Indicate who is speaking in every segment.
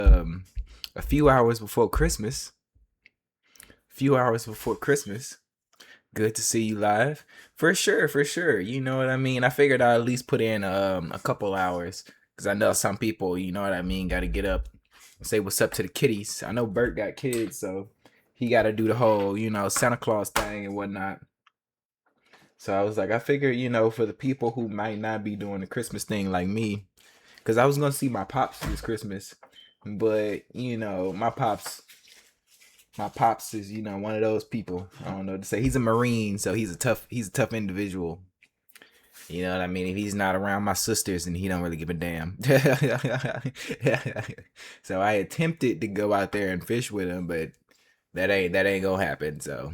Speaker 1: um a few hours before Christmas. Few hours before Christmas. Good to see you live. For sure, for sure. You know what I mean? I figured I'd at least put in a couple hours because I know some people, you know what I mean, got to get up and say what's up to the kiddies. I know Bert got kids, so he got to do the whole, Santa Claus thing and whatnot. So I was like, I figured, for the people who might not be doing the Christmas thing like me, because I was gonna see my pops this Christmas, but my pops is one of those people. I don't know what to say. He's a Marine, so he's a tough individual. You know what I mean? If he's not around my sisters, and he don't really give a damn. So I attempted to go out there and fish with him, but that ain't gonna happen. So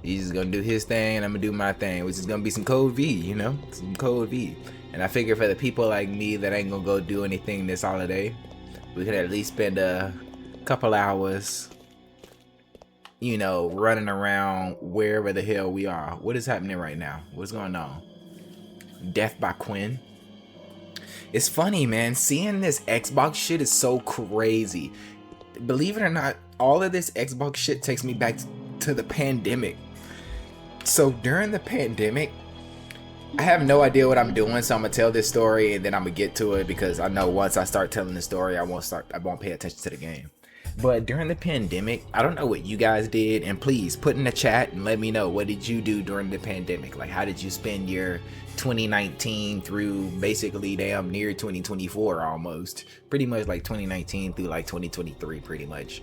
Speaker 1: he's just gonna do his thing, and I'm gonna do my thing, which is gonna be some Code V, some Code V. And I figure for the people like me that ain't gonna go do anything this holiday, we could at least spend a couple hours running around wherever the hell we are. What is happening right now? What's going on? Death by Quinn. It's funny, man. Seeing this Xbox shit is so crazy. Believe it or not, all of this Xbox shit takes me back to the pandemic. So during the pandemic, I have no idea what I'm doing, so I'm gonna tell this story and then I'm gonna get to it because I know once I start telling the story, I won't pay attention to the game. But during the pandemic, I don't know what you guys did, and please put in the chat and let me know, what did you do during the pandemic? Like, how did you spend your 2019 through basically damn near 2024 almost? Pretty much like 2019 through like 2023 pretty much.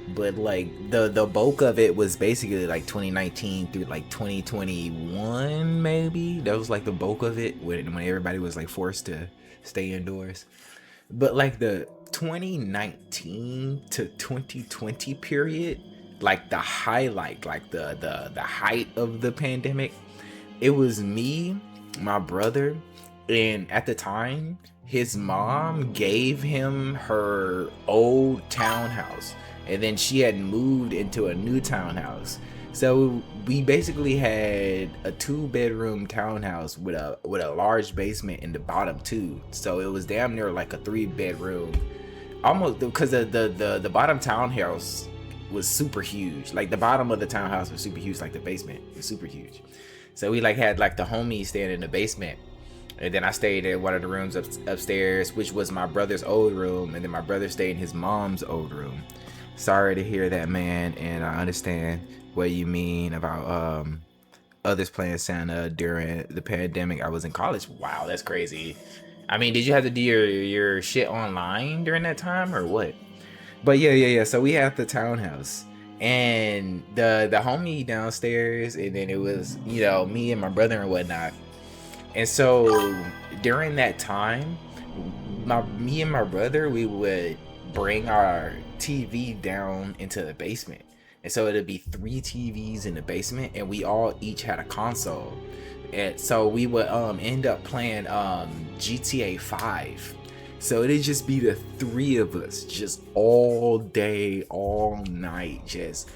Speaker 1: But like the bulk of it was basically like 2019 through like 2021 maybe. That was like the bulk of it when everybody was like forced to stay indoors. But like the 2019 to 2020 period, like the highlight, like the height of the pandemic, it was me, my brother, and at the time his mom gave him her old townhouse, and then she had moved into a new townhouse. So we basically had a 2-bedroom townhouse with a large basement in the bottom too. So it was damn near like a 3-bedroom, almost, because the bottom townhouse was super huge. Like the bottom of the townhouse was super huge, like the basement was super huge. So we like had like the homies staying in the basement, and then I stayed in one of the rooms upstairs, which was my brother's old room, and then my brother stayed in his mom's old room. Sorry to hear that, man, and I understand what you mean about others playing Santa during the pandemic. I was in college. Wow, that's crazy. I mean, did you have to do your shit online during that time or what? But yeah. So we had the townhouse and the homie downstairs, and then it was me and my brother and whatnot. And so during that time, me and my brother, we would bring our TV down into the basement. And so it'd be 3 TVs in the basement, and we all each had a console. And so we would end up playing GTA 5. So it'd just be the 3 of us, just all day, all night, just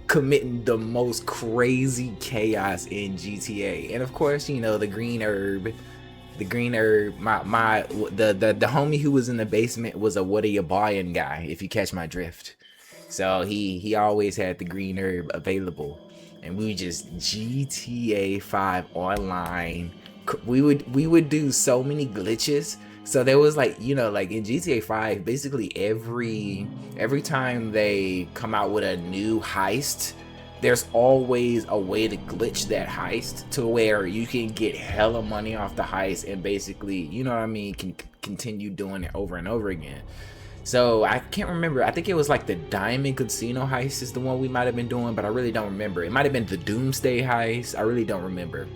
Speaker 1: committing the most crazy chaos in GTA. And of course, the green herb. The green herb, the homie who was in the basement was a what are you buying guy, if you catch my drift. So he always had the green herb available, and we would just GTA 5 online. We would do so many glitches. So there was like like in GTA 5, basically every time they come out with a new heist, there's always a way to glitch that heist to where you can get hella money off the heist and basically, what I mean, can continue doing it over and over again. So I can't remember. I think it was like the Diamond Casino heist is the one we might have been doing, but I really don't remember. It might have been the Doomsday heist. I really don't remember.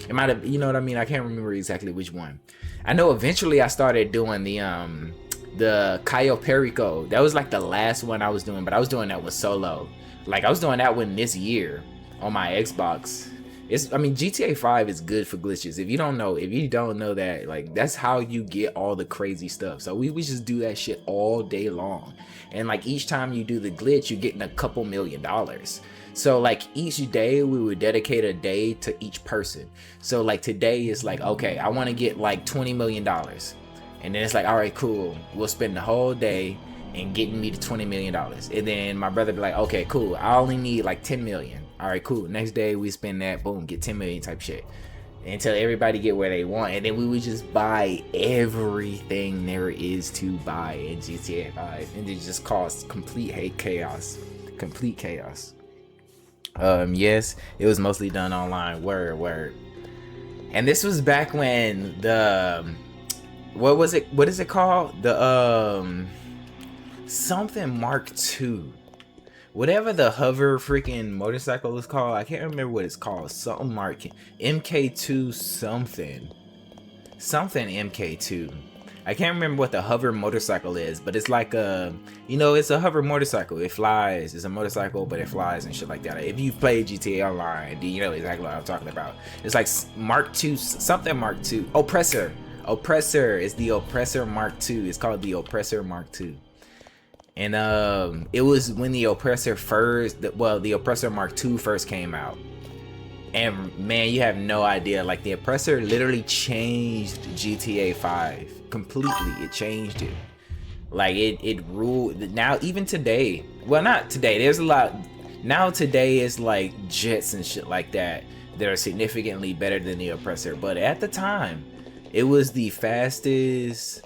Speaker 1: It might have, you know what I mean? I can't remember exactly which one. I know eventually I started doing the Cayo Perico. That was like the last one I was doing, but I was doing that with solo. Like I was doing that one this year on my Xbox. GTA 5 is good for glitches. If you don't know that, like that's how you get all the crazy stuff. So we just do that shit all day long. And like each time you do the glitch, you're getting a couple $1,000,000. So like each day we would dedicate a day to each person. So like today is like, okay, I want to get like $20 million. And then it's like, all right, cool. We'll spend the whole day and getting me to $20 million. And then my brother be like, okay, cool. I only need like 10 million. All right, cool. Next day we spend that, boom, get 10 million type shit. Until everybody get where they want. And then we would just buy everything there is to buy in GTA 5. And it just caused complete chaos. Complete chaos. Yes, it was mostly done online. Word. And this was back when the what is it called? The something Mark II. Whatever the hover freaking motorcycle is called, I can't remember what it's called. Something Mark MK2 something MK2. I can't remember what the hover motorcycle is, but it's like a, it's a hover motorcycle. It flies. It's a motorcycle, but it flies and shit like that. If you've played GTA Online, you know exactly what I'm talking about. It's like Mark II, something Mark II. Oppressor is the Oppressor Mark II. It's called the Oppressor Mark II. And it was when the Oppressor the Oppressor Mark II first came out. And man, you have no idea. Like, the Oppressor literally changed GTA 5 completely. It changed it. Like, it ruled. Now, even today, well, not today. There's a lot. Now today is like jets and shit like that are significantly better than the Oppressor. But at the time, it was the fastest,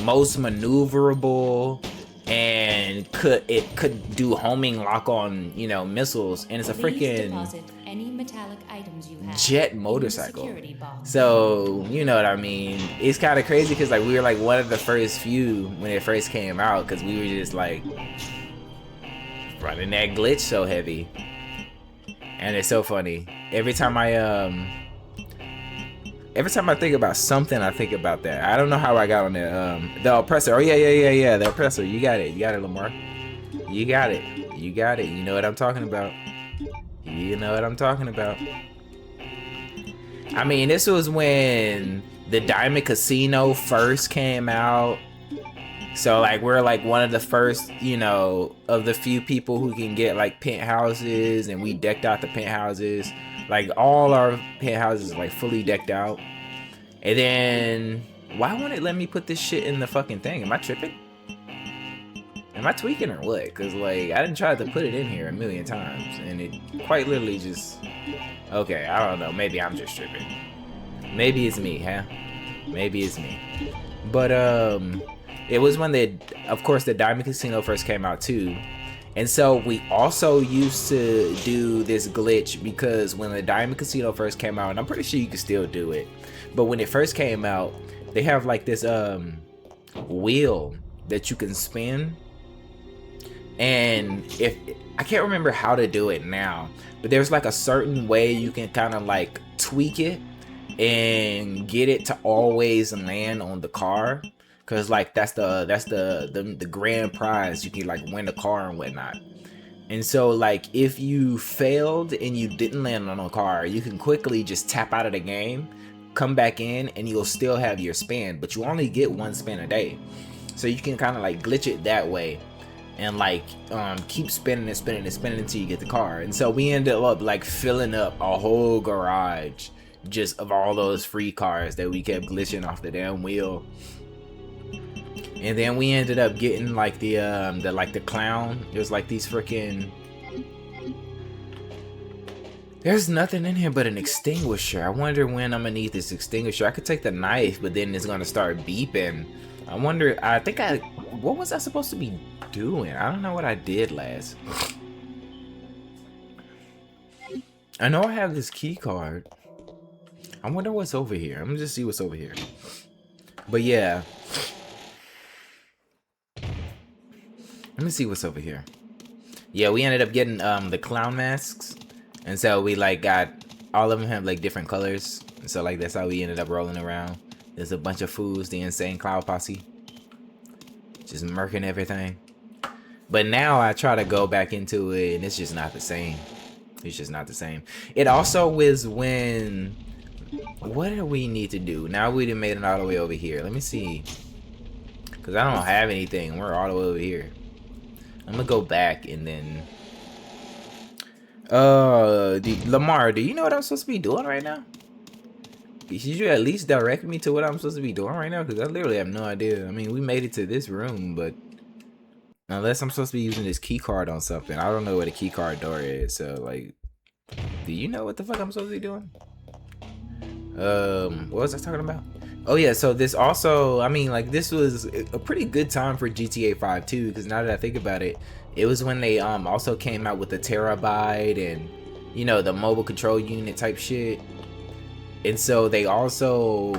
Speaker 1: most maneuverable, and could do homing lock on missiles, and it's a freaking
Speaker 2: any metallic items you have
Speaker 1: jet motorcycle. So you know what I mean. It's kind of crazy because like we were like one of the first few when it first came out, because we were just like running that glitch so heavy. And it's so funny every time I think about something, I think about that. I don't know how I got on the Oppressor. Oh yeah, the Oppressor. You got it, Lamar. You got it. You know what I'm talking about. I mean, this was when the Diamond Casino first came out. So like we're like one of the first, of the few people who can get like penthouses, and we decked out the penthouses. Like all our penthouses like fully decked out. And then why won't it let me put this shit in the fucking thing? Am I tripping? Am I tweaking or what? Cause like I didn't try to put it in here a million times, and it quite literally just, okay, I don't know, maybe I'm just tripping. Maybe it's me, huh? Maybe it's me. But it was when of course the Diamond Casino first came out too. And so we also used to do this glitch, because when the Diamond Casino first came out, and I'm pretty sure you can still do it, but when it first came out, they have like this wheel that you can spin. And if I can't remember how to do it now, but there's like a certain way you can kind of like tweak it and get it to always land on the car. Cause like that's the grand prize. You can like win a car and whatnot. And so like if you failed and you didn't land on a car, you can quickly just tap out of the game, come back in, and you'll still have your spin, but you only get one spin a day. So you can kind of like glitch it that way, and like keep spinning until you get the car. And so we ended up like filling up a whole garage just of all those free cars that we kept glitching off the damn wheel. And then we ended up getting like the clown. There's like these freaking, there's nothing in here but an extinguisher. I wonder when I'm gonna need this extinguisher. I could take the knife, but then it's gonna start beeping. I wonder, what was I supposed to be doing? I don't know what I did last. I know I have this key card. I wonder what's over here. I'm gonna just see what's over here. But yeah. Let me see what's over here. Yeah, we ended up getting the clown masks. And so we like got, all of them have like different colors. And so like that's how we ended up rolling around. There's a bunch of fools, the insane cloud posse. Just murking everything. But now I try to go back into it and it's just not the same. It's just not the same. It also was when, what do we need to do? Now we done made it all the way over here. Let me see. Cause I don't have anything. We're all the way over here. I'm gonna go back and then Lamar, do you know what I'm supposed to be doing right now? Should you at least direct me to what I'm supposed to be doing right now? Because I literally have no idea. I mean, we made it to this room, but unless I'm supposed to be using this key card on something, I don't know what a key card door is. So, like, do you know what the fuck I'm supposed to be doing? What was I talking about? Oh yeah, so this also, I mean, like, this was a pretty good time for GTA 5 too, because now that I think about it, it was when they also came out with the Terabyte and, you know, the mobile control unit type shit. And so they also,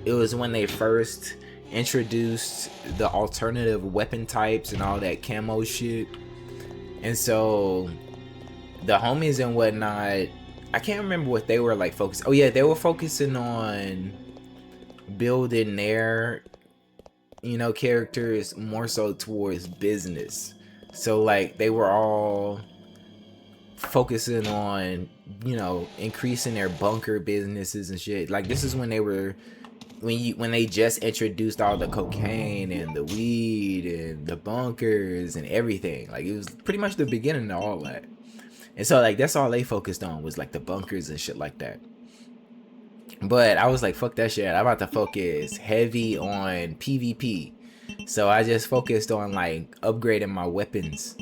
Speaker 1: it was when they first introduced the alternative weapon types and all that camo shit. And so the homies and whatnot, I can't remember what they were like focused. Oh yeah, they were focusing on building their, you know, characters more so towards business. So like they were all focusing on, you know, increasing their bunker businesses and shit. Like this is when they were, when they just introduced all the cocaine and the weed and the bunkers and everything. Like it was pretty much the beginning of all that. And so like that's all they focused on was like the bunkers and shit like that. But I was like, fuck that shit. I'm about to focus heavy on PvP. So I just focused on like upgrading my weapons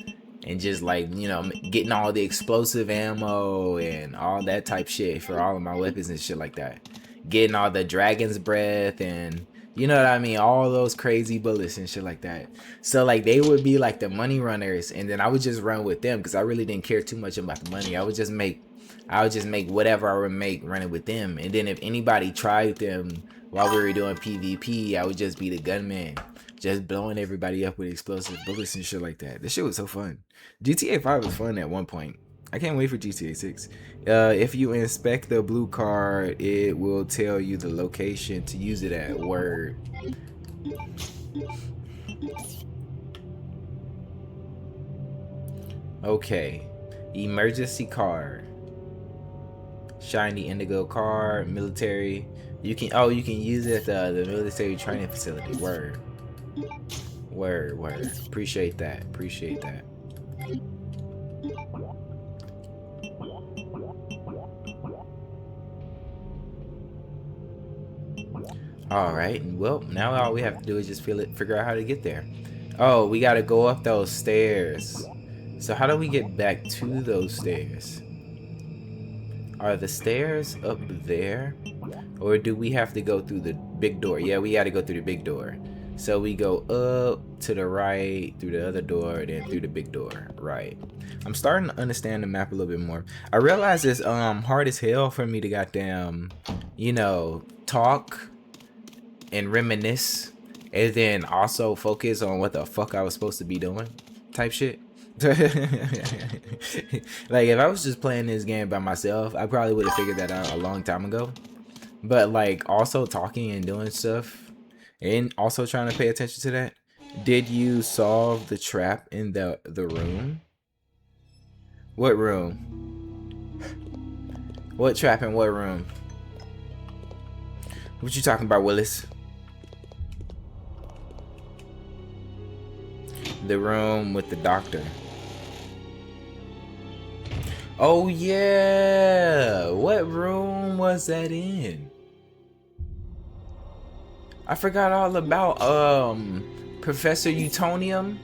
Speaker 1: and just like, you know, getting all the explosive ammo and all that type shit for all of my weapons and shit like that. Getting all the dragon's breath and, you know what I mean, all those crazy bullets and shit like that. So like they would be like the money runners, and then I would just run with them because I really didn't care too much about the money. I would just make whatever I would make running with them. And then if anybody tried them while we were doing PvP, I would just be the gunman, just blowing everybody up with explosive bullets and shit like that. This shit was so fun. GTA 5 was fun at one point. I can't wait for GTA 6. If you inspect the blue card, it will tell you the location to use it at. Word. Okay. Emergency card. Shiny indigo card. Military. You can use it at the military training facility. Word. Word. Appreciate that. Alright, well, now all we have to do is just figure out how to get there. Oh, we gotta go up those stairs. So how do we get back to those stairs? Are the stairs up there? Or do we have to go through the big door? Yeah, we gotta go through the big door. So we go up to the right, through the other door, then through the big door. Right. I'm starting to understand the map a little bit more. I realize it's hard as hell for me to goddamn, you know, talk and reminisce and then also focus on what the fuck I was supposed to be doing type shit. Like if I was just playing this game by myself, I probably would have figured that out a long time ago. But like also talking and doing stuff and also trying to pay attention to that. Did you solve the trap in the room? What room? What trap in what room? What you talking about, Willis? The room with the doctor. Oh yeah, what room was that in? I forgot all about Professor Utonium.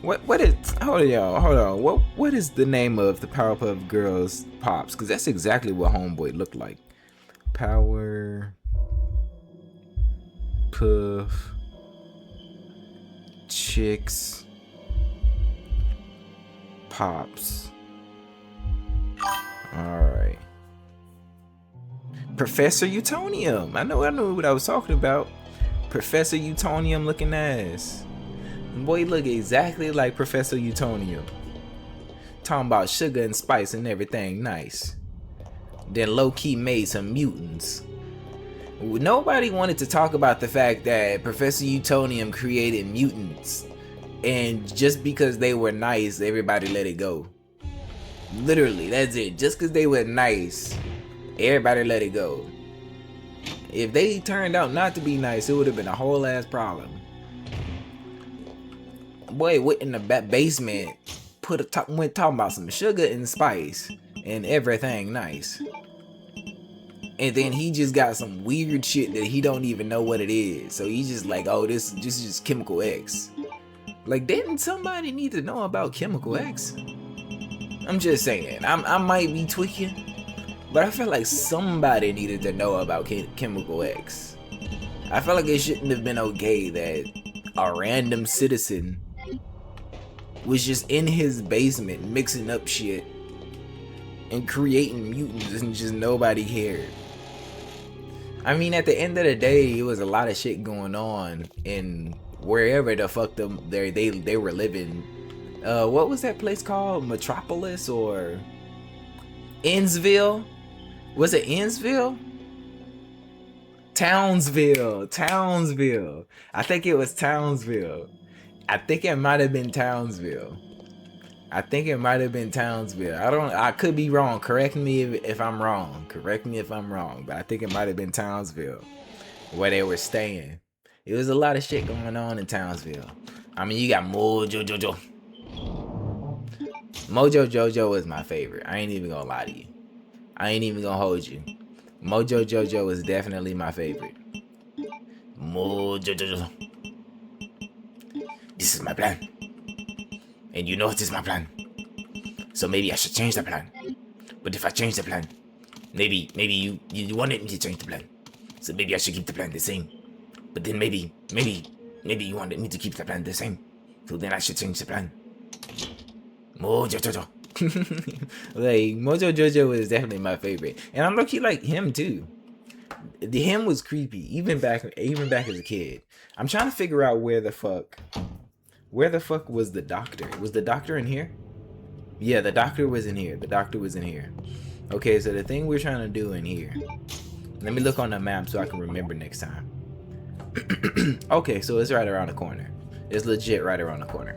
Speaker 1: What is, hold on, what is the name of the Powerpuff Girls pops? Because that's exactly what Homeboy looked like. Power Puff Chicks Pops. Alright. Professor Utonium. I knew what I was talking about. Professor Utonium looking ass. Boy, look exactly like Professor Utonium. Talking about sugar and spice and everything nice. Then low-key made some mutants. Nobody wanted to talk about the fact that Professor Utonium created mutants, and just because they were nice, everybody let it go. Literally, that's it. Just because they were nice, everybody let it go. If they turned out not to be nice, it would have been a whole ass problem. Boy went in the basement, went talking about some sugar and spice and everything nice. and then he just got some weird shit that he don't even know what it is. So he's just like, oh, this is just Chemical X. Like, didn't somebody need to know about Chemical X? I'm just saying, I might be tweaking, but I feel like somebody needed to know about Chemical X. I feel like it shouldn't have been okay that a random citizen was just in his basement mixing up shit and creating mutants and just nobody cared. I mean, at the end of the day, it was a lot of shit going on in wherever the fuck they were living. What was that place called? Metropolis or Innsville? Was it Innsville? Townsville. I think it was Townsville. I think it might have been Townsville. I could be wrong. Correct me if I'm wrong. But I think it might have been Townsville where they were staying. It was a lot of shit going on in Townsville. I mean, you got Mojo Jojo. Mojo Jojo is my favorite. I ain't even gonna lie to you. I ain't even gonna hold you. Mojo Jojo is definitely my favorite. Mojo Jojo. This is my plan. And you know it is my plan. So maybe I should change the plan. But if I change the plan, maybe you wanted me to change the plan. So maybe I should keep the plan the same. But then maybe you wanted me to keep the plan the same. So then I should change the plan. Mojo Jojo. Like, Mojo Jojo is definitely my favorite. And I'm lucky like him too. Him was creepy, even back as a kid. I'm trying to figure out where the fuck was the doctor? Was the doctor in here? Yeah, the doctor was in here. Okay, so the thing we're trying to do in here. Let me look on the map so I can remember next time. Okay, so it's right around the corner. It's legit right around the corner.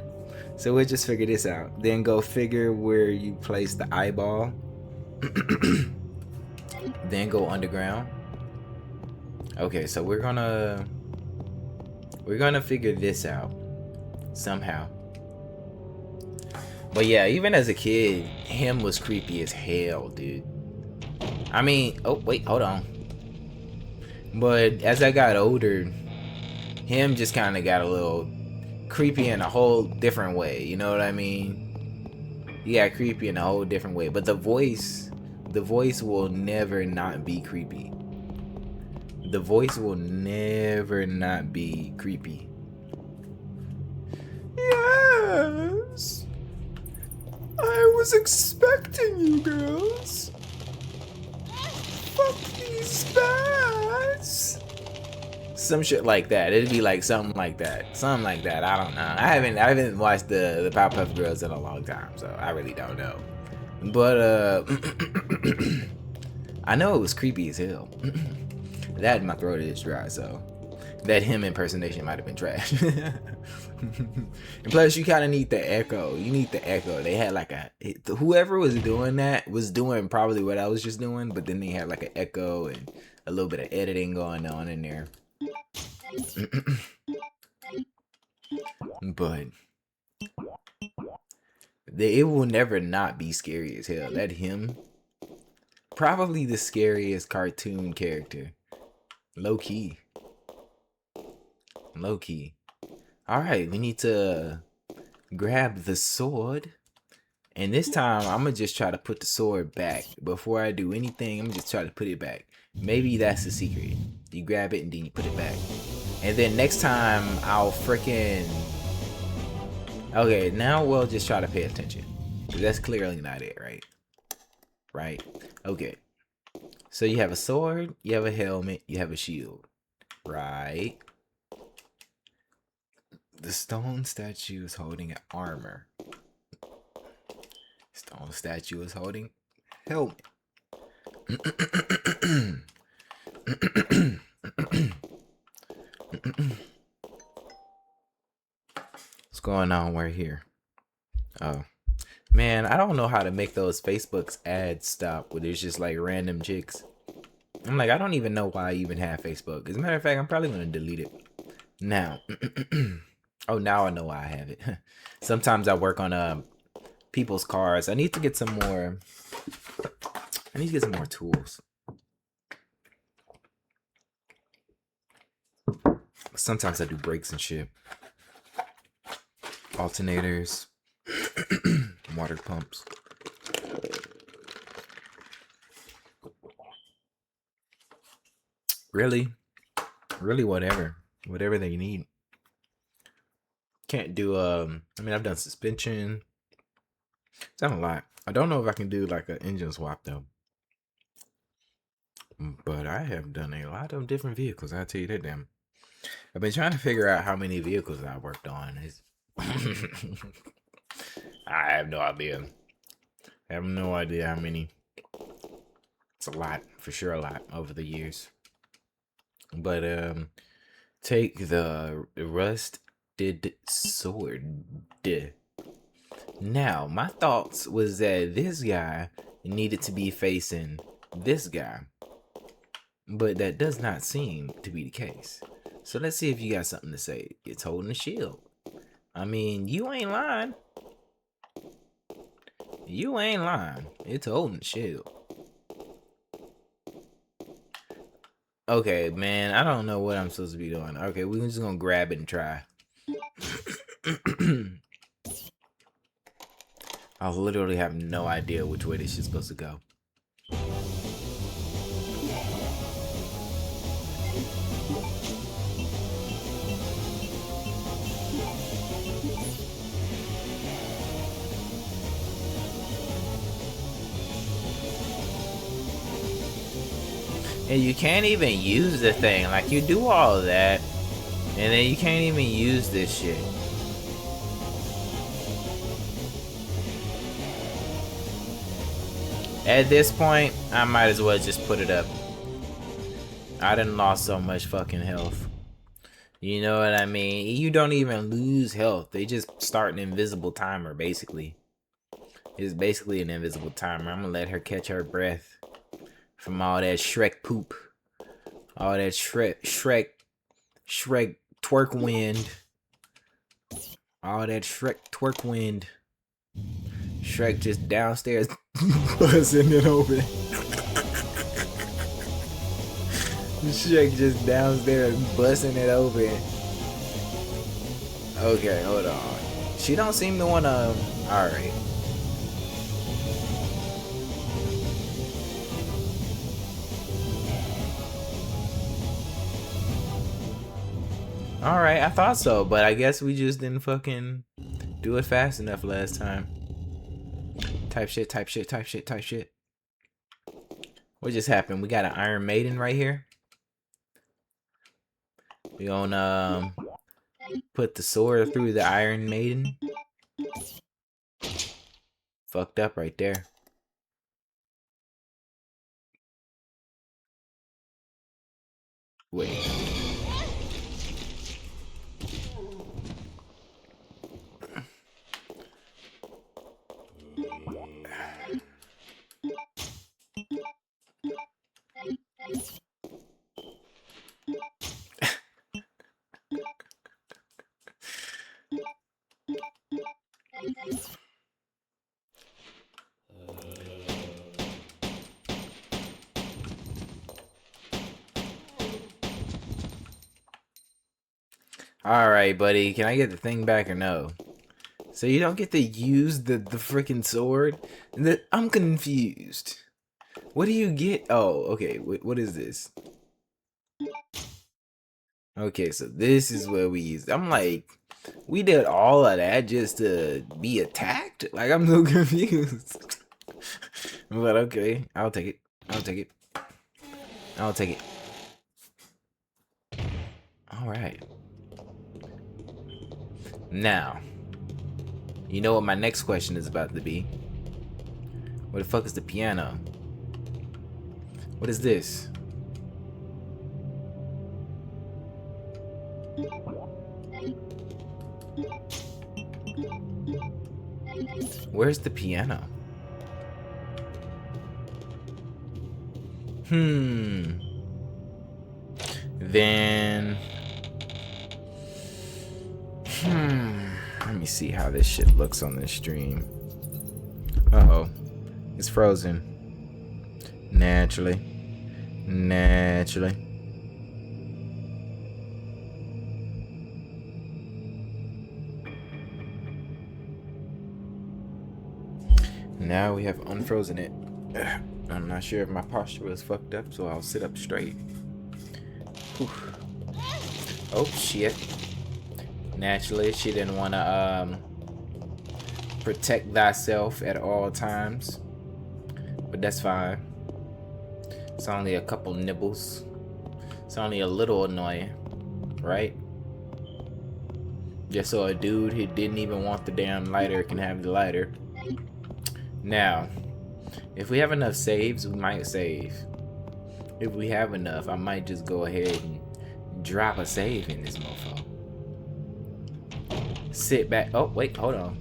Speaker 1: So we'll just figure this out. Then go figure where you place the eyeball. Then go underground. Okay, so we're gonna figure this out somehow. But yeah, even as a kid, him was creepy as hell, dude. I mean, oh wait, hold on. But as I got older, him just kind of got a little creepy in a whole different way. You know what I mean? He got creepy in a whole different way. But the voice will never not be creepy. The voice will never not be creepy. Yes, I was expecting you girls. Fuck these bats. Some shit like that. It'd be like something like that. I don't know. I haven't watched the Powerpuff Girls in a long time, so I really don't know. But I know it was creepy as hell. That and my throat is dry, so that him impersonation might have been trash. And plus, you kind of need the echo. You need the echo. They had like whoever was doing that was doing probably what I was just doing, but then they had like an echo and a little bit of editing going on in there. But it will never not be scary as hell. That him, probably the scariest cartoon character. Low key. Alright, we need to grab the sword. And this time, I'm going to just try to put the sword back. Before I do anything, I'm going to just try to put it back. Maybe that's the secret. You grab it and then you put it back. And then next time, I'll freaking... Okay, now we'll just try to pay attention. Because that's clearly not it, right? Right? Okay. So you have a sword, you have a helmet, you have a shield. Right? The stone statue is holding armor. Stone statue is holding helmet. What's going on? We're here. Oh. Man, I don't know how to make those Facebook's ads stop where there's just like random chicks. I'm like, I don't even know why I even have Facebook. As a matter of fact, I'm probably going to delete it. Now. Oh, now I know why I have it. Sometimes I work on people's cars. I need to get some more tools. Sometimes I do brakes and shit. Alternators. Water pumps. Really whatever they need. Can't do I mean, I've done suspension. Done a lot. I don't know if I can do like an engine swap though, but I have done a lot of different vehicles. I'll tell you that. Damn, I've been trying to figure out how many vehicles I worked on. I have no idea. I have no idea how many. It's a lot, for sure, a lot over the years. But take the rusted sword. Now, my thoughts was that this guy needed to be facing this guy, but that does not seem to be the case. So let's see if you got something to say. It's holding a shield. I mean, you ain't lying. You ain't lying. It's holding a shield. Okay, man, I don't know what I'm supposed to be doing. Okay, we're just gonna grab it and try. I literally have no idea which way this shit's supposed to go. And you can't even use the thing. Like, you do all of that, and then you can't even use this shit. At this point, I might as well just put it up. I done lost so much fucking health. You know what I mean? You don't even lose health. They just start an invisible timer, basically. It's basically an invisible timer. I'm gonna let her catch her breath from all that Shrek poop. All that Shrek twerk wind. All that Shrek twerk wind. Shrek just downstairs buzzing it open. Shrek just downstairs busting it open. Okay, hold on. She don't seem to wanna. Alright. Alright, I thought so, but I guess we just didn't fucking do it fast enough last time. Type shit. What just happened? We got an Iron Maiden right here. We gonna put the sword through the Iron Maiden. Fucked up right there. Wait. Alright, buddy. Can I get the thing back or no? So you don't get to use the freaking sword? I'm confused. What do you get? Oh, okay. What is this? Okay, so this is what we used. I'm like, we did all of that just to be attacked? Like, I'm so confused. But okay, I'll take it. Alright. Now, you know what my next question is about to be? Where the fuck is the piano? What is this? Where's the piano? Then... Let me see how this shit looks on this stream. Uh-oh. It's frozen. Naturally. now we have unfrozen it. I'm not sure if my posture was fucked up, so I'll sit up straight. Whew. Oh shit. Naturally, she didn't want to protect thyself at all times. But that's fine. It's only a couple nibbles. It's only a little annoying, right? Just so a dude who didn't even want the damn lighter can have the lighter. Now, if we have enough saves, we might save. If we have enough, I might just go ahead and drop a save in this mofo. Sit back. Oh, wait, hold on.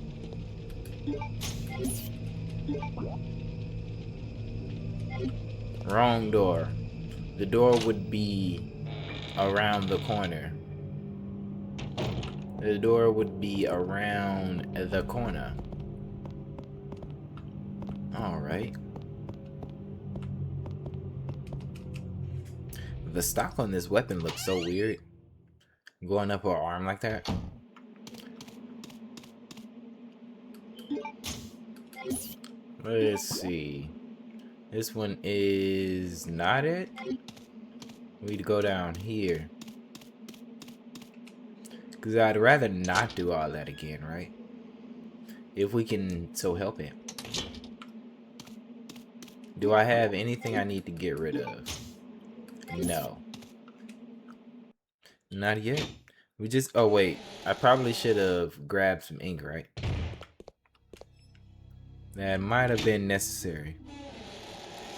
Speaker 1: Wrong door. The door would be around the corner. The door would be around the corner. Alright. The stock on this weapon looks so weird. Going up her arm like that. Let's see. This one is not it. We need to go down here. Because I'd rather not do all that again, right? If we can so help it. Do I have anything I need to get rid of? No. Not yet. We just... Oh, wait. I probably should have grabbed some ink, right? That might have been necessary.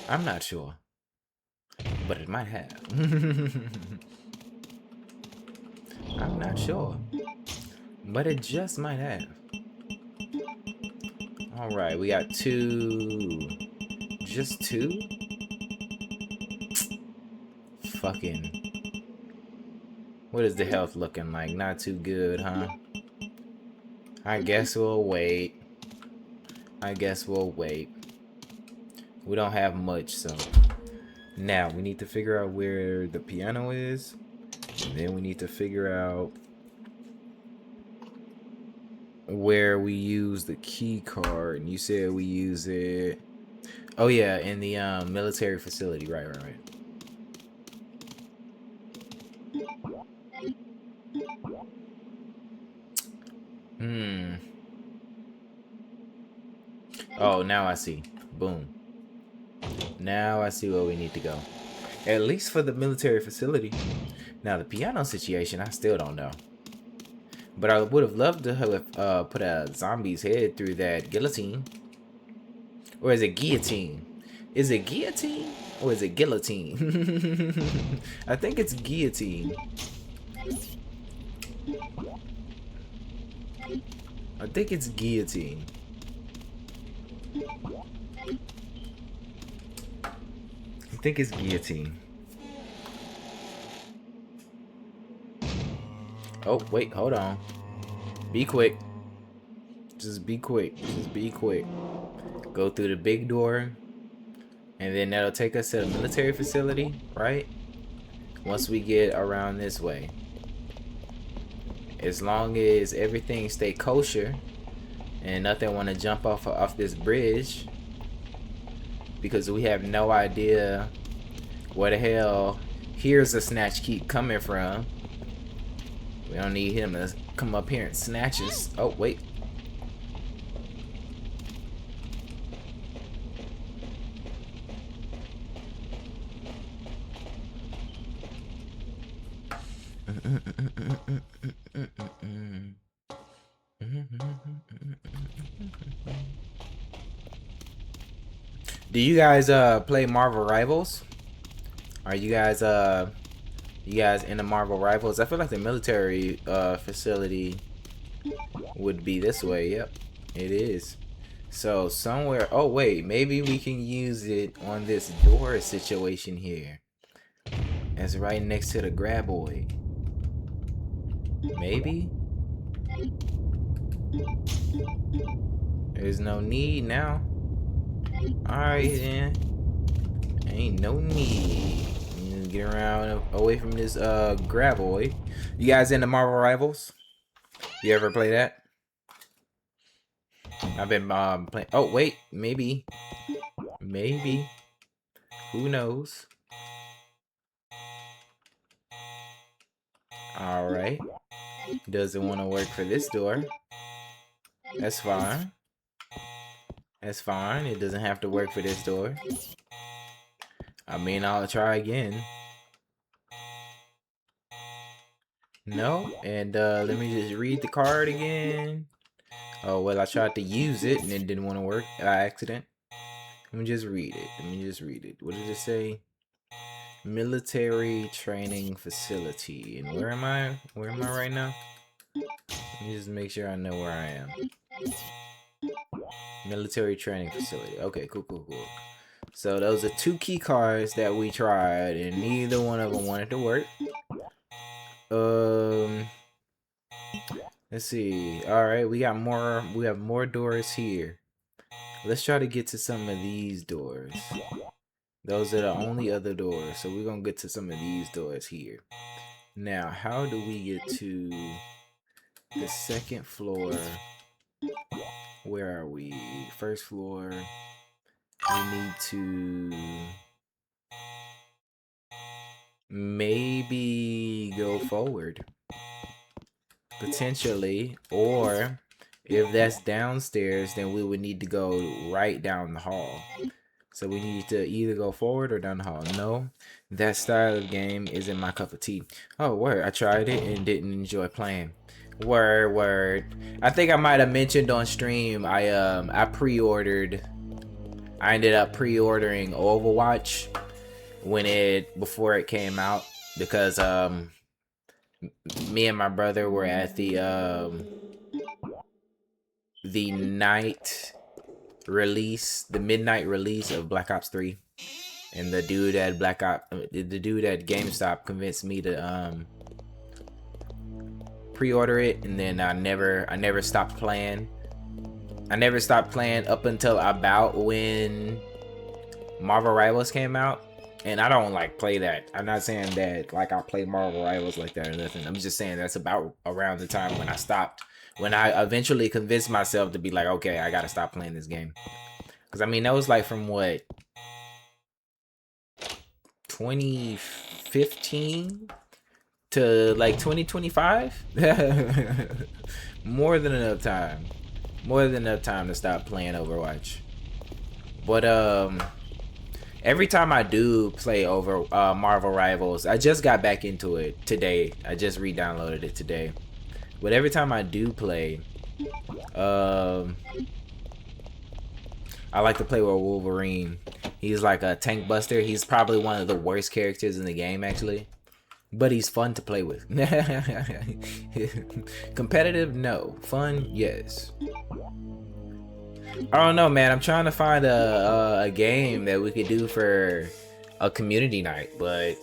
Speaker 1: I'm not sure. But it might have. I'm not sure. But it just might have. Alright, we got two... Just two? Fucking... What is the health looking like? Not too good, huh? I guess we'll wait. I guess we'll wait. We don't have much, so... Now, we need to figure out where the piano is. And then we need to figure out where we use the key card. And you said we use it... Oh yeah, in the military facility. Right. Oh, now I see. Boom. Now I see where we need to go. At least for the military facility. Now the piano situation, I still don't know. But I would have loved to have put a zombie's head through that guillotine. Or is it guillotine? Is it guillotine? Or is it guillotine? I think it's guillotine. I think it's guillotine. I think it's guillotine. Oh, wait, hold on. Be quick. Just be quick. Just be quick. Go through the big door. And then that'll take us to the military facility, right? Once we get around this way. As long as everything stay kosher and nothing want to jump off this bridge, because we have no idea where the hell here's a snatch keep coming from. We don't need him to come up here and snatch us. Oh, wait. Do you guys play Marvel Rivals? Are you guys into Marvel Rivals? I feel like the military facility would be this way. Yep, it is. So somewhere, oh wait, maybe we can use it on this door situation here. It's right next to the graboid. Maybe? There's no need now. Alright then. Ain't no need. Get around away from this graboid. You guys into Marvel Rivals? You ever play that? I've been playing. Oh wait, maybe. Who knows? All right. Doesn't want to work for this door. That's fine. That's fine. It doesn't have to work for this door. I mean, I'll try again. No, and let me just read the card again. Oh, well, I tried to use it and it didn't want to work by accident. Let me just read it. What did it say? Military training facility. And where am I? Where am I right now? Let me just make sure I know where I am. Military training facility. Okay, cool. So those are 2 key cards that we tried, and neither one of them wanted to work. Let's see. All right, we have more doors here. Let's try to get to some of these doors. Those are the only other doors, so we're gonna get to some of these doors here. Now, how do we get to the 2nd floor? Where are we? 1st floor. We need to maybe go forward. Potentially. Or if that's downstairs, then we would need to go right down the hall. So we need to either go forward or down the hall. No, that style of game isn't my cup of tea. Oh, word. I tried it and didn't enjoy playing. Word. I think I might have mentioned on stream, I pre-ordered. I ended up pre-ordering Overwatch before it came out because me and my brother were at the midnight release of Black Ops 3, and the dude at GameStop convinced me to pre-order it, and then I never stopped playing. I never stopped playing up until about when Marvel Rivals came out. And I don't like play that. I'm not saying that like I play Marvel Rivals like that or nothing. I'm just saying that's about around the time when I stopped. When I eventually convinced myself to be like, okay, I gotta stop playing this game. Because I mean, that was like from what? 2015 to like 2025? More than enough time. More than enough time to stop playing Overwatch. But every time I do play over Marvel Rivals, I just got back into it today. I just re-downloaded it today. But every time I do play, I like to play with Wolverine. He's like a tank buster. He's probably one of the worst characters in the game, actually. But he's fun to play with. Competitive? No. Fun? Yes. I don't know, man. I'm trying to find a game that we could do for a community night, but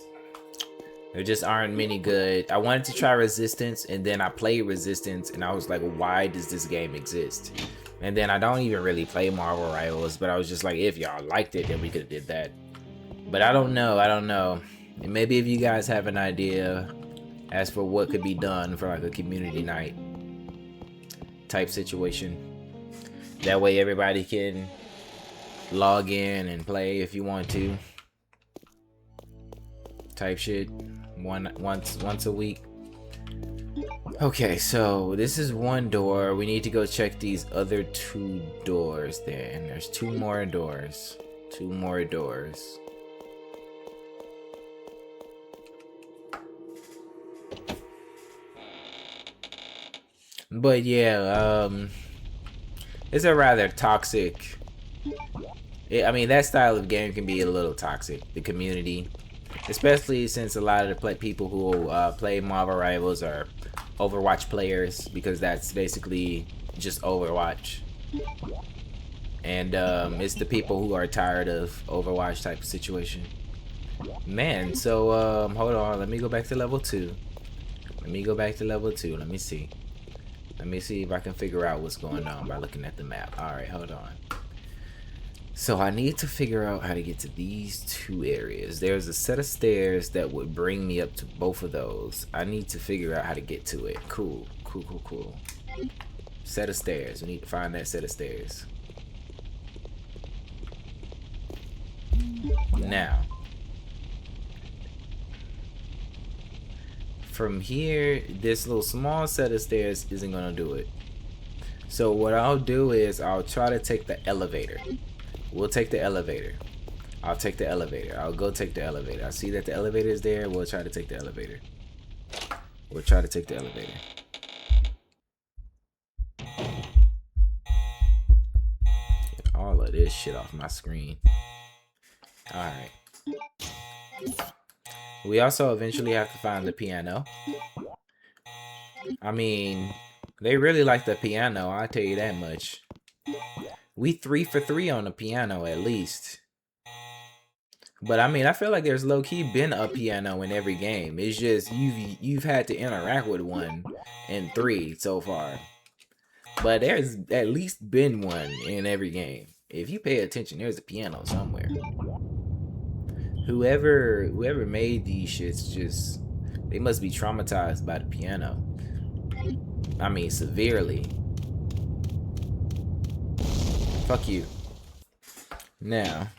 Speaker 1: there just aren't many good. I wanted to try Resistance, and then I played Resistance, and I was like, why does this game exist? And then I don't even really play Marvel Rivals, but I was just like, if y'all liked it, then we could have did that. But I don't know. And maybe if you guys have an idea as for what could be done for like a community night type situation. That way everybody can log in and play if you want to. Type shit. Once a week. Okay, so this is one door. We need to go check these other 2 doors there. And there's 2 more doors. 2 more doors. But yeah, it's a rather toxic. I mean, that style of game can be a little toxic. The community, especially since a lot of the people who play Marvel Rivals are Overwatch players, because that's basically just Overwatch. And it's the people who are tired of Overwatch type of situation. Man, so hold on. Let me go back to level 2. Let me see. Let me see if I can figure out what's going on by looking at the map. Alright, hold on. So I need to figure out how to get to these 2 areas. There's a set of stairs that would bring me up to both of those. I need to figure out how to get to it. Cool. set of stairs. We need to find that set of stairs. Now, from here, this little small set of stairs isn't gonna do it. So what I'll do is I'll try to take the elevator. We'll take the elevator. I'll take the elevator. I'll go take the elevator. I see that the elevator is there. We'll try to take the elevator. We'll try to take the elevator. Get all of this shit off my screen. Alright. We also eventually have to find the piano. I mean, they really like the piano, I'll tell you that much. We 3 for 3 on the piano at least. But I mean, I feel like there's low-key been a piano in every game. It's just you've had to interact with one in 3 so far. But there's at least been one in every game. If you pay attention, there's a piano somewhere. Whoever made these shits, just they must be traumatized by the piano. I mean, severely. Fuck you. Now,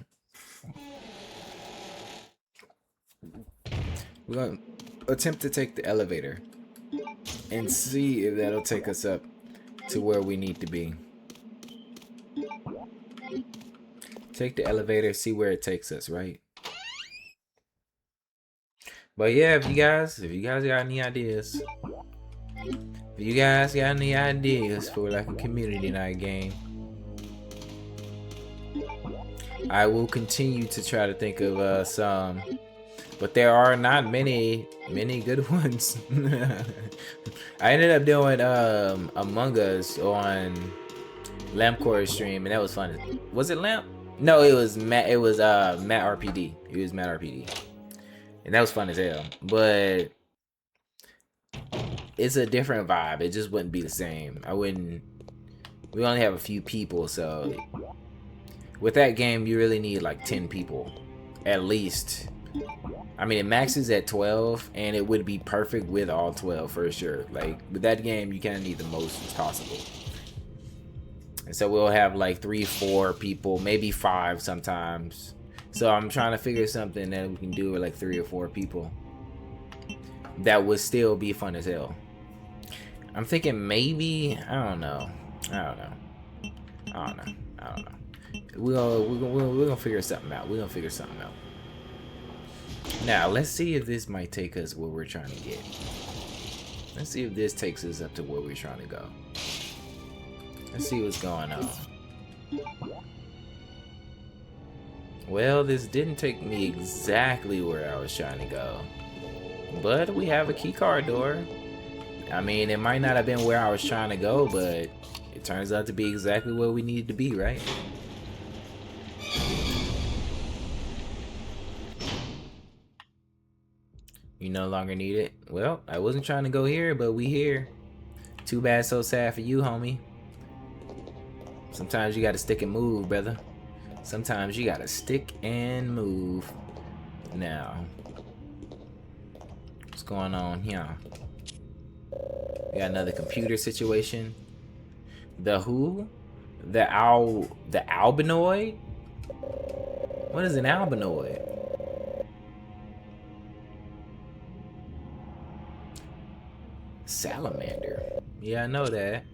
Speaker 1: we're gonna attempt to take the elevator and see if that'll take us up to where we need to be. Take the elevator, see where it takes us, right? But yeah, if you guys got any ideas, for like a community night game, I will continue to try to think of some, but there are not many good ones. I ended up doing Among Us on Lampcore's stream, and that was fun. Was it Lamp? No, it was Matt. It was Matt RPD. It was Matt RPD, and that was fun as hell. But it's a different vibe. It just wouldn't be the same. We only have a few people, so with that game, you really need like 10 people, at least. I mean, it maxes at 12, and it would be perfect with all 12 for sure. Like, with that game, you kind of need the most possible. And so we'll have like 3, 4 people, maybe 5 sometimes. So I'm trying to figure something that we can do with like 3 or 4 people that would still be fun as hell. I'm thinking maybe, I don't know. We're gonna figure something out. Now, let's see if this might take us where we're trying to get. Let's see if this takes us up to where we're trying to go. Let's see what's going on. Well, this didn't take me exactly where I was trying to go. But we have a keycard door. I mean, it might not have been where I was trying to go, but it turns out to be exactly where we needed to be, right? You no longer need it. Well, I wasn't trying to go here, but we here. Too bad, so sad for you, homie. Sometimes you gotta stick and move, brother. Sometimes you gotta stick and move. Now, what's going on here? We got another computer situation. The who? The albinoid? What is an albinoid? Salamander. Yeah, I know that.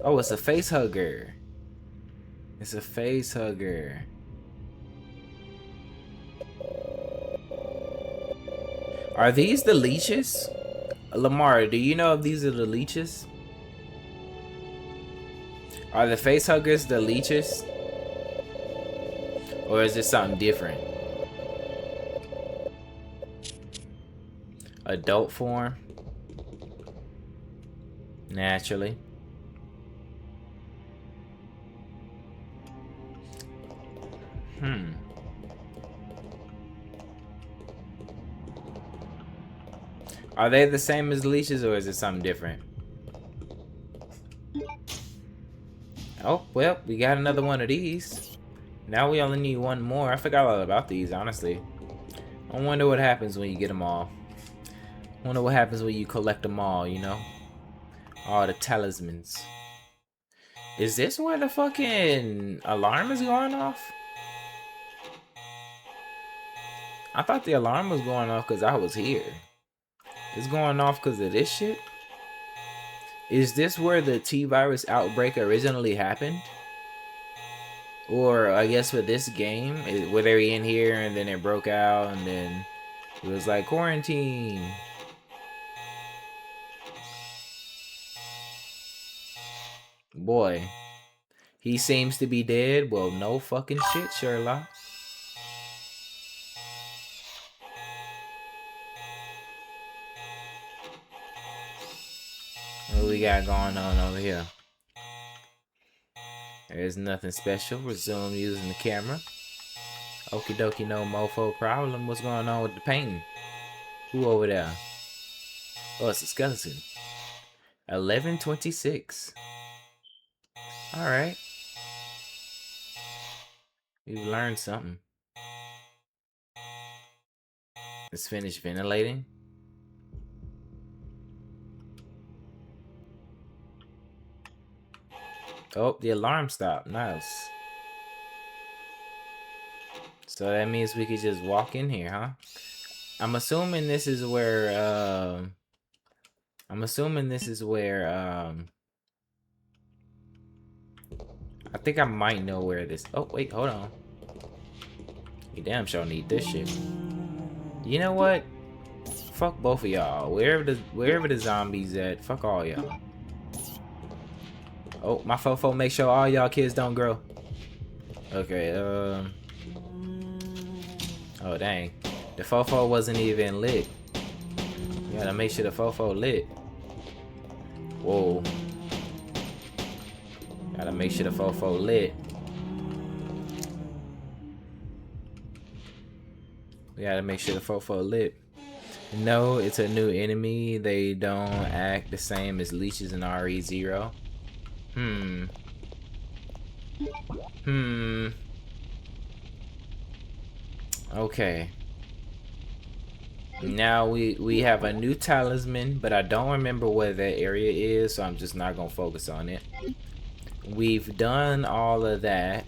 Speaker 1: Oh, it's a face hugger. It's a face hugger. Are these the leeches? Lamar, do you know if these are the leeches? Are the face huggers the leeches? Or is this something different? Adult form? Naturally. Are they the same as leeches, or is it something different? Oh, well, we got another one of these. Now we only need one more. I forgot all about these, honestly. I wonder what happens when you get them all. I wonder what happens when you collect them all, you know? All the talismans. Is this where the fucking alarm is going off? I thought the alarm was going off because I was here. It's going off because of this shit? Is this where the T-Virus outbreak originally happened? Or I guess for this game, were they in here and then it broke out and then it was like quarantine? Boy, he seems to be dead. Well, no fucking shit, Sherlock. What we got going on over here? There's nothing special. Resume using the camera. Okie dokie, no mofo problem. What's going on with the painting? Who over there? Oh, it's a skeleton. 11:26. Alright. We've learned something. Let's finish ventilating. Oh, the alarm stopped. Nice. So that means we could just walk in here, huh? I'm assuming this is where, I think I might know where this... Oh, wait, hold on. You damn sure need this shit. You know what? Fuck both of y'all. Wherever the zombies at, fuck all y'all. Oh, my fofo make sure all y'all kids don't grow. Okay, oh, dang. The fofo wasn't even lit. You gotta make sure the fofo lit. Whoa. Gotta make sure the fofo lit. We gotta make sure the fofo lit. No, it's a new enemy. They don't act the same as leeches in RE0. Okay. Now we have a new talisman, but I don't remember where that area is, so I'm just not gonna focus on it. We've done all of that.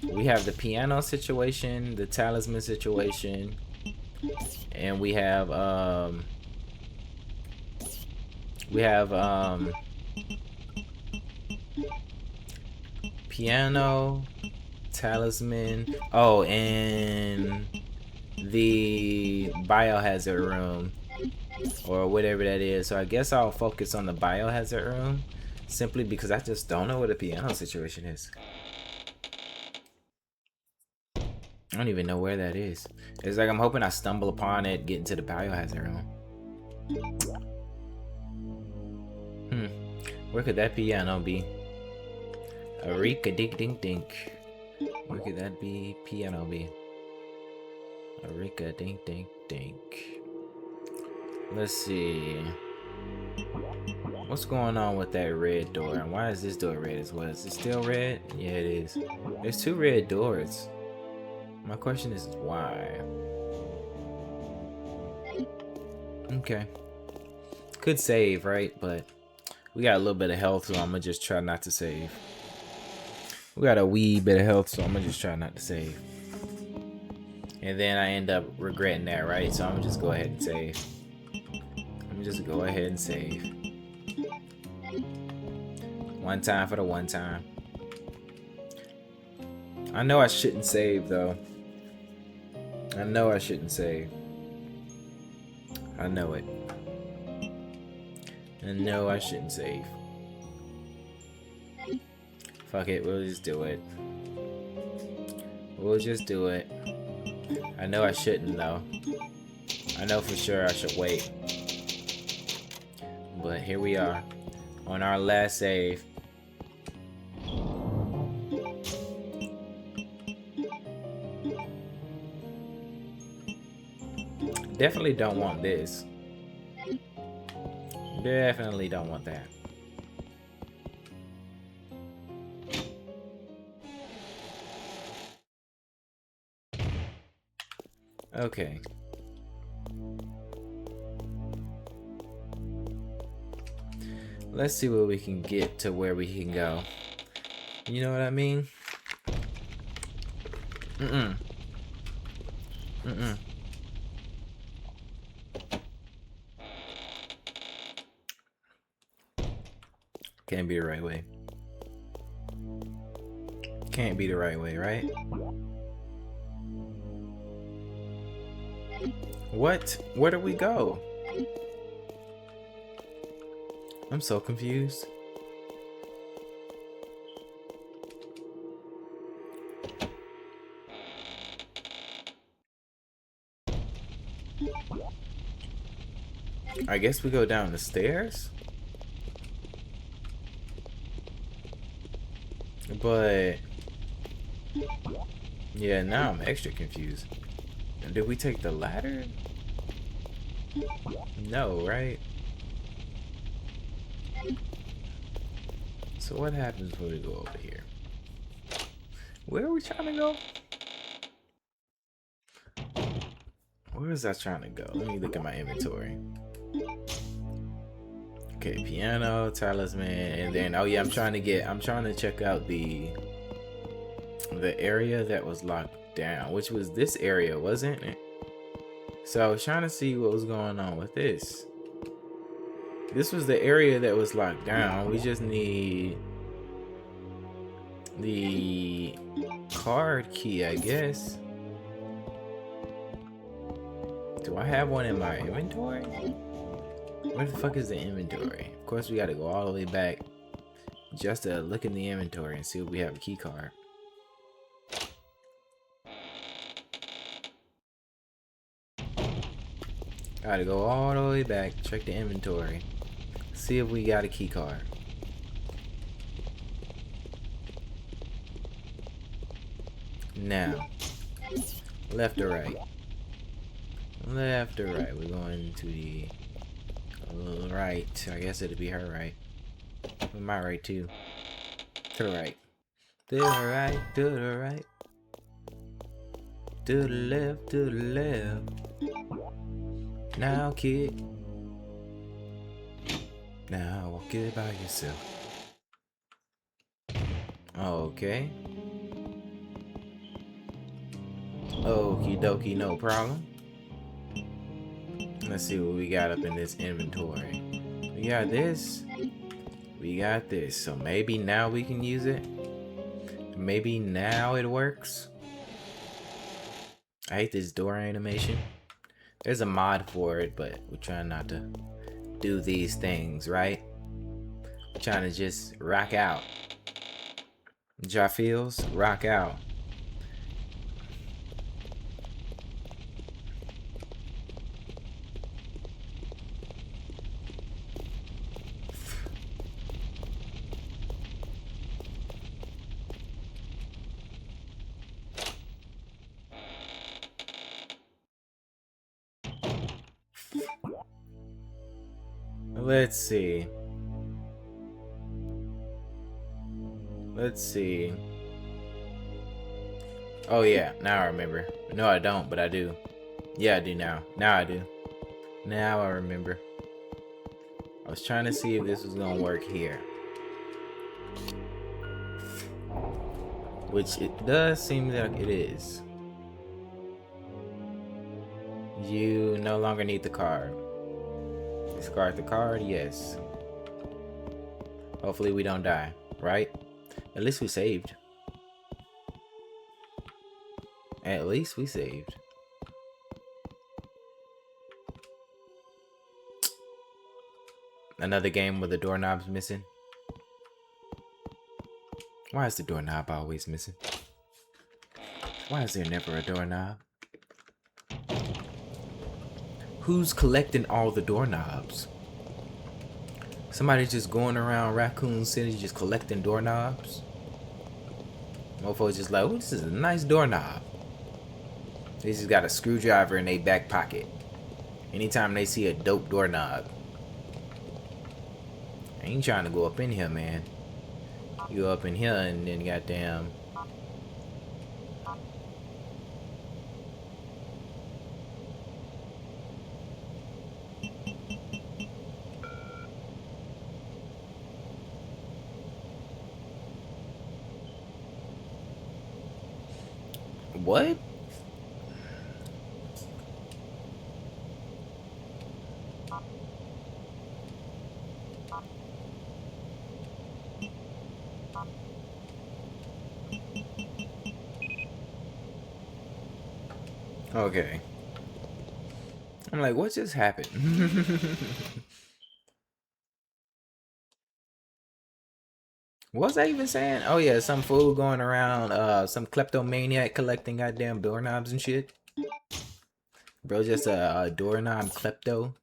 Speaker 1: We have the piano situation, the talisman situation, and we have piano, talisman. Oh, and the biohazard room or whatever that is. So I guess I'll focus on the biohazard room simply because I just don't know what the piano situation is. I don't even know where that is. It's like I'm hoping I stumble upon it, get into the biohazard room. Where could that piano be? Arika dink dink dink. Where could that be? Piano be? Arika dink dink dink. Let's see. What's going on with that red door? And why is this door red as well? Is it still red? Yeah, it is. There's two red doors. My question is why? Okay. Could save, right? But we got a little bit of health, so I'm gonna just try not to save. We got a wee bit of health, so I'm gonna just try not to save. And then I end up regretting that, right? So I'm gonna just go ahead and save. One time for the one time. I know I shouldn't save, though. I know I shouldn't save. I know it. I know I shouldn't save. Fuck it, we'll just do it. We'll just do it. I know I shouldn't, though. I know for sure I should wait. But here we are. On our last save. Definitely don't want this. Definitely don't want that. Okay. Let's see where we can get to where we can go. You know what I mean? Mm-mm. Mm-mm. Can't be the right way. Can't be the right way, right? What? Where do we go? I'm so confused. I guess we go down the stairs? But yeah, now I'm extra confused. Did we take the ladder? No, right? So what happens when we go over here? Where are we trying to go? Where is that trying to go? Let me look at my inventory. Okay, piano, talisman, and then oh yeah, I'm trying to check out the area that was locked down, which was this area, wasn't it? So I was trying to see what was going on with this. This was the area that was locked down. We just need the card key, I guess. Do I have one in my inventory? Where the fuck is the inventory? Of course, we gotta go all the way back just to look in the inventory and see if we have a key card. Gotta go all the way back, check the inventory, see if we got a key card. Now, left or right? Left or right? We're going to the right. I guess it'd be her right. My right too. To the right. To the right. To the right. To the left. To the left. Now, kid. Now, walk it by yourself. Okay. Okie dokie, no problem. Let's see what we got up in this inventory. We got this. We got this. So maybe now we can use it. Maybe now it works. I hate this door animation. There's a mod for it, but we're trying not to do these things, right? We're trying to just rock out. Ja feels rock out. Let's see. Let's see. Oh yeah, now I remember. No, I don't, but I do. Yeah, I do now. Now I do. Now I remember. I was trying to see if this was gonna work here. Which it does seem like it is. You no longer need the card. Discard the card, yes. Hopefully we don't die, right? At least we saved. At least we saved. Another game where the doorknob's missing. Why is the doorknob always missing? Why is there never a doorknob? Who's collecting all the doorknobs? Somebody just going around Raccoon City just collecting doorknobs? Mofos just like, oh, this is a nice doorknob. They just got a screwdriver in their back pocket. Anytime they see a dope doorknob. I ain't trying to go up in here, man. You go up in here and then goddamn. What? Okay. I'm like, what just happened? What was I even saying? Oh yeah, some fool going around, some kleptomaniac collecting goddamn doorknobs and shit. Bro, just a doorknob klepto.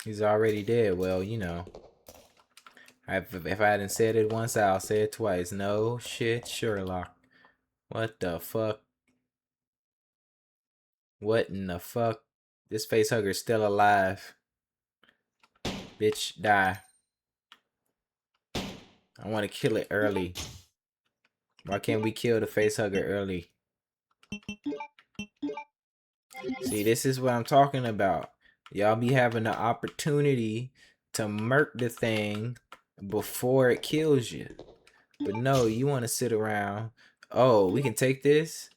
Speaker 1: He's already dead. Well, you know. If I hadn't said it once, I'll say it twice. No shit, Sherlock. What the fuck? What in the fuck? This facehugger's still alive. Bitch, die. I want to kill it early. Why can't we kill the facehugger early? See, this is what I'm talking about. Y'all be having the opportunity to murk the thing before it kills you. But no, you want to sit around. Oh, we can take this?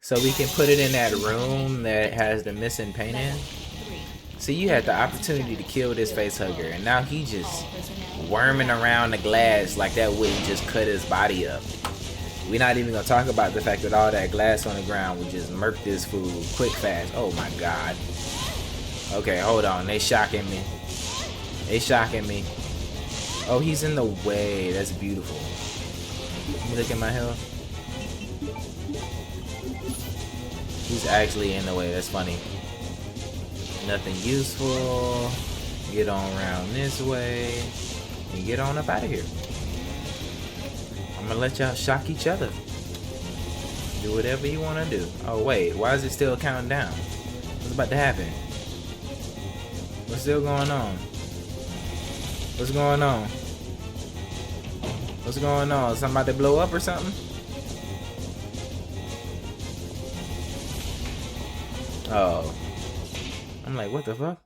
Speaker 1: So we can put it in that room that has the missing painting? See, you had the opportunity to kill this facehugger, and now he just worming around the glass like that wouldn't just cut his body up. We're not even gonna talk about the fact that all that glass on the ground would just murk this fool quick fast. Oh my god. Okay, hold on. They shocking me. They shocking me. Oh, he's in the way. That's beautiful. Let me look at my health. He's actually in the way. That's funny. Nothing useful. Get on around this way. And get on up out of here. I'm gonna let y'all shock each other. Do whatever you want to do. Oh wait, why is it still counting down? What's about to happen? What's still going on? What's going on? What's going on? Somebody blow up or something? Oh. I'm like, what the fuck?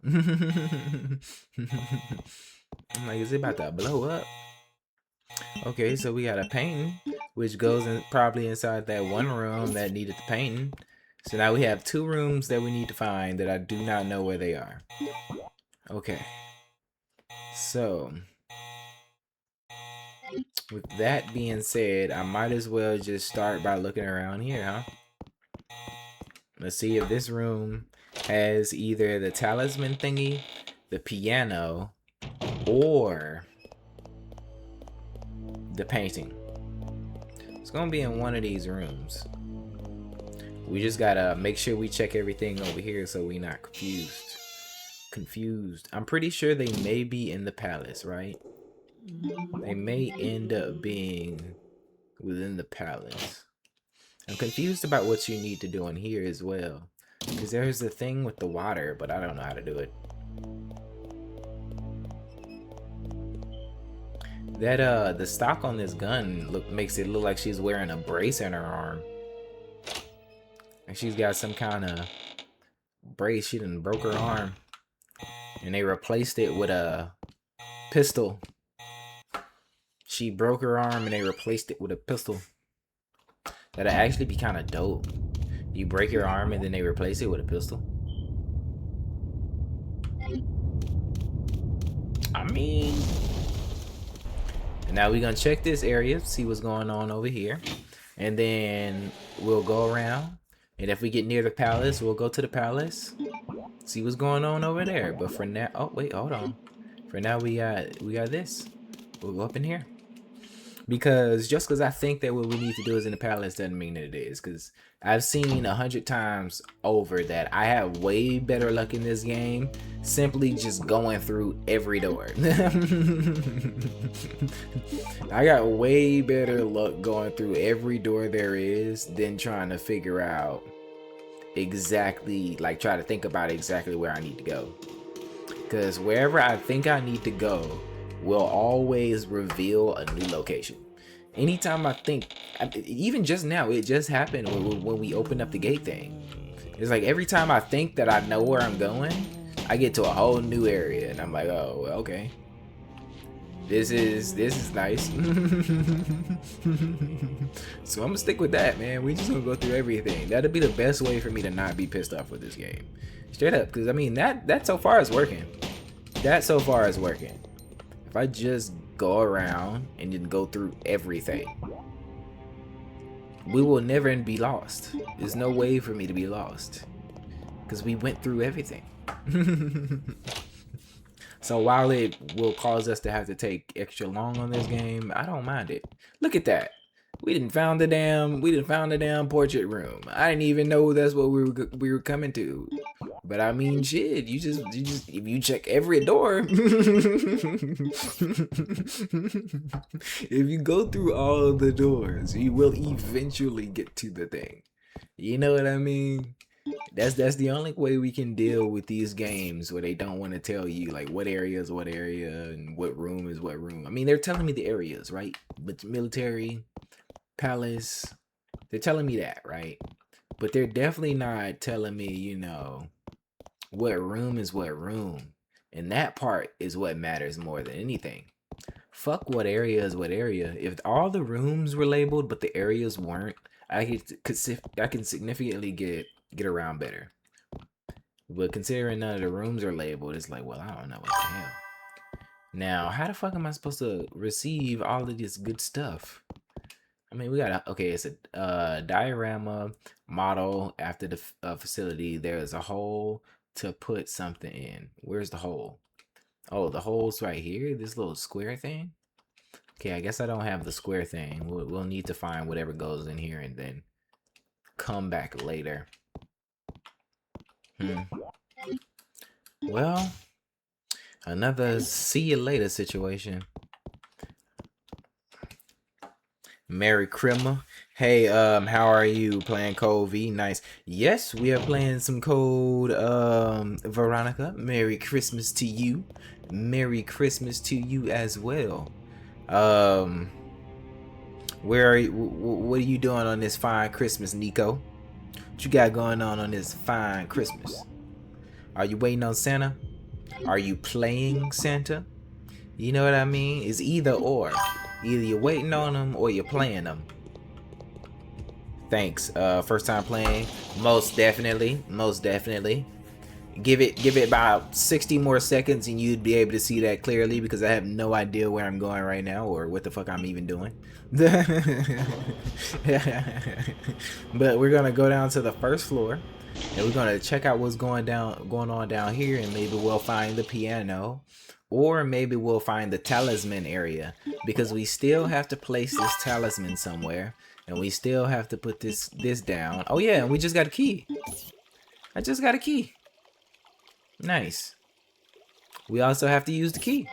Speaker 1: I'm like, is it about to blow up? Okay, so we got a painting, which goes in probably inside that one room that needed the painting. So now we have 2 rooms that we need to find that I do not know where they are. Okay. So, with that being said, I might as well just start by looking around here, huh? Let's see if this room has either the talisman thingy, the piano, or the painting. It's gonna be in one of these rooms. We just gotta make sure we check everything over here so we not confused. I'm pretty sure they may be in the palace, right? They may end up being within the palace. I'm confused about what you need to do in here as well, because there's the thing with the water, but I don't know how to do it. That the stock on this gun makes it look like she's wearing a brace in her arm. And she's got some kind of brace. She done broke her arm. And they replaced it with a pistol. She broke her arm and they replaced it with a pistol. That'd actually be kind of dope. You break your arm and then they replace it with a pistol. I mean... And now we're gonna check this area, see what's going on over here. And then we'll go around. And if we get near the palace, we'll go to the palace. See what's going on over there. But for now, oh wait, hold on. For now we got this. We'll go up in here. Because just because I think that what we need to do is in the palace doesn't mean that it is. Because I've seen 100 times over that I have way better luck in this game simply just going through every door. I got way better luck going through every door there is than trying to figure out exactly, like try to think about exactly where I need to go. Because wherever I think I need to go will always reveal a new location. Anytime I think, even just now, it just happened when we opened up the gate thing. It's like every time I think that I know where I'm going, I get to a whole new area, and I'm like, oh, okay. This is nice. So I'm gonna stick with that, man. We just gonna go through everything. That'll be the best way for me to not be pissed off with this game. Straight up, because I mean that so far is working. That so far is working. If I just go around and then go through everything, we will never be lost. There's no way for me to be lost, because we went through everything. So while it will cause us to have to take extra long on this game, I don't mind it. Look at that. We didn't found the damn portrait room. I didn't even know that's what we were coming to. But I mean, shit, you just if you check every door, if you go through all the doors, you will eventually get to the thing. You know what I mean? That's the only way we can deal with these games where they don't want to tell you like what area is what area and what room is what room. I mean, they're telling me the areas, right? But military, palace, they're telling me that, right? But they're definitely not telling me, you know, what room is what room. And that part is what matters more than anything. Fuck what area is what area. If all the rooms were labeled but the areas weren't, I can significantly get around better. But considering none of the rooms are labeled, it's like, well, I don't know what the hell. Now, how the fuck am I supposed to receive all of this good stuff? I mean, we got okay, it's a diorama model after the facility. There's a hole to put something in. Where's the hole? Oh, the hole's right here, this little square thing. Okay, I guess I don't have the square thing. We'll need to find whatever goes in here and then come back later. Well, another see you later situation. Merry Christmas. Hey, how are you? Playing Code V? Nice. Yes, we are playing some Code, Veronica. Merry Christmas to you. Merry Christmas to you as well. Where are you? What are you doing on this fine Christmas, Nico? What you got going on this fine Christmas? Are you waiting on Santa? Are you playing Santa? You know what I mean? It's either or. Either you're waiting on them or you're playing them. Thanks. First time playing. Most definitely. Most definitely. Give it about 60 more seconds and you'd be able to see that clearly, because I have no idea where I'm going right now or what the fuck I'm even doing. But we're gonna go down to the first floor and we're gonna check out what's going on down here, and maybe we'll find the piano, or maybe we'll find the talisman area, because we still have to place this talisman somewhere and we still have to put this down. Oh yeah, and we just got a key. I just got a key. Nice. We also have to use the key.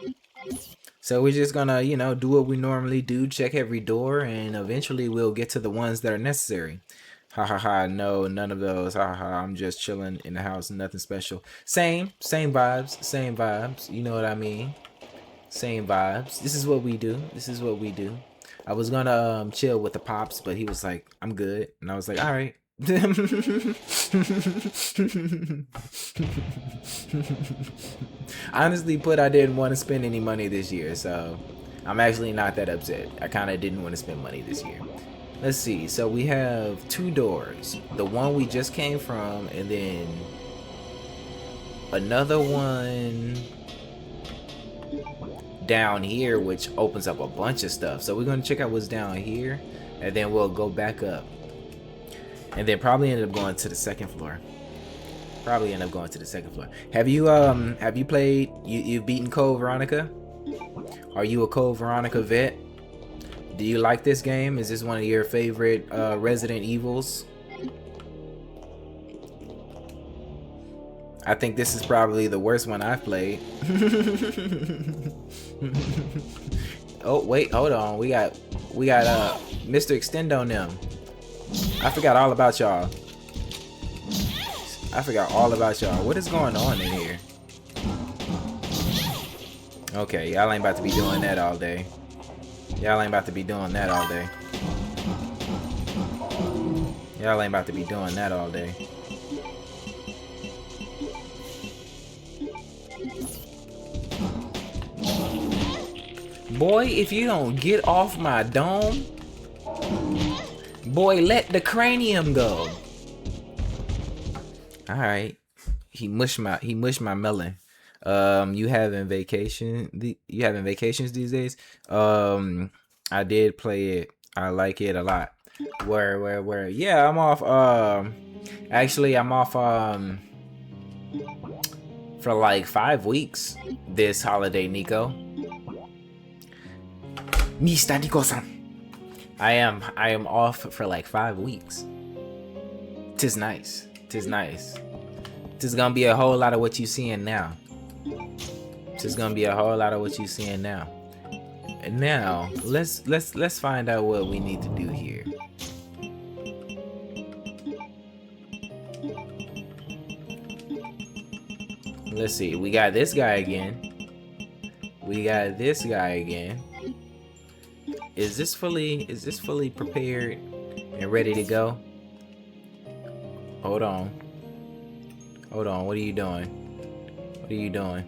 Speaker 1: So we're just gonna, you know, do what we normally do, check every door, and eventually we'll get to the ones that are necessary. Ha ha ha, no, none of those. Ha ha, I'm just chilling in the house, nothing special. Same vibes, you know what I mean? Same vibes. This is what we do. I was gonna chill with the pops, but he was like, I'm good. And I was like, all right. Honestly put, I didn't want to spend any money this year, so I'm actually not that upset. I kind of didn't want to spend money this year. Let's see, so we have 2 doors, the one we just came from, and then another one down here, which opens up a bunch of stuff. So we're going to check out what's down here, and then we'll go back up. And then probably end up going to the second floor. Have you played? You've beaten Code Veronica? Are you a Code Veronica vet? Do you like this game? Is this one of your favorite Resident Evils? I think this is probably the worst one I've played. Oh wait, hold on. We got Mr. Extendo on them. I forgot all about y'all. What is going on in here? Okay, y'all ain't about to be doing that all day. Y'all ain't about to be doing that all day. Y'all ain't about to be doing that all day. Boy, if you don't get off my dome, boy, let the cranium go. All right, he mushed my melon. You having vacations these days? I did play it. I like it a lot. Where? Yeah, I'm off. Actually, I'm off. For like 5 weeks this holiday, Nico. Mr. Nico-san. I am off for like 5 weeks. Tis nice. Tis nice. Tis gonna be a whole lot of what you seeing now. Tis gonna be a whole lot of what you seeing now. And now let's find out what we need to do here. Let's see. We got this guy again. We got this guy again. Is this fully prepared and ready to go? Hold on. Hold on. What are you doing? What are you doing?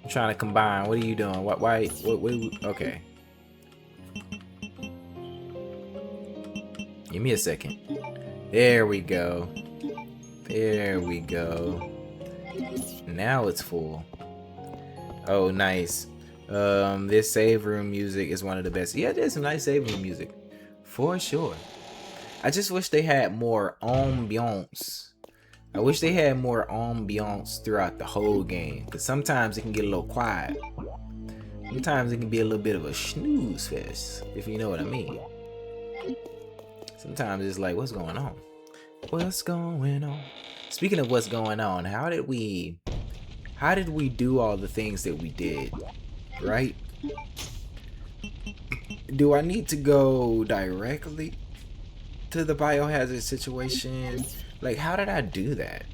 Speaker 1: I'm trying to combine. What are you doing? Why? Okay. Give me a second. There we go. There we go. Now it's full. Oh, nice. This save room music is one of the best. Yeah, there's some nice save room music. For sure. I just wish they had more ambiance. I wish they had more ambiance throughout the whole game. Because sometimes it can get a little quiet. Sometimes it can be a little bit of a snooze fest, if you know what I mean. Sometimes it's like, what's going on? What's going on? Speaking of what's going on, how did we do all the things that we did? Right? Do I need to go directly to the biohazard situation? Like, how did I do that?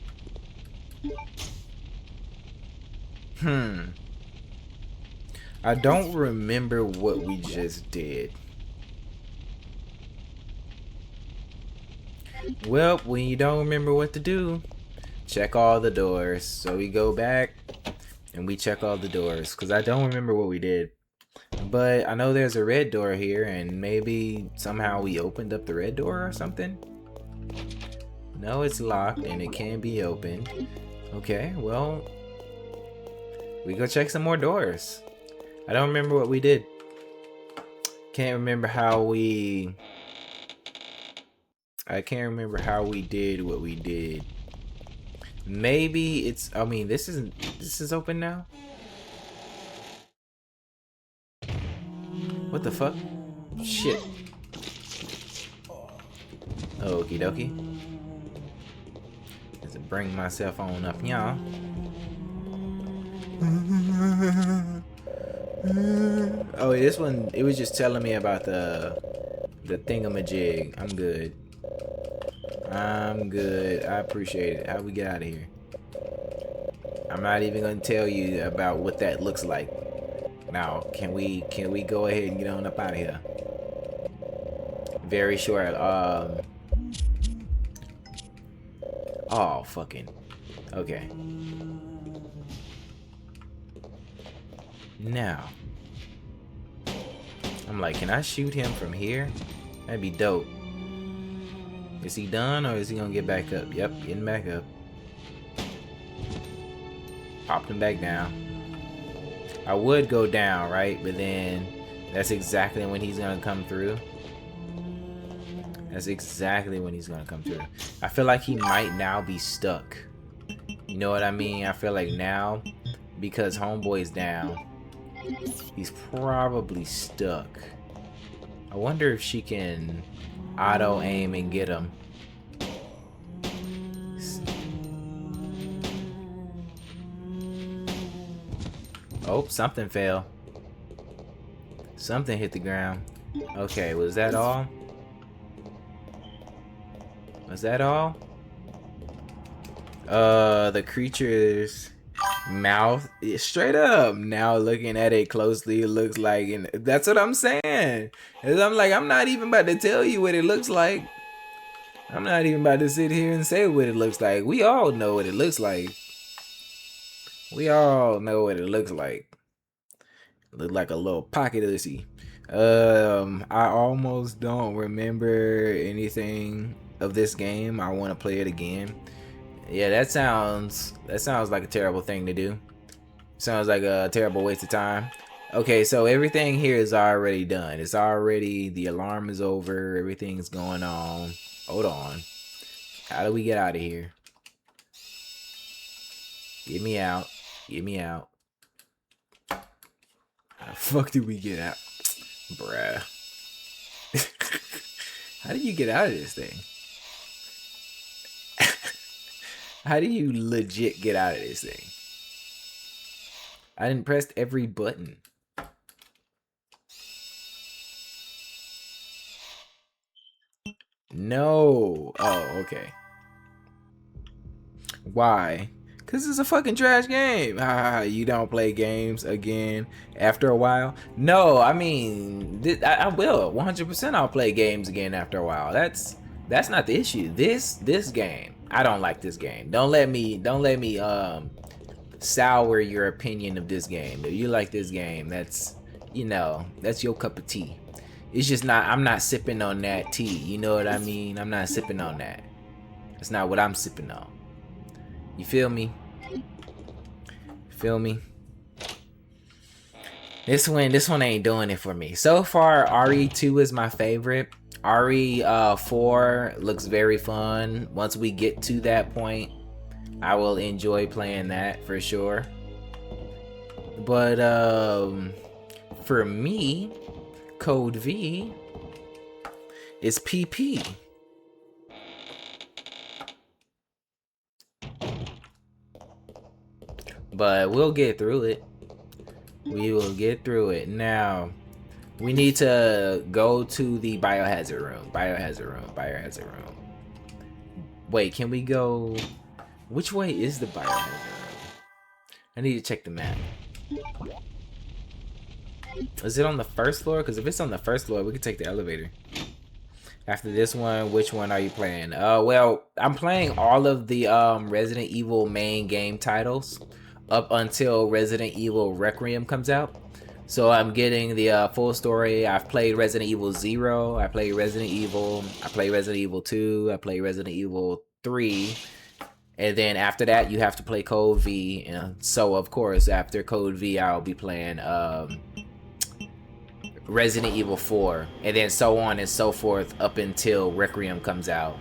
Speaker 1: I don't remember what we just did. Well, when you don't remember what to do, check all the doors. So we go back and we check all the doors, because I don't remember what we did. But I know there's a red door here, and maybe somehow we opened up the red door or something. No, it's locked and it can't be opened. Okay, well, we go check some more doors. I don't remember what we did. Can't remember how we... I can't remember how we did what we did. Maybe it's... I mean, this is open now? What the fuck? Shit. Okie dokie. Let's bring myself on up, y'all. Oh, this one, it was just telling me about the thingamajig. I'm good. I'm good. I appreciate it. How we get out of here? I'm not even gonna tell you about what that looks like. Now, can we go ahead and get on up out of here? Very short. Oh, fucking. Okay. Now, I'm like, can I shoot him from here? That'd be dope. Is he done, or is he gonna get back up? Yep, getting back up. Popped him back down. I would go down, right? But then that's exactly when he's gonna come through. That's exactly when he's gonna come through. I feel like he might now be stuck. You know what I mean? I feel like now, because homeboy's down, he's probably stuck. I wonder if she can auto aim and get him. Oh, something fell. Something hit the ground. Okay, was that all? Was that all? The creatures Mouth, straight up. Now looking at it closely, it looks like, and that's what I'm saying. Is I'm like, I'm not even about to tell you what it looks like. I'm not even about to sit here and say what it looks like. We all know what it looks like. We all know what it looks like. Look like a little pocket ussy. I almost don't remember anything of this game. I want to play it again. Yeah, that sounds like a terrible thing to do. Sounds like a terrible waste of time. Okay, so everything here is already done. It's already, the alarm is over. Everything's going on. Hold on. How do we get out of here? Get me out. Get me out. How the fuck did we get out? Bruh. How do you get out of this thing? How do you legit get out of this thing? I didn't press every button. No. Oh, okay. Why? Because it's a fucking trash game. You don't play games again after a while? No, I mean, I will. 100% I'll play games again after a while. That's not the issue. This game, I don't like this game. Don't let me sour your opinion of this game. If you like this game, that's, you know, that's your cup of tea. It's just not, I'm not sipping on that tea. You know what I mean? I'm not sipping on that. That's not what I'm sipping on. You feel me? Feel me? This one ain't doing it for me. So far, RE2 is my favorite. RE4 looks very fun. Once we get to that point, I will enjoy playing that for sure. But for me, Code V is PP. But we'll get through it. We will get through it. Now, we need to go to the biohazard room. Biohazard room. Wait, can we go? Which way is the biohazard room? I need to check the map. Is it on the first floor? Because if it's on the first floor, we can take the elevator. After this one, which one are you playing? Well, I'm playing all of the Resident Evil main game titles up until Resident Evil Requiem comes out. So I'm getting the full story. I've played Resident Evil 0, I played Resident Evil, I played Resident Evil 2, I played Resident Evil 3, and then after that you have to play Code V. And so of course after Code V I'll be playing Resident Evil 4, and then so on and so forth up until Requiem comes out.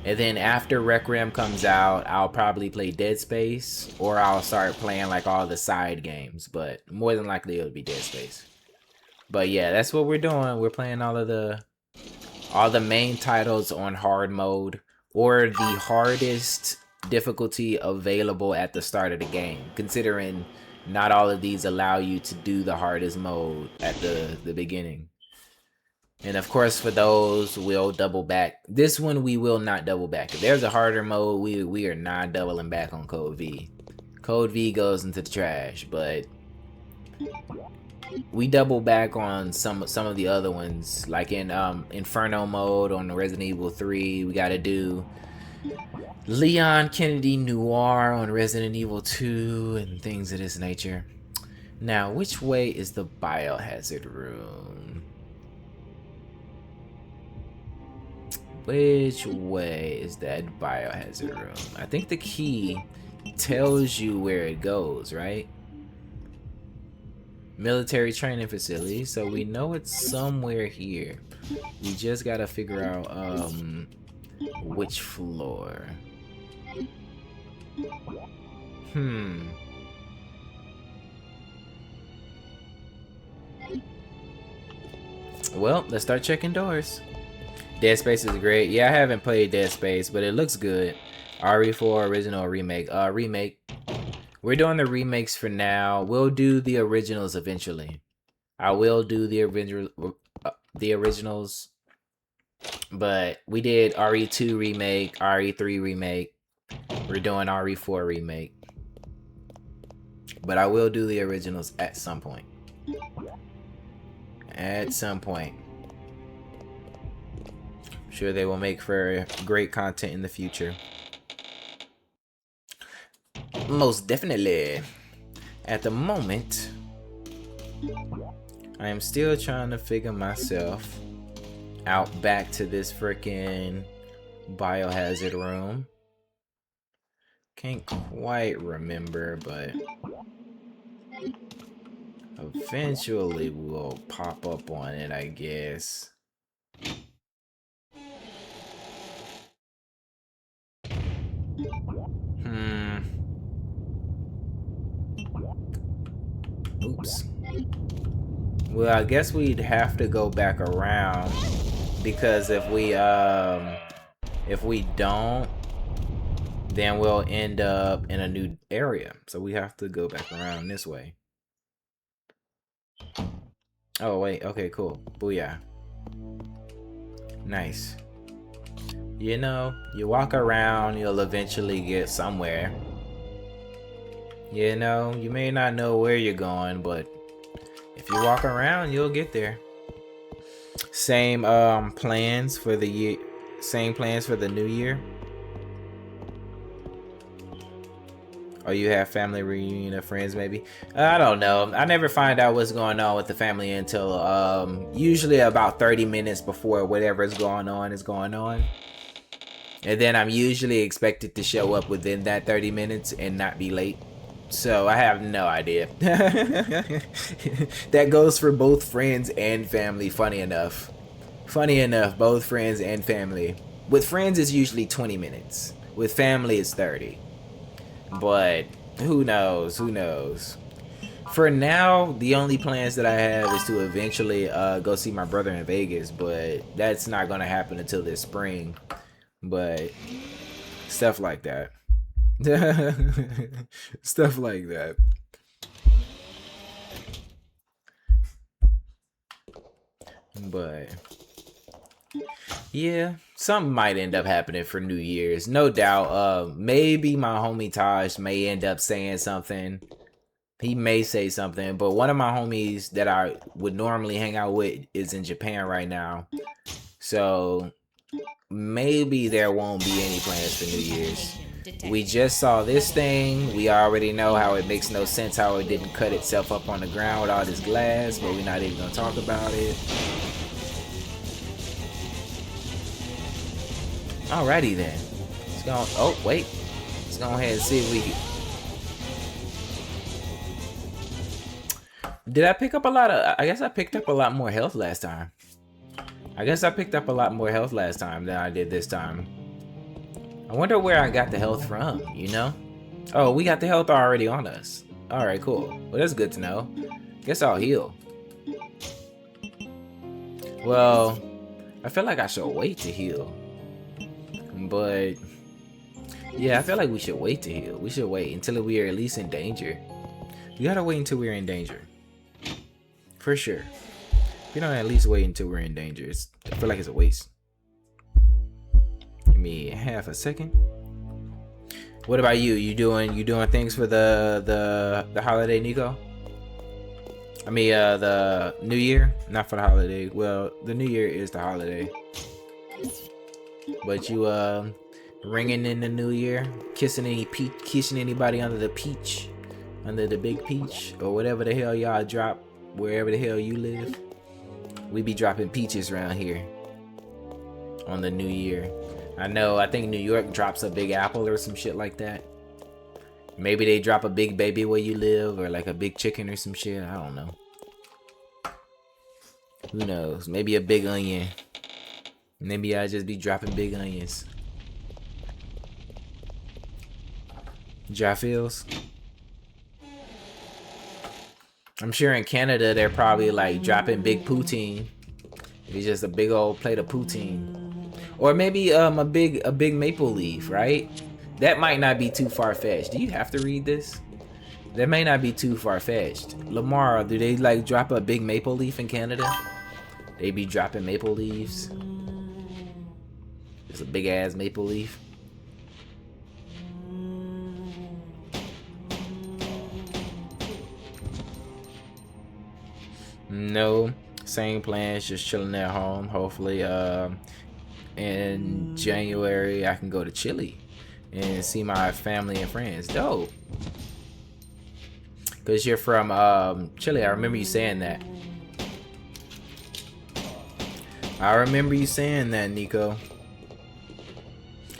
Speaker 1: And then after Requiem comes out, I'll probably play Dead Space, or I'll start playing like all the side games, but more than likely it'll be Dead Space. But yeah, that's what we're doing. We're playing all the main titles on hard mode, or the hardest difficulty available at the start of the game, considering not all of these allow you to do the hardest mode at the beginning. And of course, for those, we'll double back. This one, we will not double back. If there's a harder mode, we are not doubling back on Code V. Code V goes into the trash, but we double back on some of the other ones, like in Inferno mode on the Resident Evil 3. We got to do Leon Kennedy Noir on Resident Evil 2 and things of this nature. Now, which way is the biohazard room? Which way is that biohazard room? I think the key tells you where it goes, right? Military training facility, so we know it's somewhere here. We just gotta figure out which floor. Well, let's start checking doors. Dead Space is great. Yeah, I haven't played Dead Space, but it looks good. RE4 original remake. Remake. We're doing the remakes for now. We'll do the originals eventually. I will do the originals, but we did RE2 remake, RE3 remake. We're doing RE4 remake. But I will do the originals at some point. At some point. I'm sure they will make for great content in the future. Most definitely. At the moment, I am still trying to figure myself out back to this freaking biohazard room. Can't quite remember, but eventually we'll pop up on it, I guess. Oops. Well, I guess we'd have to go back around, because if we don't, then we'll end up in a new area. So we have to go back around this way. Oh wait, okay, cool. Booyah. Nice. You know, you walk around, you'll eventually get somewhere. You know, you may not know where you're going, but if you walk around, you'll get there. Same plans for the year. Same plans for the new year. Or you have family reunion of friends, maybe. I don't know. I never find out what's going on with the family until usually about 30 minutes before whatever is going on is going on. And then I'm usually expected to show up within that 30 minutes and not be late. So I have no idea. That goes for both friends and family, funny enough. Funny enough, both friends and family. With friends, it's usually 20 minutes. With family, it's 30. But who knows? Who knows? For now, the only plans that I have is to eventually go see my brother in Vegas. But that's not going to happen until this spring. But stuff like that. Stuff like that. But yeah, something might end up happening for New Year's, no doubt. Maybe my homie Taj may end up saying something. He may say something, but one of my homies that I would normally hang out with is in Japan right now, so maybe there won't be any plans for New Year's. We just saw this thing. We already know how it makes no sense how it didn't cut itself up on the ground with all this glass, but we're not even gonna talk about it. Alrighty then. Let's go. Oh wait. Let's go ahead and see if we can. Did I pick up a lot of? I guess I picked up a lot more health last time. I than I did this time. I wonder where I got the health from, you know? Oh, we got the health already on us. Alright, cool. Well, that's good to know. Guess I'll heal. Well, I feel like I should wait to heal. But yeah, I feel like we should wait to heal. We should wait until we are at least in danger. We gotta wait until we're in danger. For sure. If we don't at least wait until we're in danger, I feel like it's a waste. Give me half a second. What about you? You doing things for the holiday, Nico? I mean, the New Year, not for the holiday. Well, the New Year is the holiday. But you ringing in the New Year, kissing anybody under the peach, under the big peach, or whatever the hell y'all drop, wherever the hell you live. We be dropping peaches around here on the New Year. I think New York drops a big apple or some shit like that. Maybe they drop a big baby where you live, or like a big chicken or some shit. I don't know. Who knows? Maybe a big onion. Maybe I just be dropping big onions. Dry feels. I'm sure in Canada they're probably like dropping big poutine. It's just a big old plate of poutine. Or maybe a big maple leaf, right? That might not be too far-fetched. Do you have to read this? That may not be too far-fetched. Lamar, do they like drop a big maple leaf in Canada? They be dropping maple leaves. It's a big ass maple leaf. No, same plans, just chilling at home. Hopefully, in January I can go to Chile and see my family and friends. Dope. Cause you're from Chile. I remember you saying that. I remember you saying that, Nico.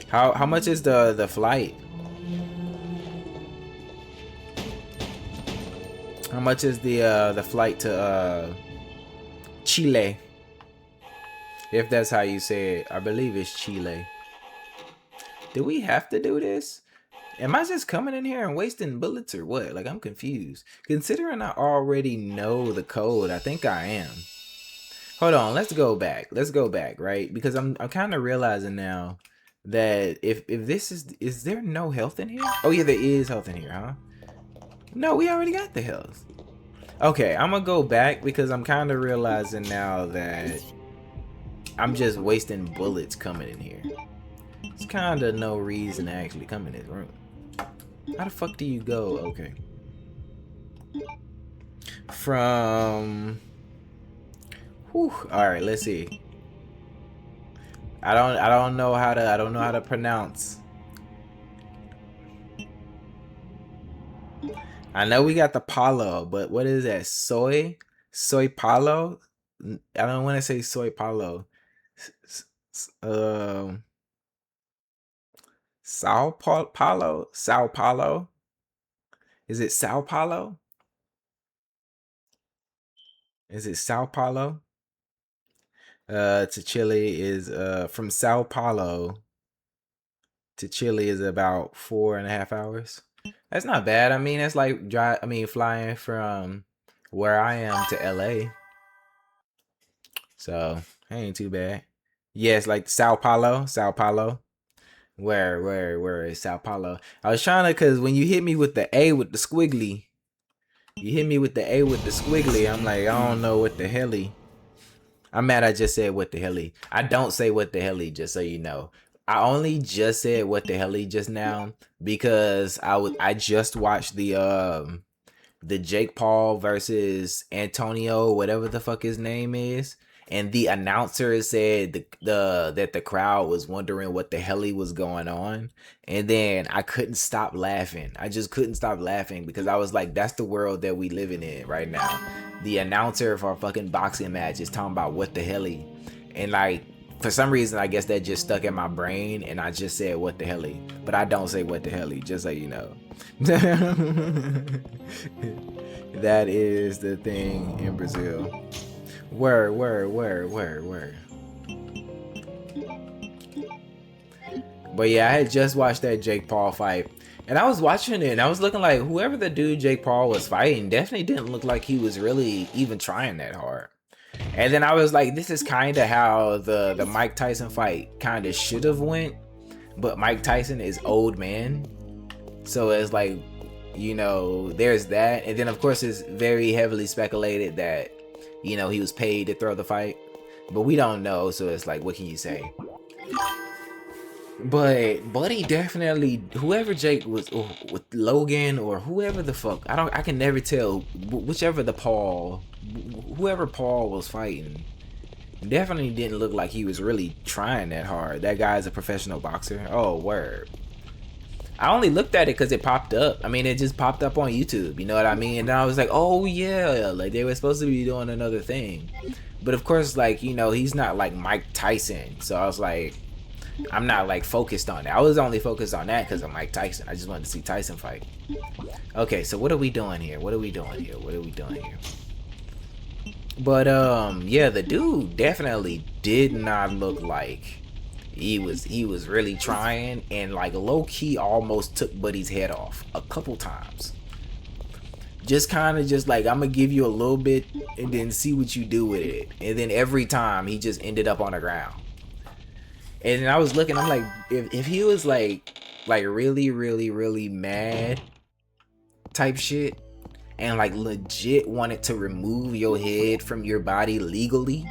Speaker 1: How much is the flight? How much is the flight to Chile? If that's how you say it. I believe it's Chile. Do we have to do this? Am I just coming in here and wasting bullets or what? Like, I'm confused. Considering I already know the code, I think I am. Hold on, let's go back. Let's go back, right? Because I'm kind of realizing now that if this is there no health in here? Oh yeah, there is health in here, huh? No, we already got the health. Okay, I'm gonna go back because I'm kind of realizing now that I'm just wasting bullets coming in here. It's kind of no reason to actually come in this room. How the fuck do you go? Okay. From... Whew. All right, let's see. I don't know how to pronounce. I know we got the Palo, but what is that? Soy Palo? I don't want to say Soy Palo. Sao Paulo? Is it Sao Paulo? Is it Sao Paulo? To Chile is from Sao Paulo to Chile is about 4.5 hours. That's not bad. I mean, it's like flying from where I am to LA. So ain't too bad. Yes, like Sao Paulo. Where is Sao Paulo? I was trying to, cause when you hit me with the A with the squiggly, I'm like, I don't know what the helly. I'm mad I just said what the helly. I don't say what the helly, just so you know. I only just said what the helly just now because I just watched the Jake Paul versus Antonio, whatever the fuck his name is. And the announcer said that the crowd was wondering what the hell was going on. And then I couldn't stop laughing. I just couldn't stop laughing because I was like, that's the world that we living in right now. The announcer for a fucking boxing match is talking about what the hell. And like, for some reason, I guess that just stuck in my brain. And I just said what the hell. But I don't say what the hell, just so you know. That is the thing in Brazil. Where. But yeah, I had just watched that Jake Paul fight. And I was watching it and I was looking like whoever the dude Jake Paul was fighting definitely didn't look like he was really even trying that hard. And then I was like, this is kind of how the Mike Tyson fight kind of should have went. But Mike Tyson is old man. So it's like, you know, there's that. And then of course it's very heavily speculated that, you know, he was paid to throw the fight, but we don't know. So it's like, what can you say? But Buddy definitely, whoever Jake was, or with Logan or whoever the fuck, I can never tell. Whoever Paul was fighting, definitely didn't look like he was really trying that hard. That guy's a professional boxer. Oh, word. I only looked at it because it popped up. I mean, it just popped up on YouTube. You know what I mean? And then I was like, oh yeah, like they were supposed to be doing another thing. But of course, like, you know, he's not like Mike Tyson. So I was like, I'm not like focused on that. I was only focused on that because of Mike Tyson. I just wanted to see Tyson fight. Okay, so what are we doing here? But yeah, the dude definitely did not look like he was really trying, and like low-key almost took Buddy's head off a couple times. Just kind of just like, I'm gonna give you a little bit and then see what you do with it. And then every time he just ended up on the ground. And then I was looking, I'm like, if he was like really mad type shit and like legit wanted to remove your head from your body legally,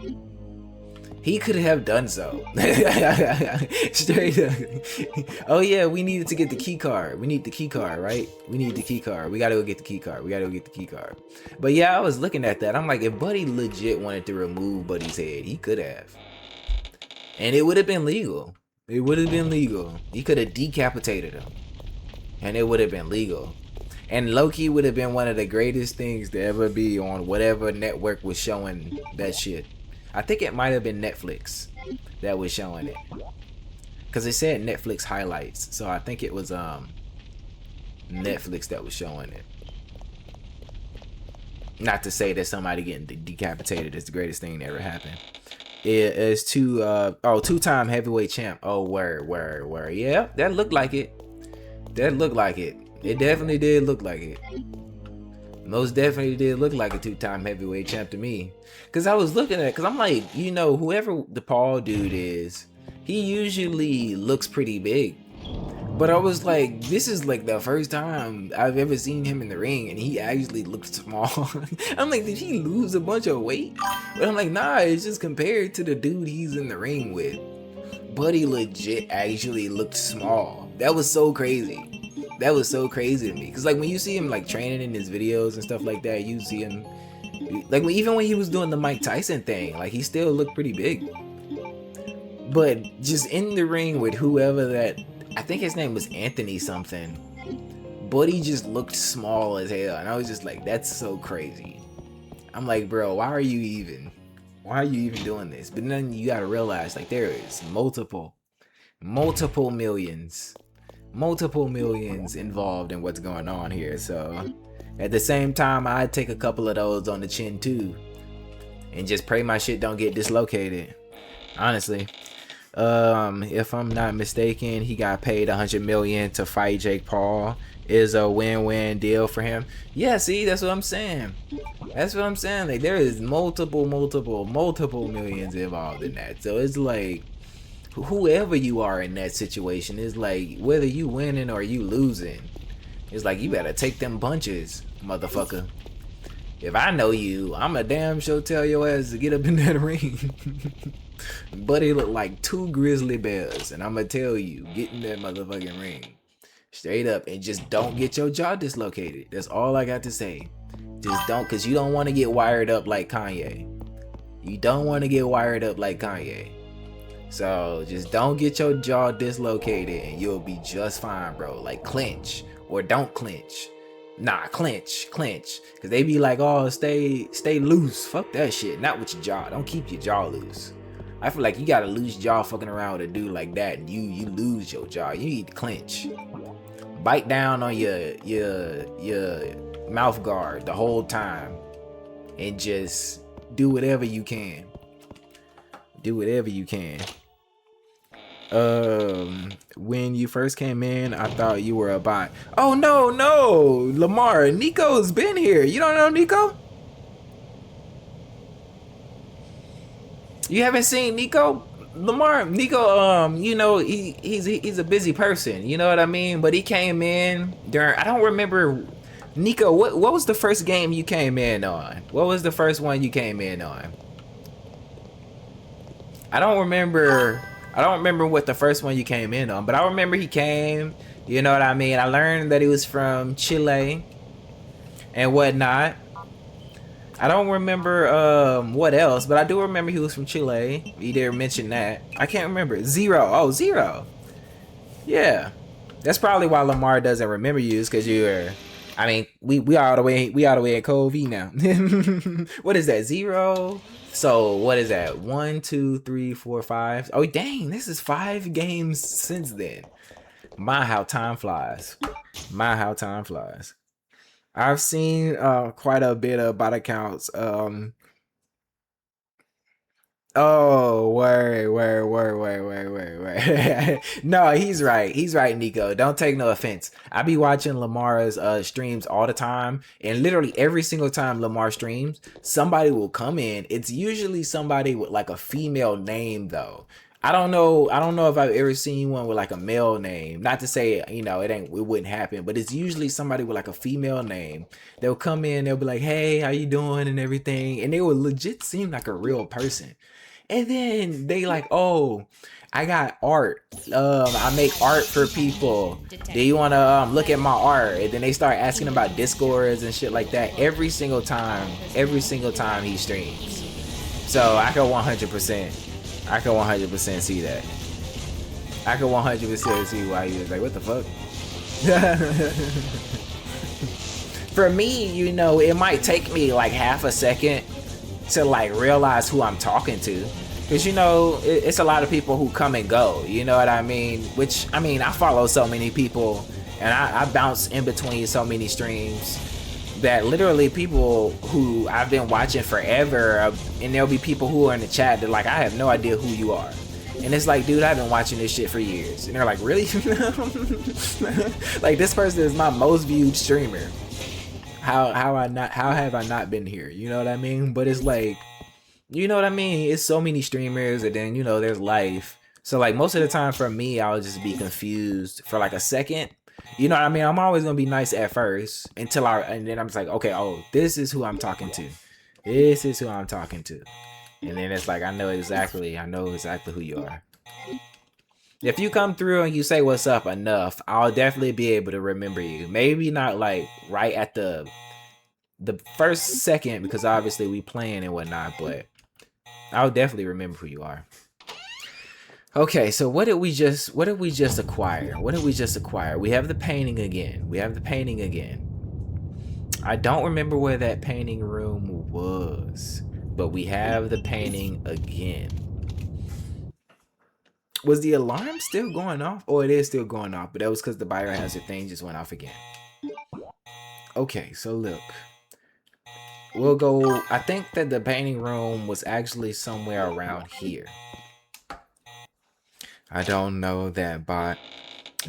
Speaker 1: He could have done so. Straight up. Oh yeah, we needed to get the key card. We need the key card, right? We need the key card. We gotta go get the key card. We gotta go get the key card. But yeah, I was looking at that. I'm like, if Buddy legit wanted to remove Buddy's head, he could have. And it would have been legal. It would have been legal. He could have decapitated him. And it would have been legal. And Loki would have been one of the greatest things to ever be on whatever network was showing that shit. I think it might have been Netflix that was showing it, because it said Netflix highlights, so I think it was Netflix that was showing it. Not to say that somebody getting decapitated is the greatest thing that ever happened. It is two-time heavyweight champ. Oh, word. Yeah, that looked like it. That looked like it. It definitely did look like it. Most definitely did look like a two-time heavyweight champ to me. Because I was looking at it, because I'm like, you know, whoever the Paul dude is, he usually looks pretty big. But I was like, this is like the first time I've ever seen him in the ring, and he actually looked small. I'm like, did he lose a bunch of weight? But I'm like, nah, it's just compared to the dude he's in the ring with. Buddy legit actually looked small. That was so crazy. That was so crazy to me, because like when you see him like training in his videos and stuff like that, you see him like even when he was doing the Mike Tyson thing, like he still looked pretty big. But just in the ring with whoever that, I think his name was Anthony something, Buddy just looked small as hell, and I was just like, that's so crazy. I'm like, bro, why are you even doing this? But then you gotta realize, like, there is multiple millions involved in what's going on here. So at the same time, I'd take a couple of those on the chin too, and just pray my shit don't get dislocated, honestly. If I'm not mistaken, he got paid $100 million to fight Jake Paul. Is a win-win deal for him. Yeah, see, that's what I'm saying. Like, there is multiple millions involved in that. So it's like, whoever you are in that situation, is like, whether you winning or you losing, it's like, you better take them punches, motherfucker. If I know you, I'm a damn sure tell your ass to get up in that ring. Buddy look like two grizzly bears, and I'm gonna tell you, get in that motherfucking ring. Straight up, and just don't get your jaw dislocated. That's all I got to say. Just don't, because you don't want to get wired up like Kanye. So just don't get your jaw dislocated, and you'll be just fine, bro. Like, clinch or don't clinch. Nah, clinch. Because they be like, oh, stay loose. Fuck that shit. Not with your jaw. Don't keep your jaw loose. I feel like you got a loose jaw fucking around with a dude like that, and you lose your jaw. You need to clinch. Bite down on your mouth guard the whole time, and just do whatever you can. When you first came in, I thought you were a bot. Oh no, Lamar, Nico's been here. You don't know Nico? You haven't seen Nico? Nico, you know, he's a busy person, you know what I mean? But he came in during, I don't remember, Nico, what was the first game you came in on? What was the first one you came in on? I don't remember what the first one you came in on, but I remember he came, you know what I mean? I learned that he was from Chile and whatnot. I don't remember what else, but I do remember he was from Chile. He did mention that. I can't remember. Zero. Oh, Zero. Yeah. That's probably why Lamar doesn't remember you, is because you're, I mean, we all the way at Cove E now. What is that? Zero? So what is that? 1, 2, 3, 4, 5. Oh dang, this is 5 games since then. My how time flies. I've seen quite a bit of bot accounts. Oh, wait. No, he's right, Nico. Don't take no offense. I be watching Lamar's streams all the time, and literally every single time Lamar streams, somebody will come in. It's usually somebody with like a female name though. I don't know if I've ever seen one with like a male name. Not to say, you know, it wouldn't happen, but it's usually somebody with like a female name. They'll come in, they'll be like, hey, how you doing and everything, and they will legit seem like a real person. And then they like, oh, I got art. I make art for people. Do you want to look at my art? And then they start asking about Discords and shit like that every single time he streams. So I can 100%, I can 100% see that. I can 100% see why he was like, what the fuck? For me, you know, it might take me like half a second to like realize who I'm talking to. Because, you know, it's a lot of people who come and go, you know what I mean? Which, I mean, I follow so many people and I bounce in between so many streams that literally people who I've been watching forever, and there'll be people who are in the chat that like, I have no idea who you are. And it's like, dude, I've been watching this shit for years. And they're like, really? Like, this person is my most viewed streamer. How have I not been here? You know what I mean? But it's like, you know what I mean? It's so many streamers, and then, you know, there's life. So like most of the time for me, I'll just be confused for like a second. You know what I mean? I'm always gonna be nice at first and then I'm just like, okay, oh, this is who I'm talking to. This is who I'm talking to. And then it's like, I know exactly who you are. If you come through and you say what's up enough, I'll definitely be able to remember you. Maybe not like right at the first second, because obviously we playing and whatnot, but I'll definitely remember who you are. Okay, so what did we just acquire? We have the painting again. I don't remember where that painting room was, but we have the painting again. Was the alarm still going off? Oh, it is still going off, but that was because the biohazard thing just went off again. Okay, so look. We'll go, I think that the painting room was actually somewhere around here. I don't know that bot.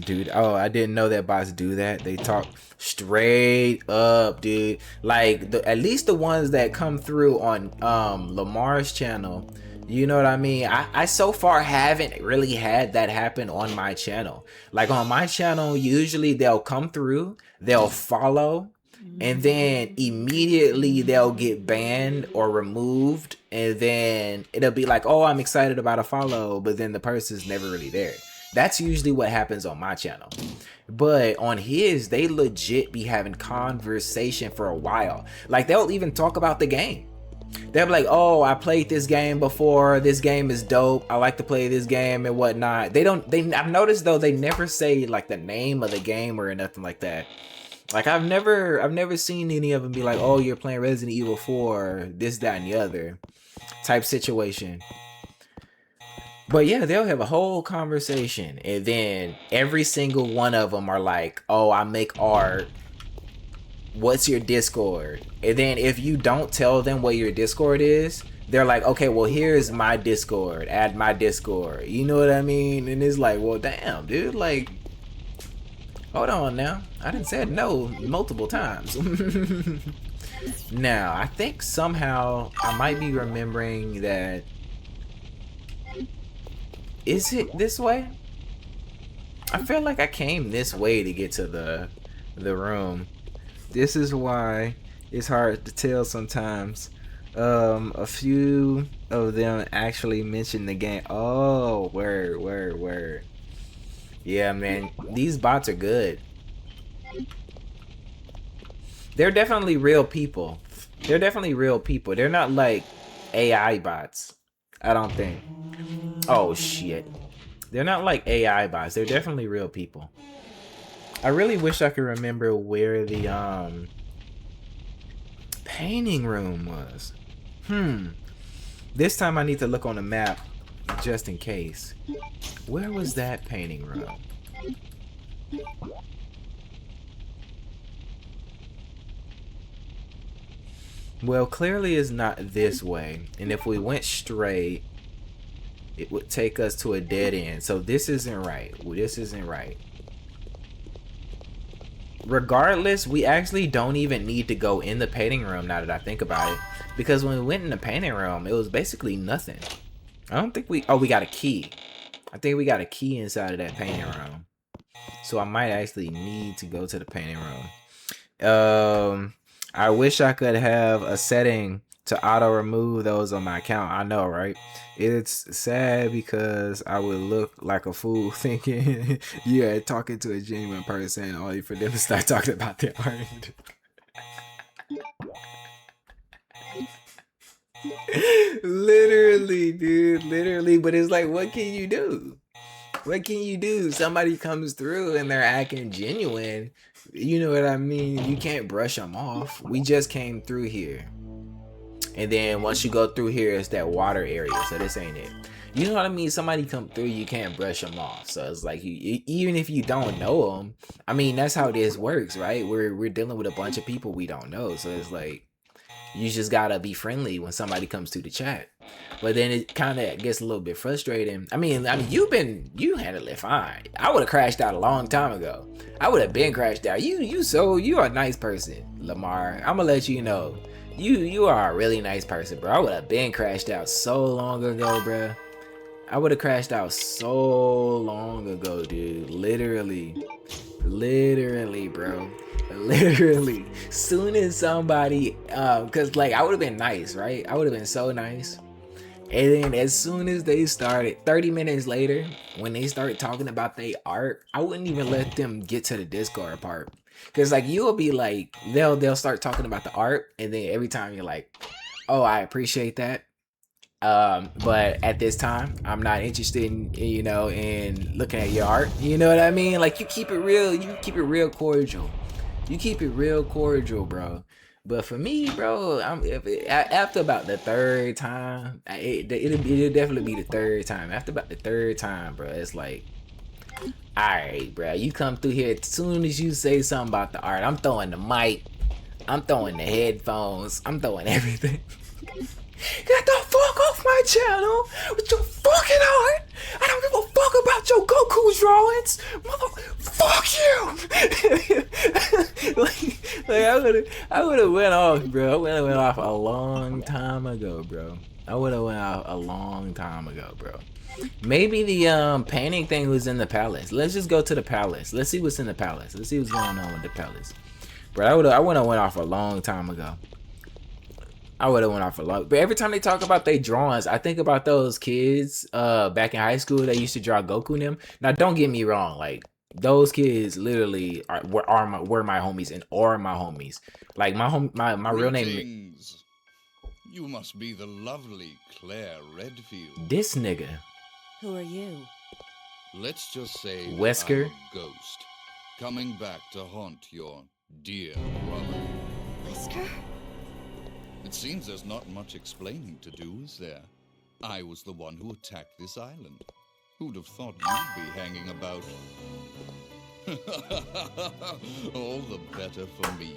Speaker 1: Dude, oh, I didn't know that bots do that. They talk straight up, dude. Like, at least the ones that come through on Lamar's channel, you know what I mean? I so far haven't really had that happen on my channel. Like, on my channel, usually they'll come through, they'll follow, and then immediately they'll get banned or removed, and then it'll be like, oh, I'm excited about a follow, but then the person's never really there. That's usually what happens on my channel. But on his, they legit be having conversation for a while. Like, they'll even talk about the game. They'll be like, oh, I played this game before, this game is dope, I like to play this game and whatnot. I've noticed though, they never say like the name of the game or nothing like that. Like, I've never seen any of them be like, oh, you're playing Resident Evil 4, this, that, and the other type situation. But yeah, they'll have a whole conversation, and then every single one of them are like, oh, I make art, what's your Discord? And then if you don't tell them what your Discord is, they're like, okay, well, here's my Discord, add my Discord, you know what I mean? And it's like, well, damn, dude, like, hold on now, I done said no multiple times. Now, I think somehow I might be remembering that. Is it this way? I feel like I came this way to get to the room. This is why it's hard to tell sometimes. A few of them actually mentioned the game. Oh, word. Yeah, man, these bots are good. They're definitely real people. They're not like AI bots, I don't think. Oh shit. They're not like AI bots. They're definitely real people. I really wish I could remember where the painting room was. This time I need to look on the map just in case. Where was that painting room? Well, clearly it's not this way. And if we went straight, it would take us to a dead end. So this isn't right. This isn't right. Regardless, we actually don't even need to go in the painting room now that I think about it. Because when we went in the painting room, it was basically nothing. I don't think we... Oh, we got a key. I think we got a key inside of that painting room. So I might actually need to go to the painting room. I wish I could have a setting to auto remove those on my account. I know, right? It's sad because I would look like a fool thinking you're talking to a genuine person only for them to start talking about their art. Literally, dude, literally. But it's like, what can you do? What can you do? Somebody comes through and they're acting genuine. You know what I mean? You can't brush them off. We just came through here. And then once you go through here, it's that water area. So this ain't it. You know what I mean? Somebody come through, you can't brush them off. So it's like, even if you don't know them, I mean, that's how this works, right? We're dealing with a bunch of people we don't know. So it's like, you just gotta be friendly when somebody comes to the chat. But then it kind of gets a little bit frustrating. I mean, you handled it fine. I would have crashed out a long time ago. I would have been crashed out. You are a nice person, Lamar. I'm gonna let you know. You are a really nice person, bro. I would have been crashed out so long ago, bro. I would have crashed out so long ago, dude. Literally, bro. Literally, soon as somebody, cause like I would have been nice, right? I would have been so nice. And then as soon as they started, 30 minutes later, when they started talking about their art, I wouldn't even let them get to the Discord part. Cause like you'll be like, they'll start talking about the art, and then every time you're like, oh, I appreciate that. But at this time, I'm not interested in, in looking at your art. You know what I mean? Like you keep it real cordial. You keep it real cordial, bro. But for me, bro, after about the third time, it'll definitely be the third time. After about the third time, bro, it's like, all right, bro, you come through here as soon as you say something about the art, I'm throwing the mic, I'm throwing the headphones, I'm throwing everything. Get the fuck off my channel with your fucking art. I don't give a fuck about your Goku drawings. Fuck you. like I would have went off, bro. I would have went off a long time ago, bro. Maybe the painting thing was in the palace. Let's just go to the palace. Let's see what's in the palace. Let's see what's going on with the palace. Bro, I would have went off a long time ago. But every time they talk about their drawings, I think about those kids back in high school that used to draw Goku and them. Now, don't get me wrong, like those kids literally were my homies and are my homies. Like my real name.
Speaker 3: You must be the lovely Claire Redfield.
Speaker 1: This nigga.
Speaker 2: Who are you?
Speaker 3: Let's just say
Speaker 1: Wesker.
Speaker 3: I'm a ghost coming back to haunt your dear brother.
Speaker 2: Wesker?
Speaker 3: It seems there's not much explaining to do, is there? I was the one who attacked this island. Who'd have thought you'd be hanging about? All the better for me.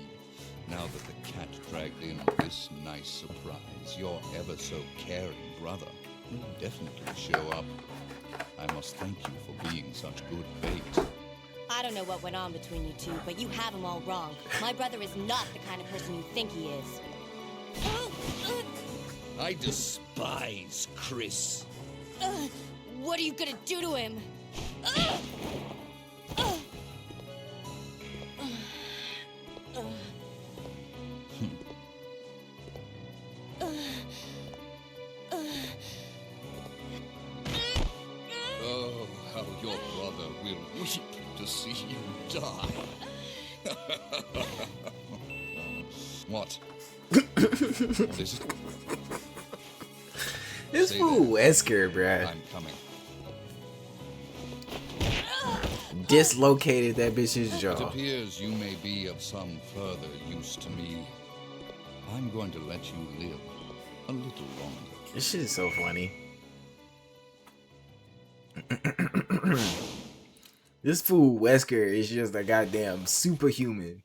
Speaker 3: Now that the cat dragged in this nice surprise, your ever so caring brother will definitely show up. I must thank you for being such good bait.
Speaker 4: I don't know what went on between you two, but you have him all wrong. My brother is not the kind of person you think he is.
Speaker 3: I despise Chris.
Speaker 4: What are you gonna do to him?
Speaker 3: Oh, how your brother will weep to see you die. What? What is it?
Speaker 1: This fool Wesker, bruh.
Speaker 3: I'm coming.
Speaker 1: Dislocated that bitch's
Speaker 3: It
Speaker 1: jaw.
Speaker 3: appears you may be of some further use to me. I'm going to let you live a little longer.
Speaker 1: This shit is so funny. This fool Wesker is just a goddamn superhuman.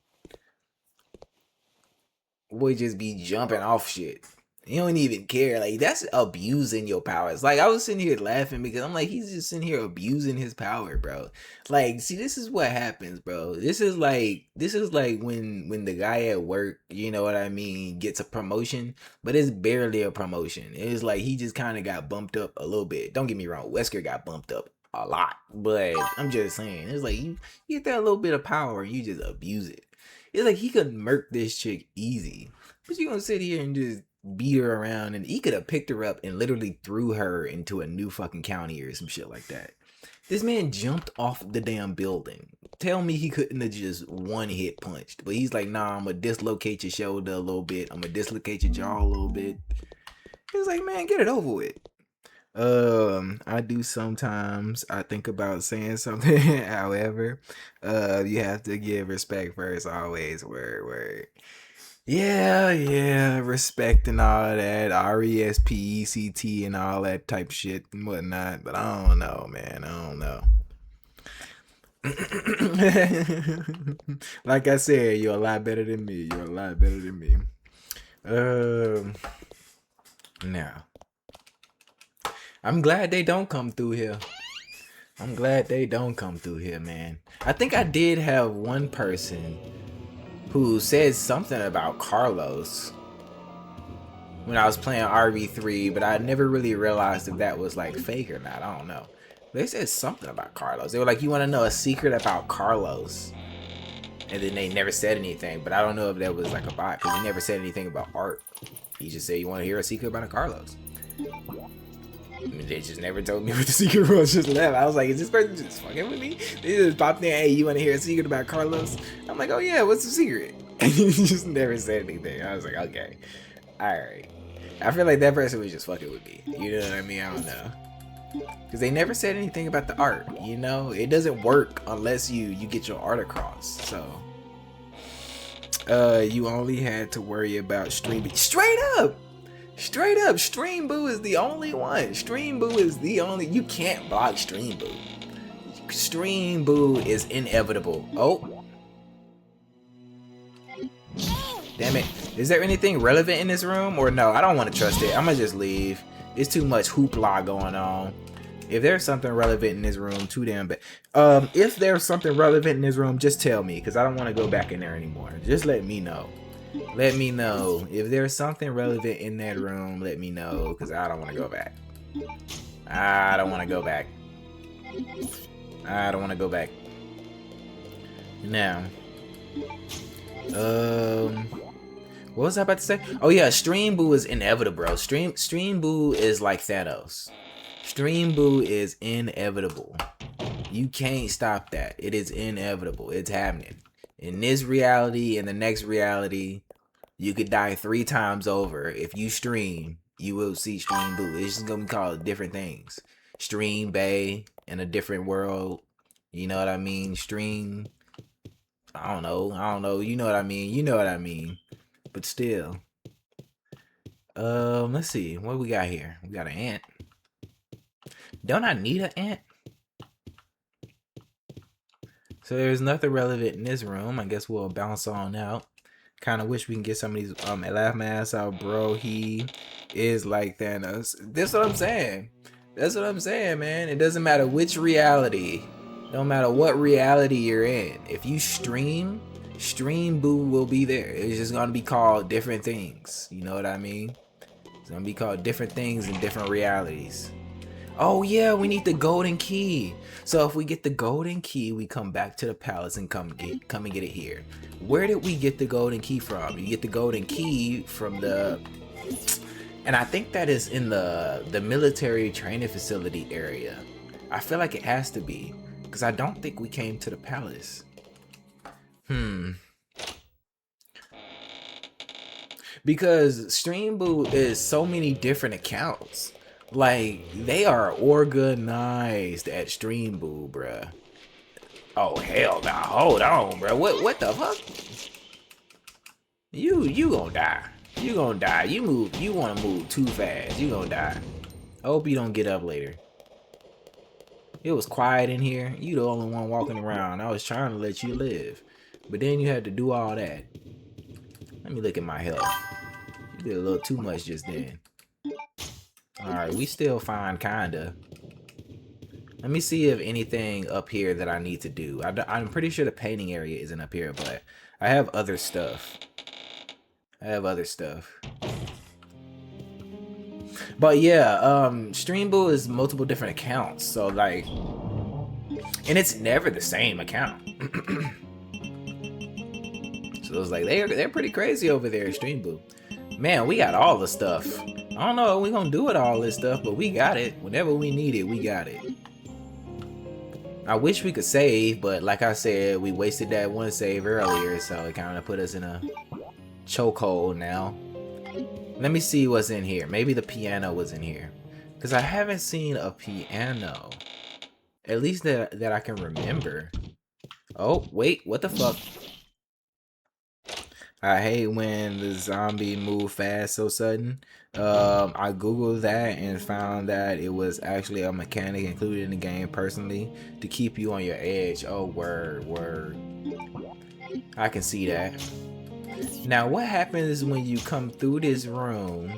Speaker 1: Boy just be jumping off shit. He don't even care. Like, that's abusing your powers. Like, I was sitting here laughing because I'm like, he's just sitting here abusing his power, bro. Like, see, this is what happens, bro. This is like when the guy at work, you know what I mean, gets a promotion, but it's barely a promotion. It's like he just kind of got bumped up a little bit. Don't get me wrong, Wesker got bumped up a lot, but I'm just saying, it's like you get that little bit of power and you just abuse it. It's like he could murk this chick easy, but you gonna sit here and just beat her around, and he could have picked her up and literally threw her into a new fucking county or some shit like that. This man jumped off the damn building. Tell me he couldn't have just one hit punched. But he's like, nah, I'm gonna dislocate your shoulder a little bit. I'm gonna dislocate your jaw a little bit. He's like, man, get it over with. I do sometimes. I think about saying something. However, you have to give respect first, always. Word. Yeah, respect and all that, RESPECT and all that type shit and whatnot. But I don't know, man. I don't know. Like I said, you're a lot better than me. Now, I'm glad they don't come through here. Man. I think I did have one person who said something about Carlos when I was playing RE3, but I never really realized if that was like fake or not. I don't know. They said something about Carlos. They were like, you want to know a secret about Carlos? And then they never said anything, but I don't know if that was like a bot, because he never said anything about art. He just said, you want to hear a secret about a Carlos? And they just never told me what the secret was, just left. I was like, is this person just fucking with me? They just popped in, hey, you want to hear a secret about Carlos? I'm like, oh yeah, what's the secret? And he just never said anything. I was like, okay, alright. I feel like that person was just fucking with me. You know what I mean? I don't know. Because they never said anything about the art, you know? It doesn't work unless you get your art across, so. You only had to worry about streaming. Straight up, Stream Boo is the only one. You can't block Stream Boo. Stream Boo is inevitable. Oh. Damn it. Is there anything relevant in this room or no? I don't want to trust it. I'm gonna just leave. It's too much hoopla going on. If there's something relevant in this room, too damn bad. If there's something relevant in this room, just tell me, because I don't want to go back in there anymore. Just let me know. Let me know. If there's something relevant in that room, let me know, because I don't want to go back. I don't want to go back. Now. What was I about to say? Oh yeah, Stream Boo is inevitable, bro. Stream Boo is like Thanos. Stream Boo is inevitable. You can't stop that. It is inevitable. It's happening. In this reality, in the next reality, you could die 3 times over. If you stream, you will see Stream Boo. It's just gonna be called different things. Stream Bay in a different world. You know what I mean? Stream. I don't know. You know what I mean. But still. Let's see. What we got here? We got an ant. Don't I need an ant? So there's nothing relevant in this room. I guess we'll bounce on out. Kind of wish we can get some of these. Laugh my ass out, bro. He is like Thanos. That's what I'm saying. Man. It doesn't matter which reality. No matter what reality you're in. If you stream Boo will be there. It's just gonna be called different things. You know what I mean? It's gonna be called different things in different realities. Oh yeah, we need the golden key. So if we get the golden key, we come back to the palace and come and get it here. Where did we get the golden key from? You get the golden key from the, and I think that is in the military training facility area. I feel like it has to be, because I don't think we came to the palace. Because Stream Boo is so many different accounts. Like, they are organized at Stream Boo, bruh. Oh, hell no. Hold on, bruh. What the fuck? You gonna die. You gonna die. You wanna move too fast. You gonna die. I hope you don't get up later. It was quiet in here. You the only one walking around. I was trying to let you live. But then you had to do all that. Let me look at my health. You did a little too much just then. Alright, we still fine, kinda. Let me see if anything up here that I need to do. I'm pretty sure the painting area isn't up here, but I have other stuff. But yeah, Stream Boo is multiple different accounts, so like, and it's never the same account. So it's like they're pretty crazy over there at Stream Boo. Man, we got all the stuff. I don't know what we gonna do with all this stuff, but we got it. Whenever we need it, we got it. I wish we could save, but like I said, we wasted that one save earlier, so it kind of put us in a chokehold now. Let me see what's in here. Maybe the piano was in here, because I haven't seen a piano, at least that I can remember. Oh, wait, what the fuck? I hate when the zombie move fast so sudden. I googled that and found that it was actually a mechanic included in the game personally to keep you on your edge. Oh, word. I can see that. Now, what happens when you come through this room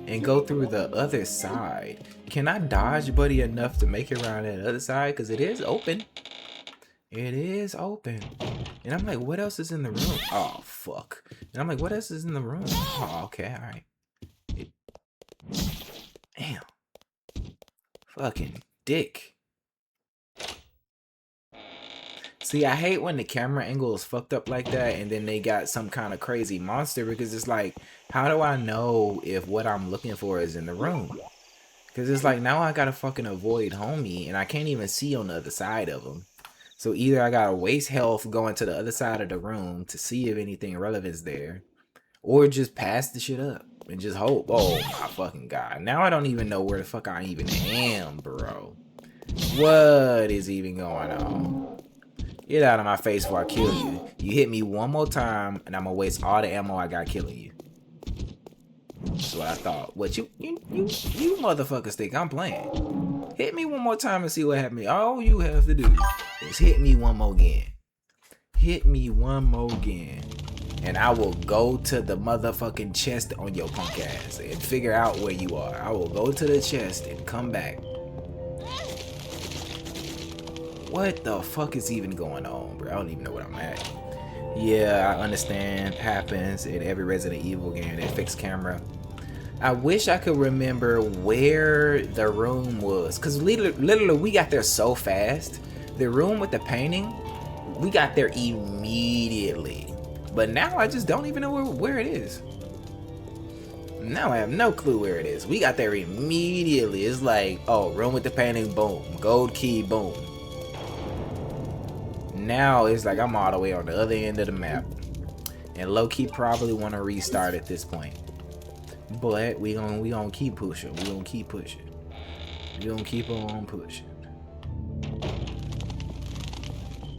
Speaker 1: and go through the other side? Can I dodge buddy enough to make it around that other side? Because it is open. It is open. And I'm like, what else is in the room? Oh, fuck. And I'm like, what else is in the room? Oh, okay, alright. Damn. Fucking dick. See, I hate when the camera angle is fucked up like that and then they got some kind of crazy monster, because it's like, how do I know if what I'm looking for is in the room? Because it's like, now I gotta fucking avoid homie and I can't even see on the other side of him. So either I gotta waste health going to the other side of the room to see if anything relevant is there, or just pass the shit up and just hope. Oh my fucking god. Now I don't even know where the fuck I even am, bro. What is even going on? Get out of my face before I kill you. You hit me one more time and I'm gonna waste all the ammo I got killing you. That's what I thought. What you motherfuckers think I'm playing? Hit me one more time and see what happens. All you have to do is hit me one more again. Hit me one more again. And I will go to the motherfucking chest on your punk ass and figure out where you are. I will go to the chest and come back. What the fuck is even going on, bro? I don't even know where I'm at. Yeah, I understand. Happens in every Resident Evil game. That fixed camera. I wish I could remember where the room was, because literally we got there so fast. The room with the painting, we got there immediately. But now I just don't even know where it is. Now I have no clue where it is. We got there immediately. It's like, oh, room with the painting, boom. Gold key, boom. Now it's like I'm all the way on the other end of the map. And low-key probably want to restart at this point. But we gonna keep pushing. We gonna keep pushing. We gonna keep on pushing.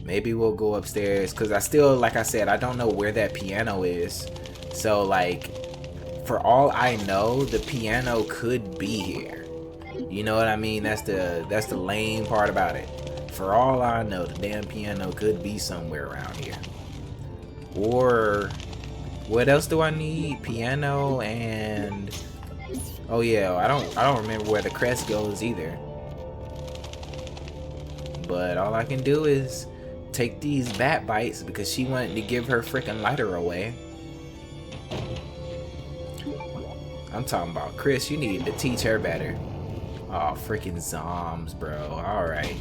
Speaker 1: Maybe we'll go upstairs, because I still, like I said, I don't know where that piano is. So like, for all I know, the piano could be here. You know what I mean? That's the lame part about it. For all I know, the damn piano could be somewhere around here. Or what else do I need? Piano and oh yeah, I don't remember where the crest goes either. But all I can do is take these bat bites because she wanted to give her freaking lighter away. I'm talking about Chris, you need to teach her better. Oh, freaking zombs, bro. Alright.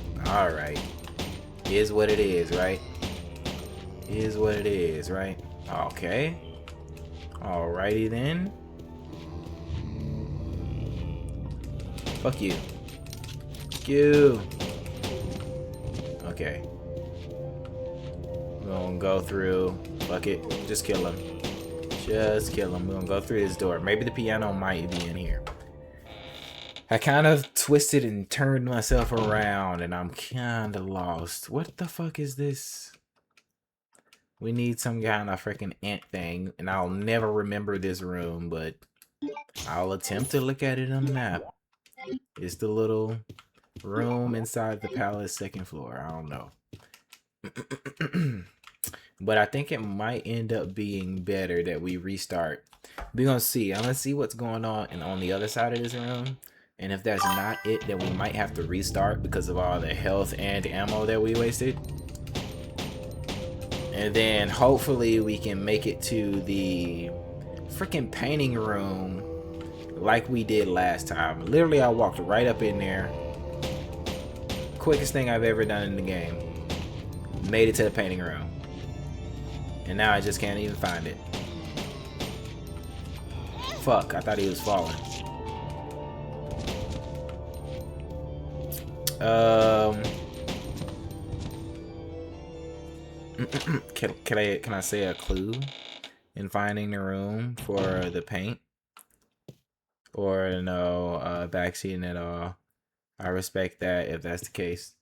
Speaker 1: Is what it is, right? Is what it is, right? Okay. Alrighty then. Fuck you. Fuck you. Okay. We're gonna go through. Fuck it. Just kill him. Just kill him. We're gonna go through this door. Maybe the piano might be in here. I kind of twisted and turned myself around and I'm kind of lost. What the fuck is this? We need some kind of freaking ant thing, and I'll never remember this room, but I'll attempt to look at it on the map. It's the little room inside the palace, second floor. I don't know. But I think it might end up being better that we restart. We're gonna see. I'm gonna see what's going on and on the other side of this room. And if that's not it, then we might have to restart because of all the health and ammo that we wasted. And then hopefully we can make it to the freaking painting room like we did last time. Literally, I walked right up in there. Quickest thing I've ever done in the game. Made it to the painting room. And now I just can't even find it. fuck, I thought he was falling. Can I say a clue in finding the room for the paint? Or no, backseating at all? I respect that if that's the case.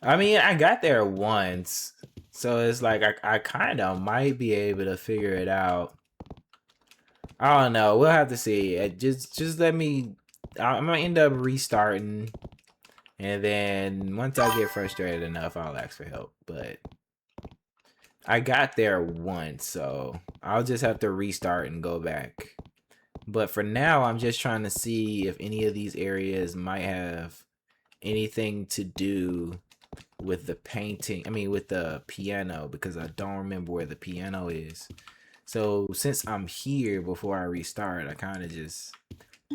Speaker 1: I mean, I got there once, so it's like I kind of might be able to figure it out. I don't know. We'll have to see. Just let me. I'm gonna end up restarting, and then once I get frustrated enough, I'll ask for help. But I got there once, so I'll just have to restart and go back. But for now, I'm just trying to see if any of these areas might have anything to do with the painting. I mean, with the piano, because I don't remember where the piano is. So since I'm here before I restart, I kind of just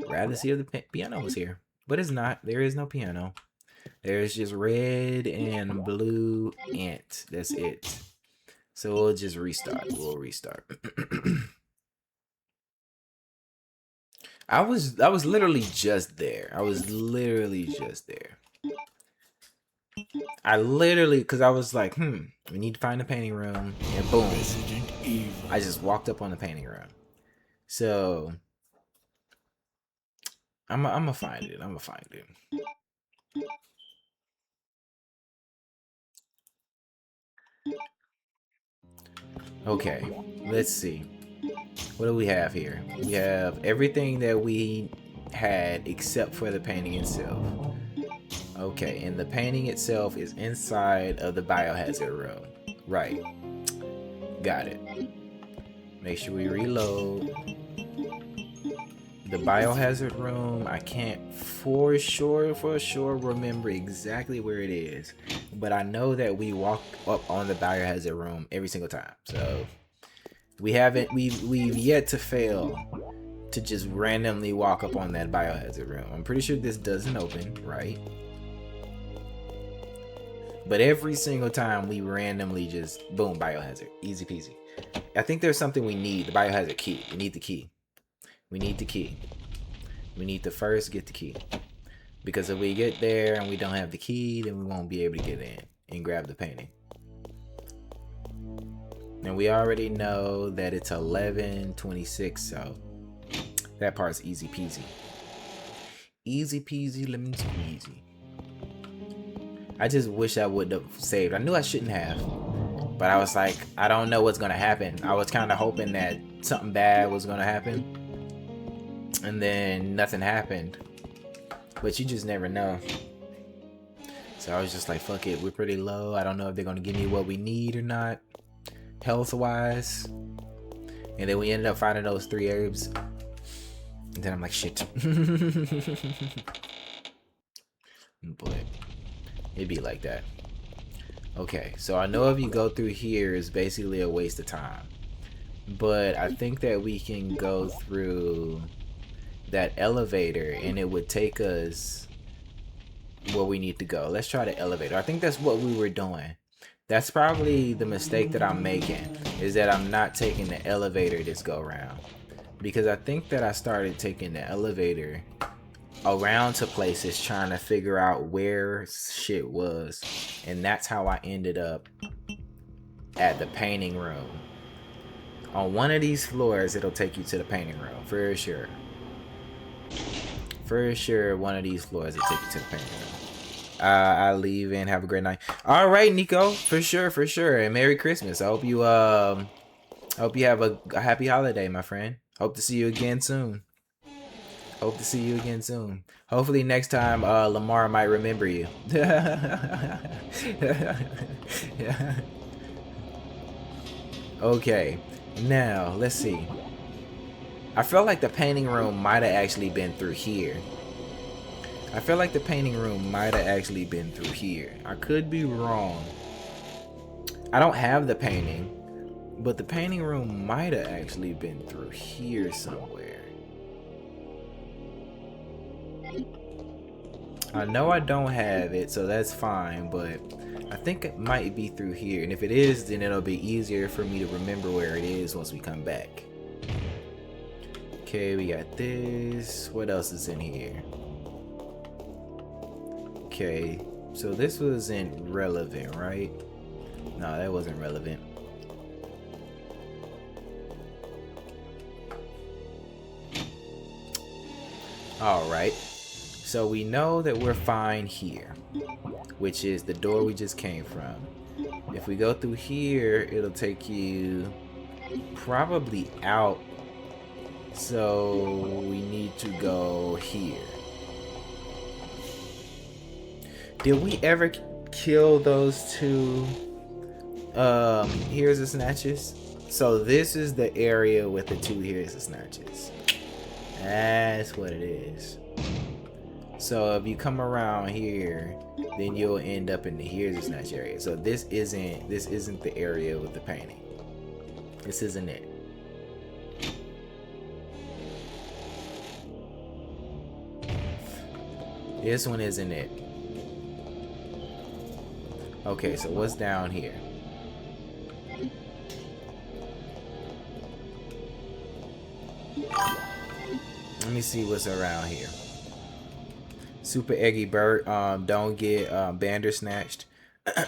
Speaker 1: rather see if the piano was here. But it's not. There is no piano. There's just red and blue ant. That's it. So we'll just restart. We'll restart. I was literally just there. I was literally just there. I literally, because I was like, we need to find the painting room. And boom. I just walked up on the painting room. So I'm gonna find it. I'm gonna find it. Okay, let's see. What do we have here? We have everything that we had except for the painting itself. Okay, and the painting itself is inside of the biohazard room. Right. Got it. Make sure we reload. The biohazard room, I can't for sure remember exactly where it is. But I know that we walk up on the biohazard room every single time. So we've yet to fail to just randomly walk up on that biohazard room. I'm pretty sure this doesn't open, right? But every single time we randomly just boom, biohazard, easy peasy. I think there's something we need, the biohazard key. We need the key. We need the key. We need to first get the key. Because if we get there and we don't have the key, then we won't be able to get in and grab the painting. And we already know that it's 11:26, so that part's easy peasy. Easy peasy lemon squeezy. I just wish I would have saved. I knew I shouldn't have. But I was like, I don't know what's going to happen. I was kind of hoping that something bad was going to happen. And then nothing happened. But you just never know. So I was just like, fuck it. We're pretty low. I don't know if they're going to give me what we need or not. Health-wise. And then we ended up finding those 3 herbs. And then I'm like, shit. But it'd be like that. Okay, so I know if you go through here, it's basically a waste of time. But I think that we can go through that elevator and it would take us where we need to go. Let's try the elevator. I think that's what we were doing. That's probably the mistake that I'm making, is that I'm not taking the elevator this go around. Because I think that I started taking the elevator around to places trying to figure out where shit was. And that's how I ended up at the painting room. On one of these floors, it'll take you to the painting room, for sure. For sure, one of these floors will take you to the painting room. I'll leave and have a great night. All right, Nico, for sure, and Merry Christmas. I hope you have a happy holiday, my friend. Hope to see you again soon. Hopefully next time Lamar might remember you. Yeah. Okay, now let's see. I felt like the painting room might have actually been through here. I could be wrong. I don't have the painting, but the painting room might have actually been through here somewhere. I know I don't have it, so that's fine, but I think it might be through here. And if it is, then it'll be easier for me to remember where it is once we come back. Okay, we got this. What else is in here? Okay, so this wasn't relevant, right? No, that wasn't relevant. Alright, so we know that we're fine here, which is the door we just came from. If we go through here, it'll take you probably out. So we need to go here. Did we ever kill those two Here's the Snatches? So this is the area with the two Here's the Snatches. That's what it is. So if you come around here, then you'll end up in the Here's the Snatch area. So this isn't the area with the painting. This isn't it. This one isn't it. Okay, so what's down here? Let me see what's around here. Super Eggy Bird. Don't get Bandersnatched.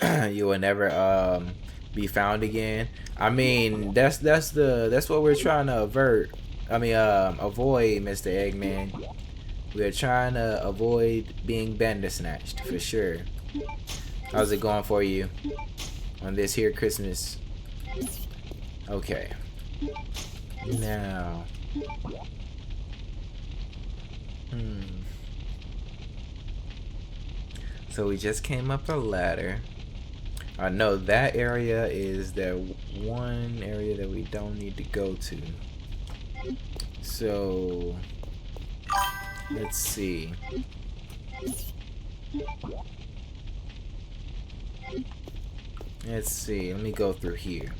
Speaker 1: You will never be found again. I mean, that's what we're trying to avert. I mean, avoid, Mr. Eggman. We're trying to avoid being Bandersnatched for sure. How's it going for you on this here Christmas? Okay. Now. So we just came up a ladder. I know that area is the one area that we don't need to go to. So let's see. Let's see. Let me go through here.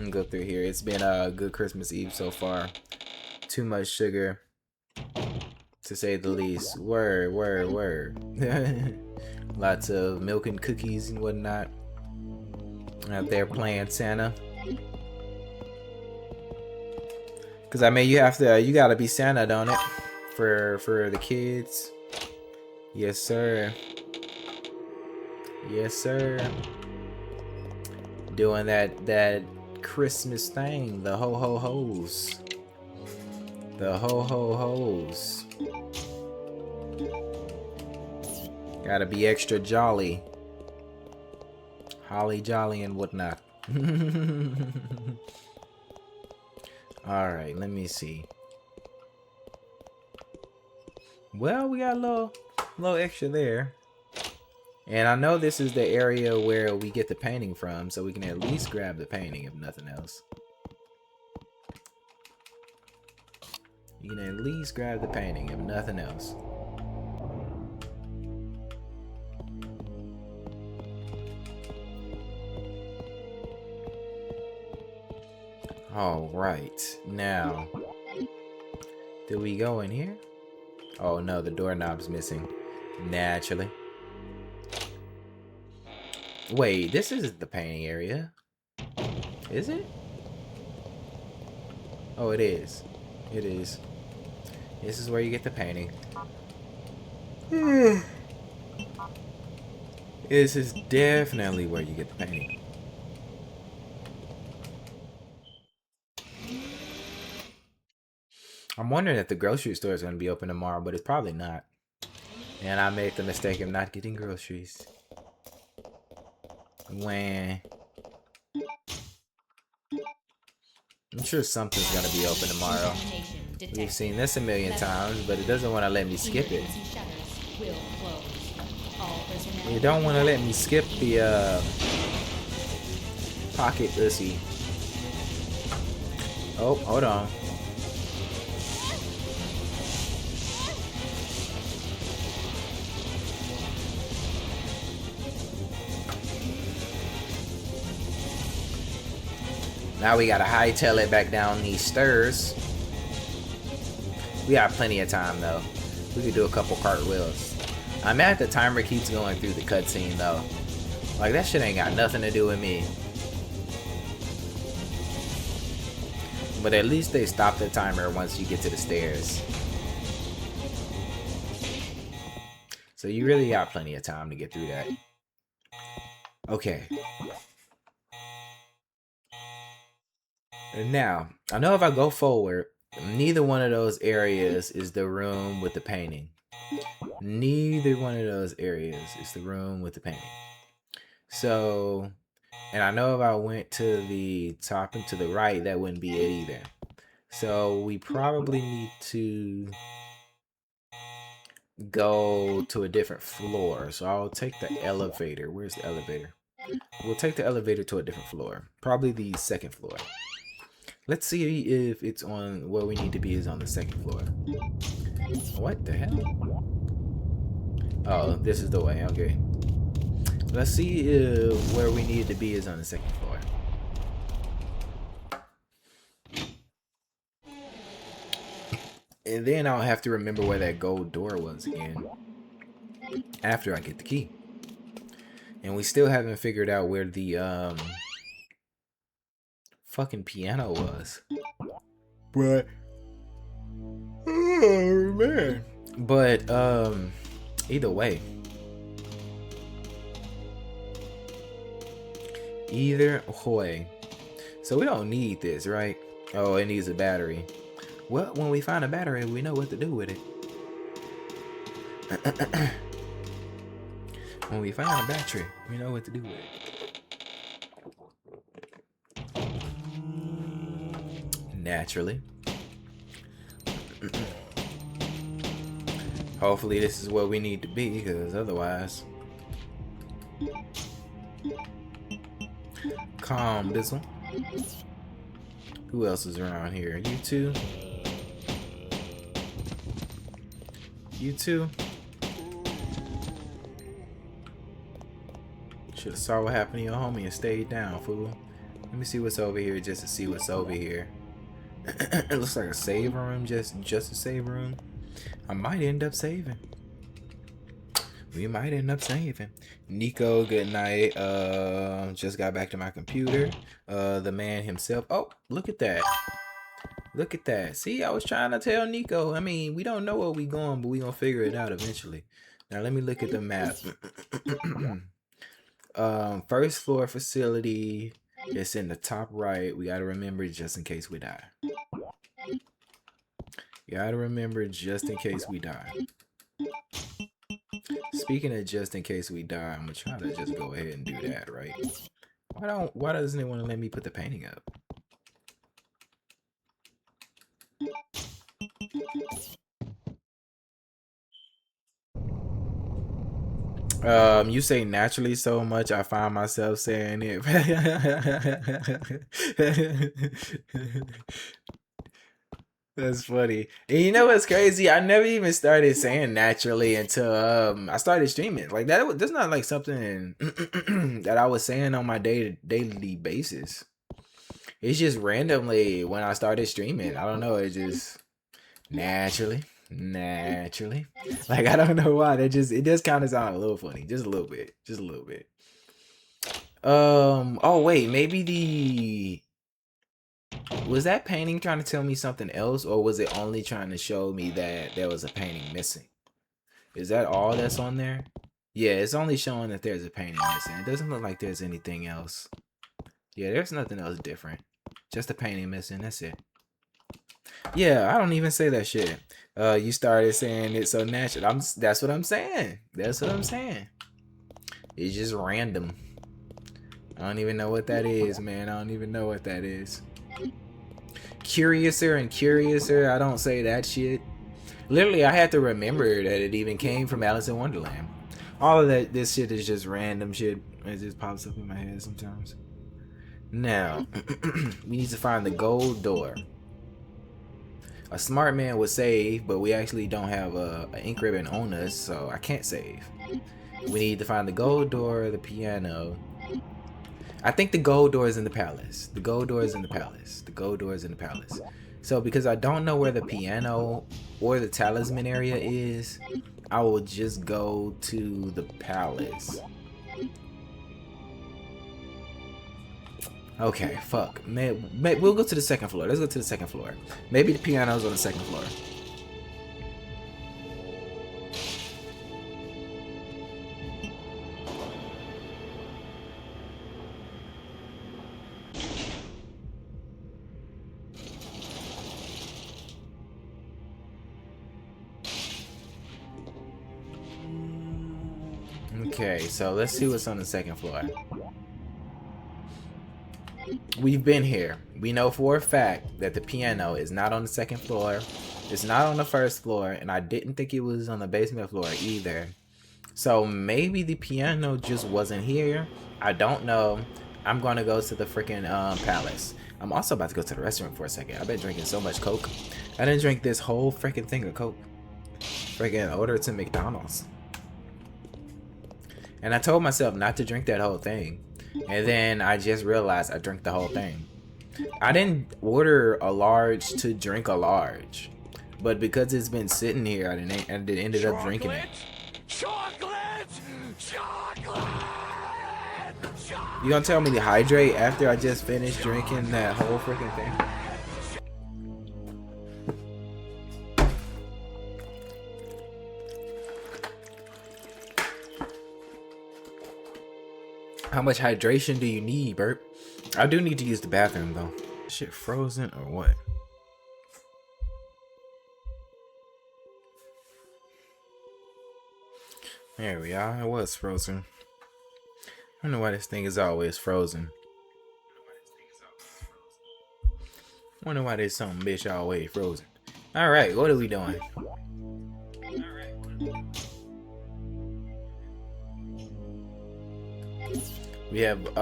Speaker 1: Go through here. It's been a good Christmas Eve so far. Too much sugar, to say the least. Word. Lots of milk and cookies and whatnot. Out there playing Santa. Cause I mean, you gotta be Santa, don't it? For the kids. Yes, sir. Yes, sir. Doing that Christmas thing, the ho ho ho's. The ho ho ho's. Gotta be extra jolly. Holly jolly and whatnot. Alright, let me see. Well, we got a little extra there. And I know this is the area where we get the painting from, so we can at least grab the painting if nothing else. You can at least grab the painting if nothing else. Alright, now, did we go in here? Oh no, the doorknob's missing. Naturally. Wait, this isn't the painting area. Is it? Oh, it is. It is. This is where you get the painting. This is definitely where you get the painting. I'm wondering if the grocery store is going to be open tomorrow, but it's probably not. And I made the mistake of not getting groceries. When I'm sure something's gonna be open tomorrow. We've seen this a million times, but it doesn't want to let me skip it. You don't want to let me skip the pocket pussy. Oh, hold on. Now we gotta hightail it back down these stairs. We got plenty of time though. We could do a couple cartwheels. I'm mad the timer keeps going through the cutscene though. Like that shit ain't got nothing to do with me. But at least they stop the timer once you get to the stairs. So you really got plenty of time to get through that. Okay. And now, I know if I go forward, neither one of those areas is the room with the painting. Neither one of those areas is the room with the painting. So, and I know if I went to the top and to the right, that wouldn't be it either. So we probably need to go to a different floor. So I'll take the elevator. Where's the elevator? We'll take the elevator to a different floor. Probably the second floor. Let's see if it's on where we need to be is on the second floor. What the hell? Oh, this is the way. Okay. Let's see if where we need to be is on the second floor. And then I'll have to remember where that gold door was again. After I get the key. And we still haven't figured out where the fucking piano was. But oh man. But either way. Either way. So we don't need this, right? Oh, it needs a battery. Well, when we find a battery, we know what to do with it. When we find a battery, we know what to do with it. Naturally. Hopefully this is where we need to be, because otherwise... Calm Bizzle. Who else is around here? You two? You two? Should have saw what happened to your homie and stayed down, fool. Let me see what's over here just to see what's over here. It looks like a save room, just a save room. I might end up saving. We might end up saving. Nico, good night. Just got back to my computer. The man himself. Oh, look at that. Look at that. See, I was trying to tell Nico. I mean, we don't know where we going, but we gonna figure it out eventually. Now let me look at the map. First floor facility. It's in the top right. We gotta remember just in case we die. You gotta remember just in case we die. Speaking of just in case we die, I'm gonna try to just go ahead and do that, right? Why doesn't it want to let me put the painting up? You say naturally so much, I find myself saying it. That's funny. And you know what's crazy? I never even started saying naturally until I started streaming. Like that's not like something that I was saying on my daily basis. It's just randomly when I started streaming. I don't know, it just naturally. Like I don't know why. It just kind of sounded a little funny. Just a little bit. Oh wait, maybe was that painting trying to tell me something else, or was it only trying to show me that there was a painting missing? Is that all that's on there? Yeah, it's only showing that there's a painting missing. It doesn't look like there's anything else. Yeah, there's nothing else different. Just a painting missing, that's it. Yeah, I don't even say that shit. You started saying it so natural. That's what I'm saying. It's just random. I don't even know what that is, man. I don't even know what that is. Curiouser and curiouser. I don't say that shit. Literally, I had to remember that it even came from Alice in Wonderland. All of that, this shit is just random shit. It just pops up in my head sometimes. Now, we need to find the gold door. A smart man would save, but we actually don't have a ink ribbon on us, so I can't save. We need to find the gold door, the piano. I think the gold door is in the palace. The gold door is in the palace. So because I don't know where the piano or the talisman area is, I will just go to the palace. Okay, fuck. We'll go to the second floor. Let's go to the second floor. Maybe the piano's on the second floor. Okay, so let's see what's on the second floor. We've been here. We know for a fact that the piano is not on the second floor. It's not on the first floor, and I didn't think it was on the basement floor either. So maybe the piano just wasn't here. I don't know. I'm gonna go to the freaking palace. I'm also about to go to the restaurant for a second. I've been drinking so much Coke. I didn't drink this whole freaking thing of Coke. Freaking order to McDonald's. And I told myself not to drink that whole thing. And then I just realized I drank the whole thing. I didn't order a large to drink a large. But because it's been sitting here, I ended up drinking it.
Speaker 5: Chocolate! Chocolate!
Speaker 1: You gonna tell me to hydrate after I just finished drinking that whole freaking thing? How much hydration do you need, Bert? I do need to use the bathroom though. Shit frozen or what? There we are. It was frozen. I don't know why this thing is always frozen. Wonder why this some bitch always frozen. Alright, what are we doing? We have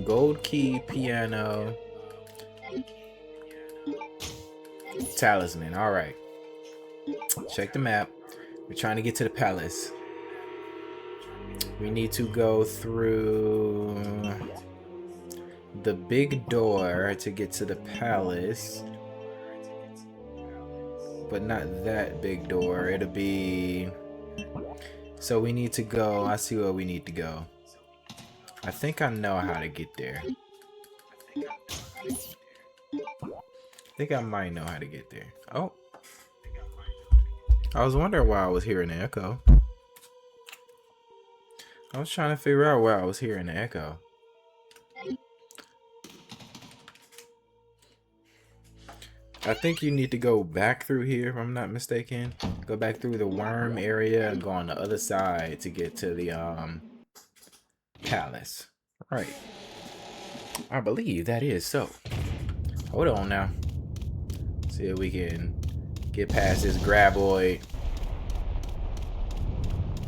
Speaker 1: gold key, piano, talisman. Alright. Check the map. We're trying to get to the palace. We need to go through the big door to get to the palace. But not that big door. It'll be... So we need to go... I see where we need to go. I think I know how to get there. I think I might know how to get there. Oh. I was wondering why I was hearing an echo. I was trying to figure out where I was hearing the echo. I think you need to go back through here, if I'm not mistaken. Go back through the worm area and go on the other side to get to the palace. Right. I believe that is so. Hold on now. See if we can get past this graboid.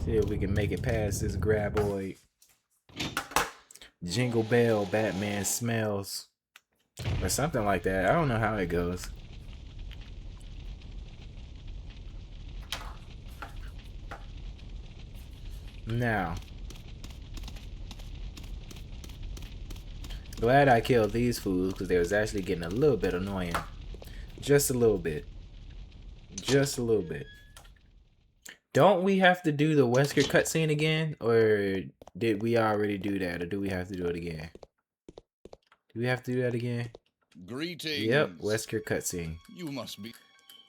Speaker 1: See if we can make it past this graboid. Jingle bell, Batman smells. Or something like that. I don't know how it goes. Now. Glad I killed these fools because they was actually getting a little bit annoying. Just a little bit. Just a little bit. Don't we have to do the Wesker cutscene again? Or did we already do that? Or do we have to do it again? Do we have to do that again?
Speaker 3: Greetings.
Speaker 1: Yep, Wesker cutscene.
Speaker 3: You must be.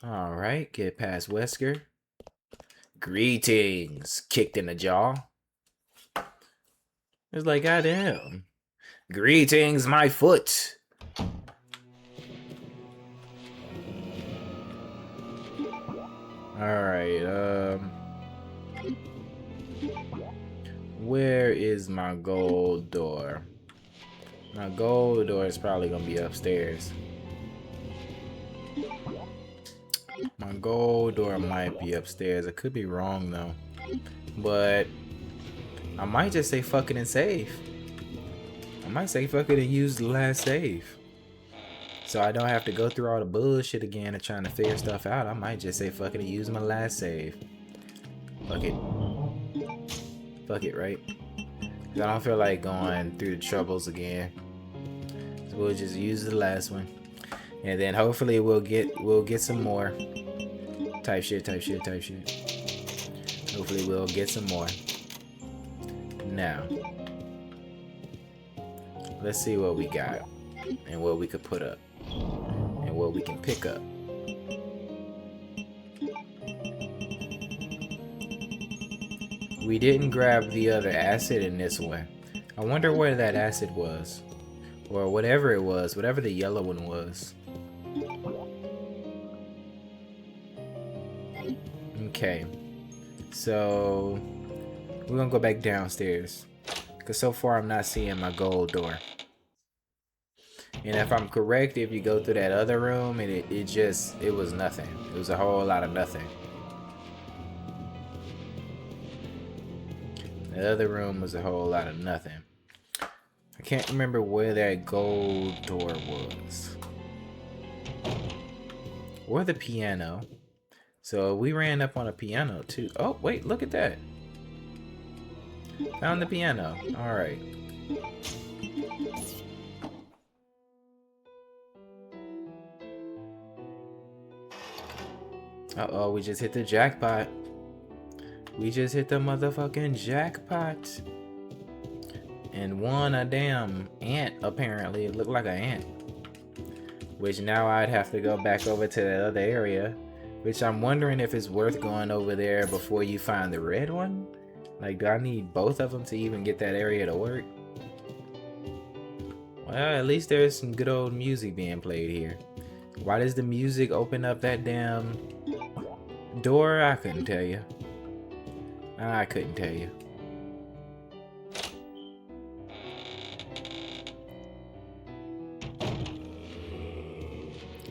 Speaker 1: Alright, get past Wesker. Greetings. Kicked in the jaw. It's like, goddamn. Greetings, my foot. Alright, where is my gold door? My gold door is probably gonna be upstairs. My gold door might be upstairs. I could be wrong though. But I might just say fuck it and save. I might say fuck it and use the last save. So I don't have to go through all the bullshit again and trying to figure stuff out. I might just say fuck it and use my last save. Fuck it. Fuck it, right? 'Cause I don't feel like going through the troubles again. So we'll just use the last one. And then hopefully we'll get some more. Type shit. Hopefully we'll get some more. Now. Let's see what we got. and what we could put up and what we can pick up. We didn't grab the other acid in this one. I wonder where that acid was. Or whatever it was, whatever the yellow one was. Okay. So we're gonna go back downstairs. Because so far I'm not seeing my gold door. And if I'm correct, if you go through that other room, and it was nothing. It was a whole lot of nothing. The other room was a whole lot of nothing. I can't remember where that gold door was. Or the piano. So we ran up on a piano too. Oh, wait, look at that. Found the piano. Alright. Uh-oh, we just hit the jackpot. We just hit the motherfucking jackpot. And won a damn ant, apparently. It looked like an ant. Which now I'd have to go back over to that other area. Which I'm wondering if it's worth going over there before you find the red one. Like, do I need both of them to even get that area to work? Well, at least there's some good old music being played here. Why does the music open up that damn door? I couldn't tell you. I couldn't tell you.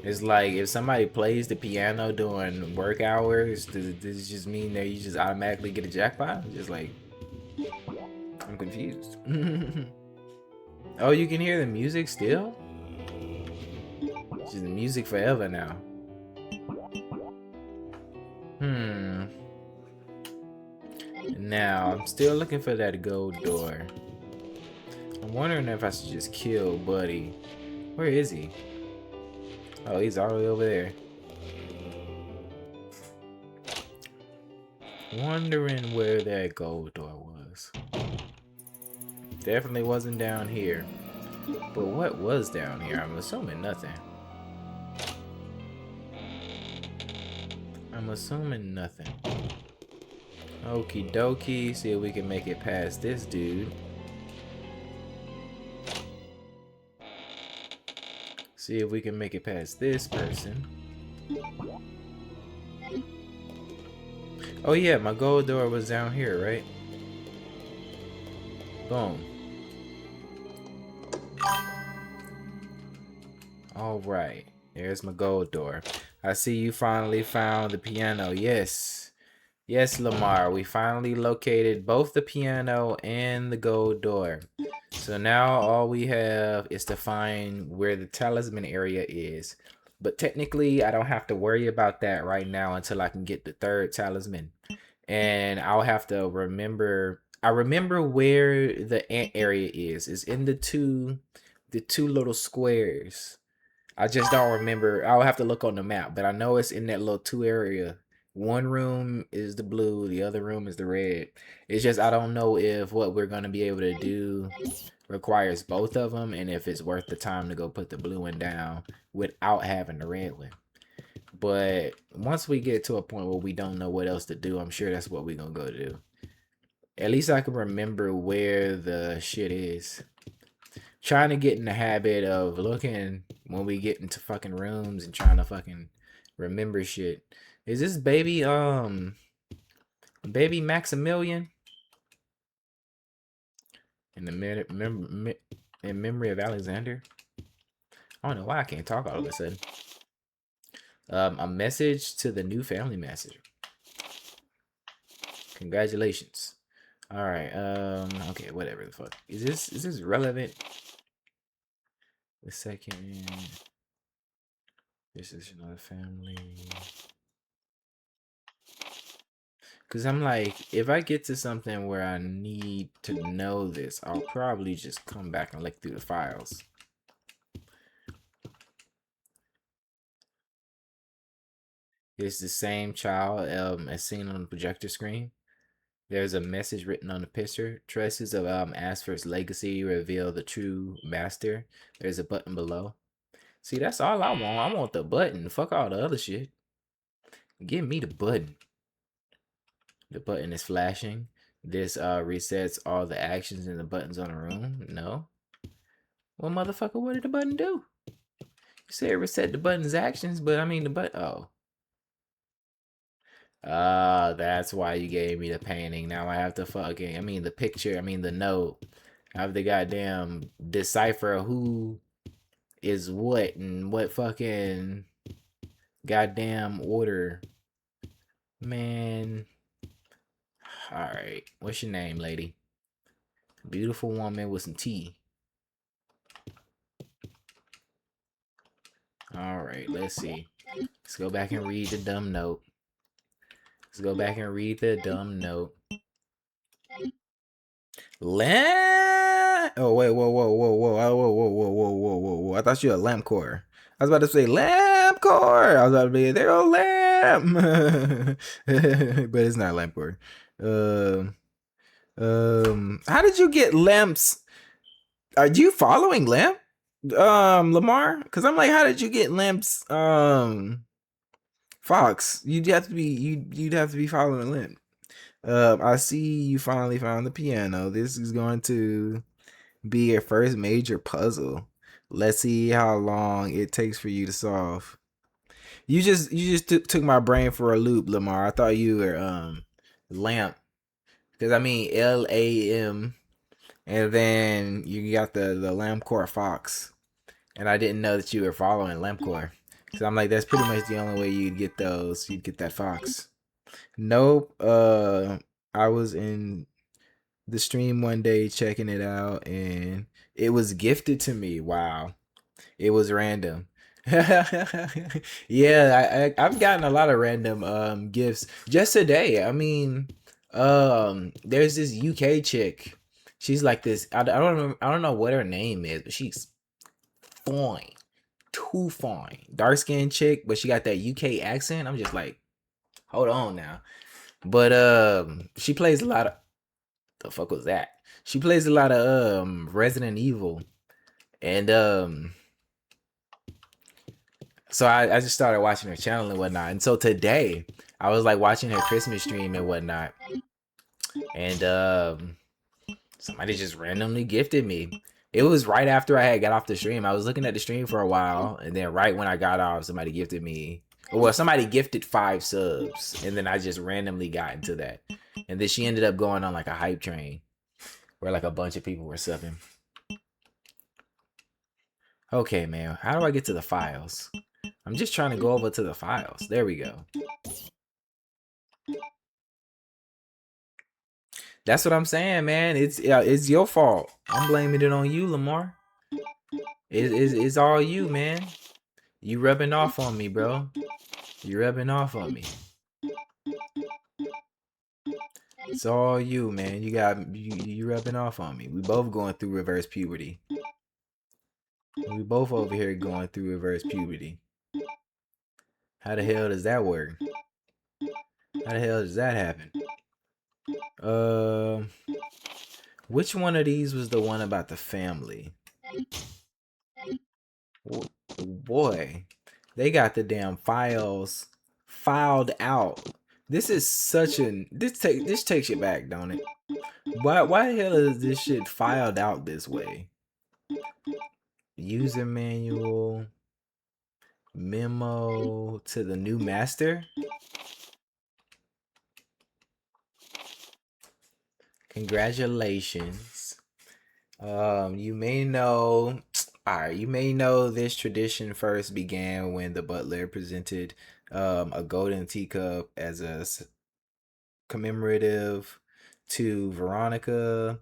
Speaker 1: It's like if somebody plays the piano during work hours, does this just mean that you just automatically get a jackpot? Just like, I'm confused. Oh, you can hear the music still? It's just the music forever now. Now, I'm still looking for that gold door. I'm wondering if I should just kill Buddy. Where is he? Oh, he's all the way over there. Wondering where that gold door was. Definitely wasn't down here. But what was down here? I'm assuming nothing. I'm assuming nothing. Okie dokie. See if we can make it past this dude. See if we can make it past this person. Oh yeah, my gold door was down here, right? Boom. Alright, there's my gold door. I see you finally found the piano. Yes. Yes, Lamar, we finally located both the piano and the gold door. So now all we have is to find where the talisman area is. But technically, I don't have to worry about that right now until I can get the third talisman. And I'll have to remember... I remember where the ant area is. It's in the two little squares. I just don't remember. I'll have to look on the map. But I know it's in that little two area. One room is the blue, the other room is the red. It's just I don't know if what we're going to be able to do requires both of them, and if it's worth the time to go put the blue one down without having the red one. But once we get to a point where we don't know what else to do, I'm sure that's what we're going to go do. At least I can remember where the shit is. Trying to get in the habit of looking when we get into fucking rooms and trying to fucking remember shit. Is this baby Maximilian? In the in memory of Alexander? I don't know why I can't talk all of a sudden. A message to the new family messenger. Congratulations. All right. Okay. Whatever the fuck. Is this relevant? The second. This is another family. Because I'm like, if I get to something where I need to know this, I'll probably just come back and look through the files. It's the same child as seen on the projector screen. There's a message written on the picture. Traces of Asfur's legacy reveal the true master. There's a button below. See, that's all I want. I want the button. Fuck all the other shit. Give me the button. The button is flashing. This resets all the actions and the buttons on the room. No. Well, motherfucker, what did the button do? You said reset the button's actions, but I mean the button. Oh. That's why you gave me the painting. Now I have to fucking, I mean the picture, I mean the note. I have to goddamn decipher who is what and what fucking goddamn order. Man. Alright. What's your name, lady? Beautiful woman with some tea. Alright, let's see. Let's go back and read the dumb note. Let's go back and read the dumb note. Oh wait, whoa. I thought you were a lamp core. I was about to say lamp core. I was about to be there, oh lamp. But it's not lamp core. How did you get lamps? Are you following lamp? Lamar? Because I'm like, how did you get lamps? Fox, you'd have to be following lamp. I see you finally found the piano. This is going to be your first major puzzle. Let's see how long it takes for you to solve. You just took my brain for a loop, Lamar. I thought you were lamp, because I mean LAM, and then you got the Lampcore Fox, and I didn't know that you were following Lampcore. So I'm like, that's pretty much the only way you'd get those. You'd get that Fox. Nope. I was in the stream one day checking it out, and it was gifted to me. Wow. It was random. Yeah, I've gotten a lot of random gifts just today. I mean, there's this UK chick. She's like this. I don't know what her name is, but she's fine. Too fine. Dark skinned chick, but she got that UK accent. I'm just like, hold on now. But she plays a lot of, the fuck was that? She plays a lot of Resident Evil. And so I just started watching her channel and whatnot. And so today I was like watching her Christmas stream and whatnot. And somebody just randomly gifted me. It was right after I had got off the stream. I was looking at the stream for a while, and then right when I got off, somebody gifted me. Well, somebody gifted 5 subs, and then I just randomly got into that. And then she ended up going on like a hype train, where like a bunch of people were subbing. Okay, man, how do I get to the files? I'm just trying to go over to the files. There we go. That's what I'm saying, man. It's your fault. I'm blaming it on you, Lamar. It's all you, man. You rubbing off on me, bro. You rubbing off on me. It's all you, man. You rubbing off on me. We both going through reverse puberty. We both over here going through reverse puberty. How the hell does that work? How the hell does that happen? Which one of these was the one about the family? Boy, they got the damn files filed out. This is such an this takes you back, don't it? Why the hell is this shit filed out this way? User manual, memo to the new master. Congratulations. You may know, you may know this tradition first began when the butler presented a golden teacup as a commemorative to Veronica.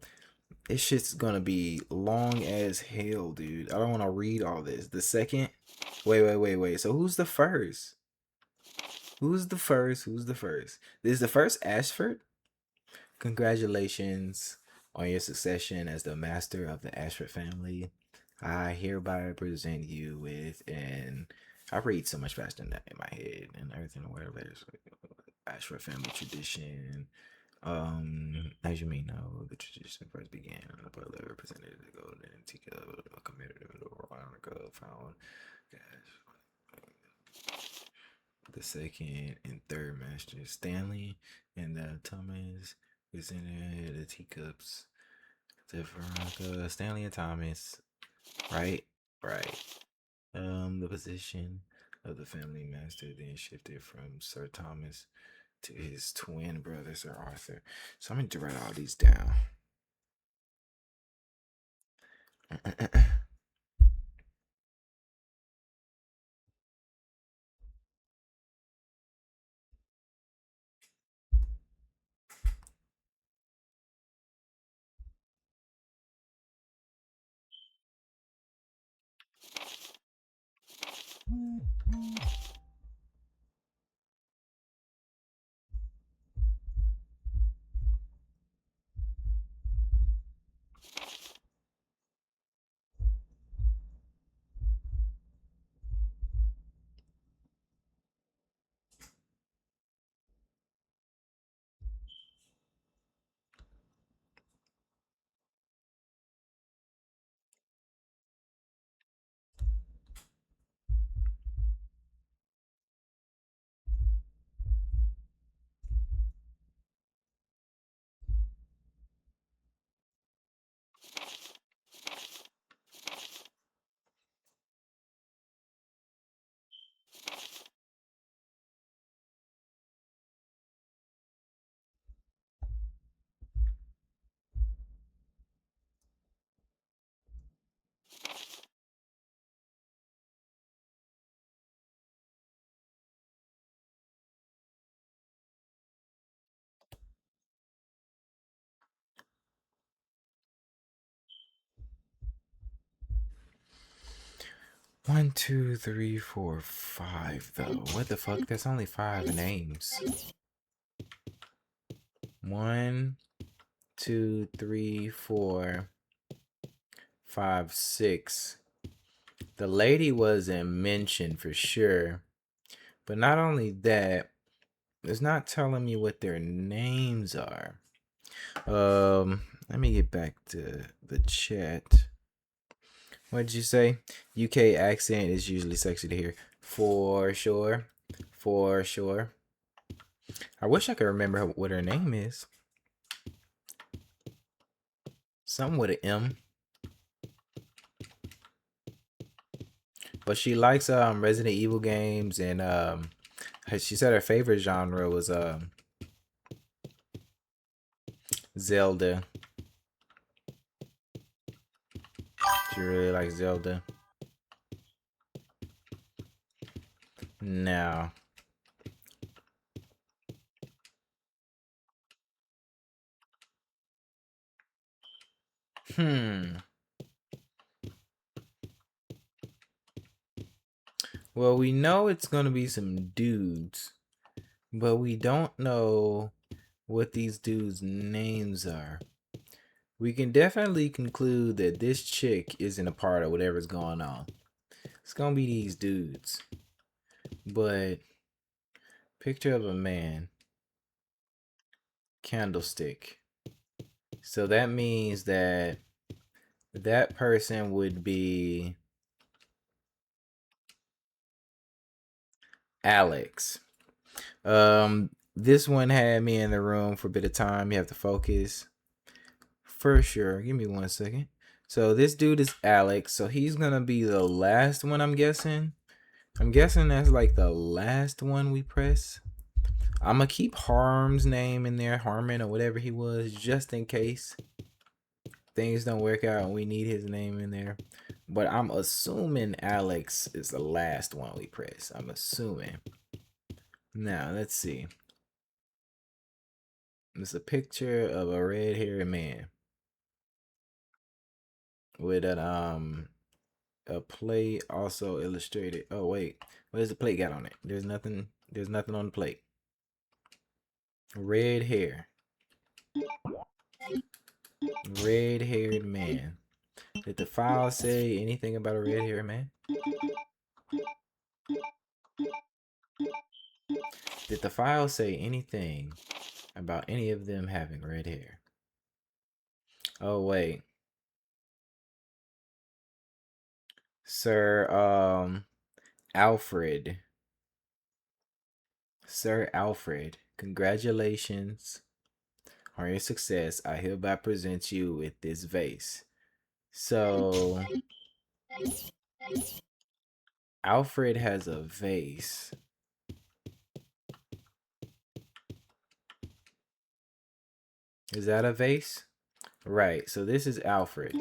Speaker 1: This shit's gonna be long as hell, dude. I don't want to read all this. The second, wait. So who's the first? Who's the first? This is the first Ashford. Congratulations on your succession as the master of the Ashford family. I hereby present you with, and I read so much faster than that in my head and everything. Whatever there's Ashford family tradition. As you may know, the tradition first began when the butler represented the golden teacup, committed in the cup found the second and third masters, Stanley and Thomas, presented the teacups to Veronica, Stanley and Thomas, right? Right. The position of the family master then shifted from Sir Thomas to his twin brother, Sir Arthur. So I'm going to write all these down. 1, 2, 3, 4, 5 though. What the fuck? That's only 5 names. 1, 2, 3, 4, 5, 6. The lady wasn't mentioned for sure. But not only that, it's not telling me what their names are. Let me get back to the chat. What did you say? UK accent is usually sexy to hear. For sure. For sure. I wish I could remember what her name is. Something with an M. But she likes Resident Evil games, and she said her favorite genre was Zelda. She really likes Zelda. Now, well, we know it's gonna be some dudes, but we don't know what these dudes' names are. We can definitely conclude that this chick isn't a part of whatever's going on. It's gonna be these dudes. But picture of a man. Candlestick. So that means that that person would be Alex. This one had me in the room for a bit of time. You have to focus. For sure. Give me 1 second. So this dude is Alex. So he's gonna be the last one, I'm guessing. I'm guessing that's like the last one we press. I'm gonna keep Harm's name in there, Harmon or whatever he was, just in case things don't work out and we need his name in there. But I'm assuming Alex is the last one we press. I'm assuming. Now, let's see. It's a picture of a red-haired man with a plate also illustrated. Oh wait, what does the plate got on it? There's nothing on the plate. Red hair. Red-haired man. Did the file say anything about a red-haired man? Did the file say anything about any of them having red hair. Oh wait. Sir Alfred. Sir Alfred, congratulations on your success. I hereby present you with this vase. So Alfred has a vase. Is that a vase? Right, so this is Alfred.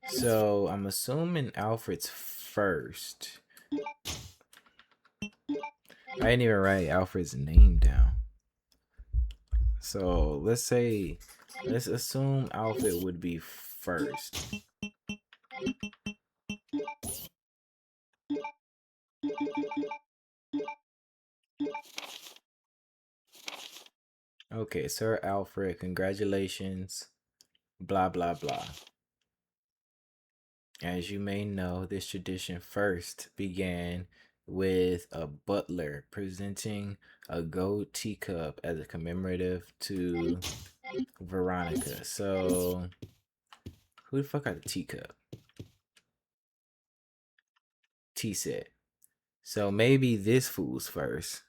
Speaker 1: So I'm assuming Alfred's first. I didn't even write Alfred's name down. So let's assume Alfred would be first. Okay, Sir Alfred, congratulations. Blah, blah, blah. As you may know, this tradition first began with a butler presenting a gold teacup as a commemorative to Veronica. So, who the fuck got a teacup? Tea set. So maybe this fool's first.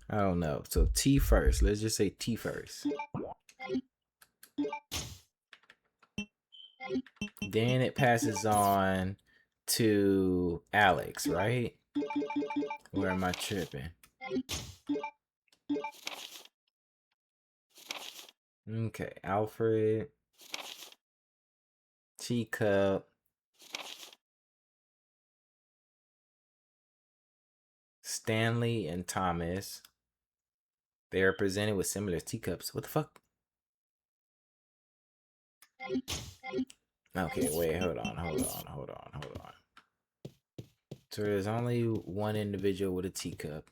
Speaker 1: I don't know. So T first. Let's just say T first. Then it passes on to Alex, right? Where am I tripping? Okay, Alfred, teacup, Stanley, and Thomas. They are presented with similar teacups. What the fuck? Okay, wait, hold on. So there's only one individual with a teacup.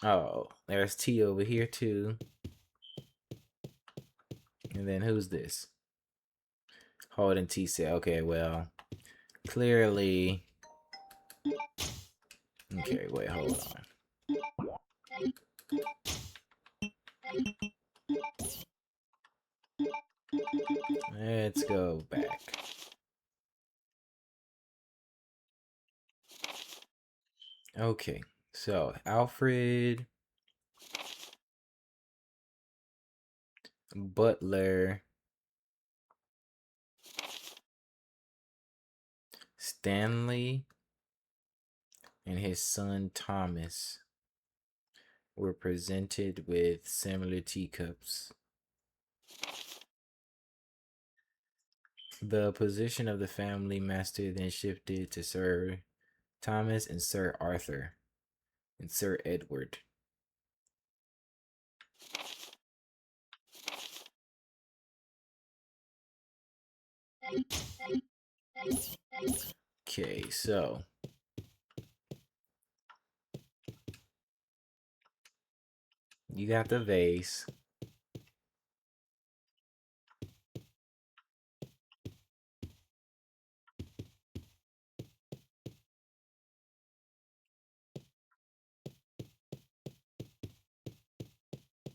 Speaker 1: Oh, there's T over here too. And then who's this? Holding T set. Okay, well, clearly. Okay, wait, hold on. Let's go back. Okay, so Alfred, Butler, Stanley, and his son Thomas were presented with similar teacups. The position of the family master then shifted to Sir Thomas and Sir Arthur and Sir Edward. Okay, so you got the vase.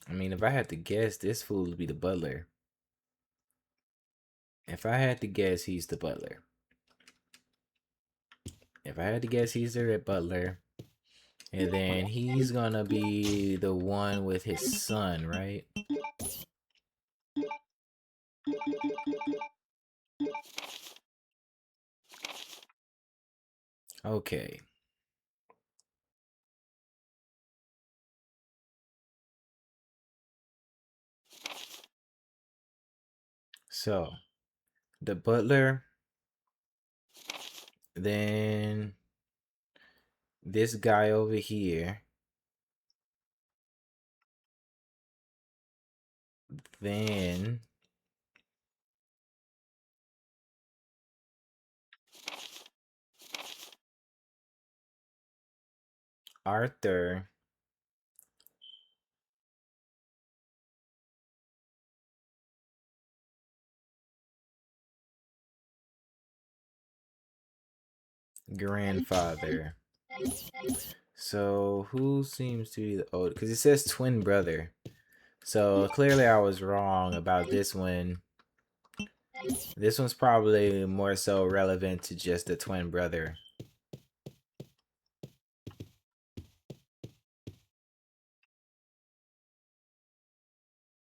Speaker 1: I mean, if I had to guess, this fool would be the butler. If I had to guess, he's the butler. If I had to guess, he's the butler. And then he's gonna be the one with his son, right? Okay. So, the butler, then this guy over here, then Arthur, grandfather. So who seems to be the old? Because it says twin brother. So clearly I was wrong about this one. This one's probably more so relevant to just the twin brother.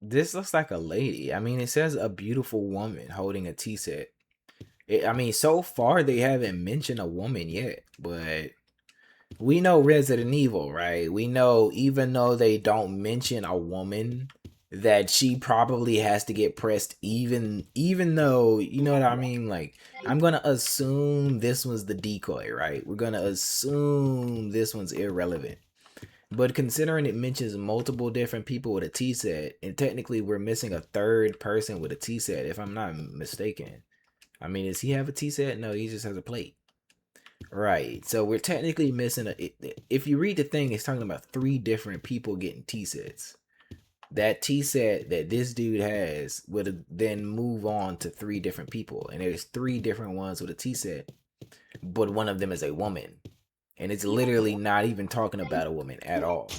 Speaker 1: This looks like a lady. I mean, it says a beautiful woman holding a tea set. I mean, so far they haven't mentioned a woman yet, but we know Resident Evil, right? We know even though they don't mention a woman, that she probably has to get pressed even though, you know what I mean? Like, I'm gonna assume this was the decoy, right? We're gonna assume this one's irrelevant. But considering it mentions multiple different people with a T set, and technically we're missing a third person with a T set, if I'm not mistaken. I mean, does he have a T set? No, he just has a plate. Right. So we're technically missing if you read the thing, it's talking about 3 different people getting T sets. That T set that this dude has would then move on to 3 different people. And there's 3 different ones with a T set, but one of them is a woman. And it's literally not even talking about a woman at all.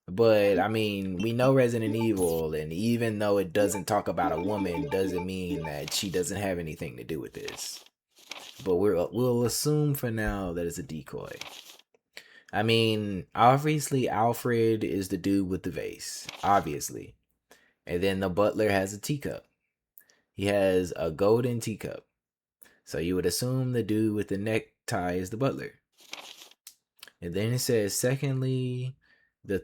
Speaker 1: But I mean, we know Resident Evil, and even though it doesn't talk about a woman, doesn't mean that she doesn't have anything to do with this. But we'll assume for now that it's a decoy. I mean, obviously Alfred is the dude with the vase, obviously. And then the butler has a teacup. He has a golden teacup. So you would assume the dude with the necktie is the butler. And then it says, secondly, the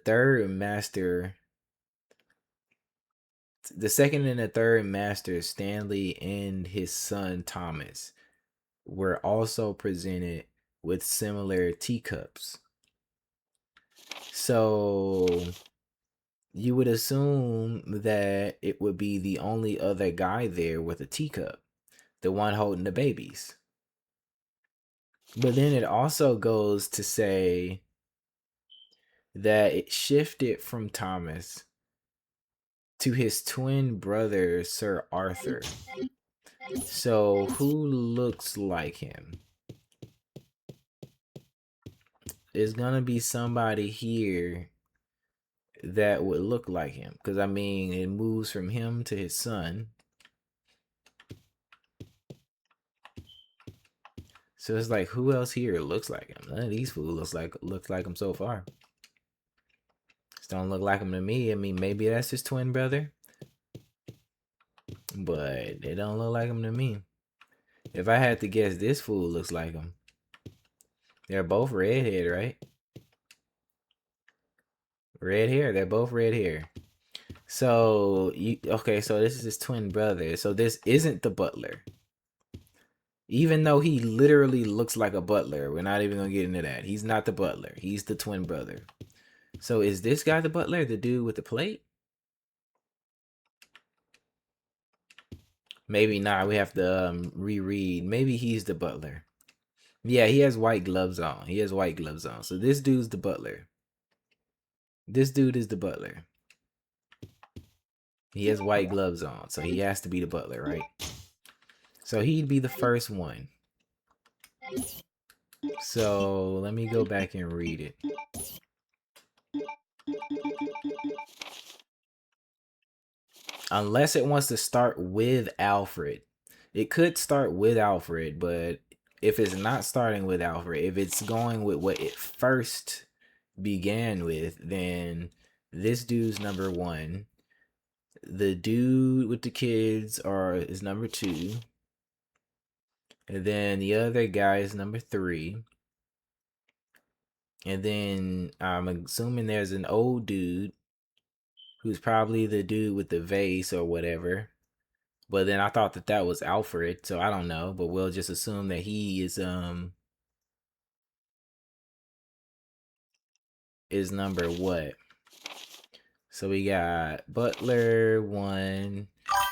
Speaker 1: second and the third master, Stanley and his son Thomas, were also presented with similar teacups. So you would assume that it would be the only other guy there with a teacup, the one holding the babies. But then it also goes to say that it shifted from Thomas to his twin brother, Sir Arthur. So who looks like him? There's gonna be somebody here that would look like him, because I mean, it moves from him to his son. So it's like, who else here looks like him? None of these fools looks like him so far. Just don't look like him to me. I mean, maybe that's his twin brother, but they don't look like him to me. If I had to guess, this fool looks like him. They're both redhead, right? Red hair. They're both red hair. So okay? So this is his twin brother. So this isn't the butler. Even though he literally looks like a butler, we're not even gonna get into that. He's not the butler. He's the twin brother. So is this guy the butler? The dude with the plate? Maybe not. We have to reread. Maybe he's the butler. Yeah, he has white gloves on. He has white gloves on. So this dude's the butler. This dude is the butler. He has white gloves on, so he has to be the butler, right? So he'd be the first one. So let me go back and read it. Unless it wants to start with Alfred. It could start with Alfred, but if it's not starting with Alfred, if it's going with what it first began with, then this dude's number 1. The dude with the kids is number 2. And then the other guy is number 3. And then I'm assuming there's an old dude who's probably the dude with the vase or whatever. But then I thought that was Alfred, so I don't know. But we'll just assume that he is number what? So we got Butler 1,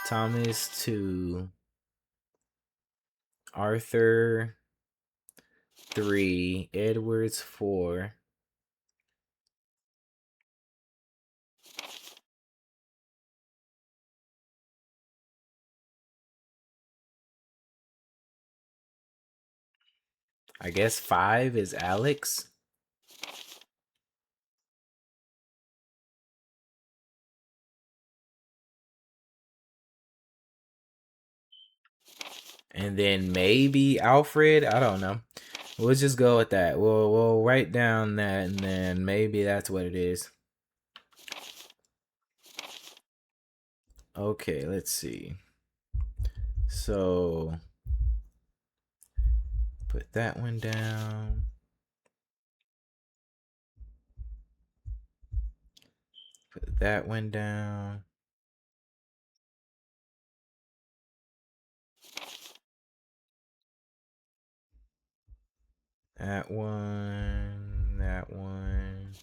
Speaker 1: Thomas 2, Arthur 3, Edwards 4. I guess 5 is Alex. And then maybe Alfred. I don't know. We'll just go with that. We'll write down that, and then maybe that's what it is. Okay, let's see. So put that one down. Put that one down. That one. That one.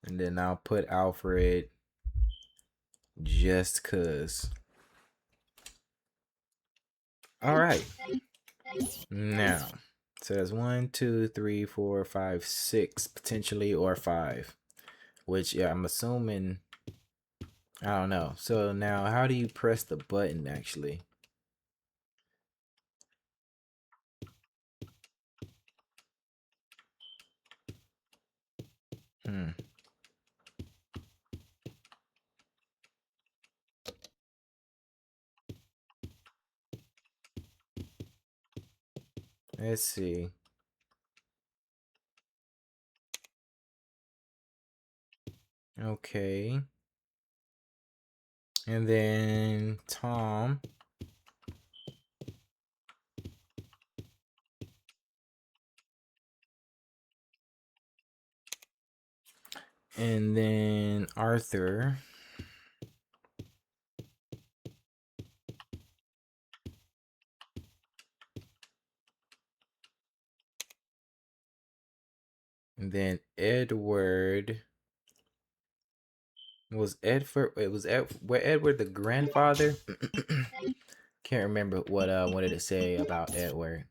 Speaker 1: And then I'll put Alfred just cuz. All right. Now, so that's 1, 2, 3, 4, 5, 6 potentially, or 5. Which, yeah, I'm assuming. I don't know. So now, how do you press the button actually? Let's see. Okay. And then Tom. And then Arthur. And then Edward. Was Edward? It was Edward the grandfather? Can't remember what did it say about Edward.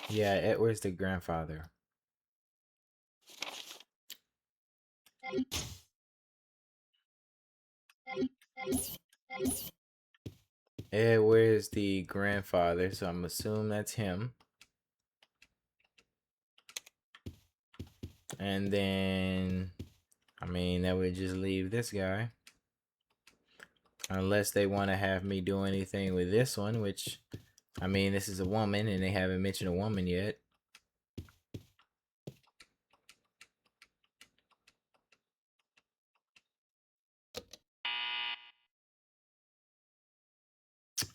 Speaker 1: Yeah, Edward's the grandfather. Edward's the grandfather, so I'm assuming that's him. And then, I mean, that would just leave this guy. Unless they want to have me do anything with this one, which, I mean, this is a woman, and they haven't mentioned a woman yet.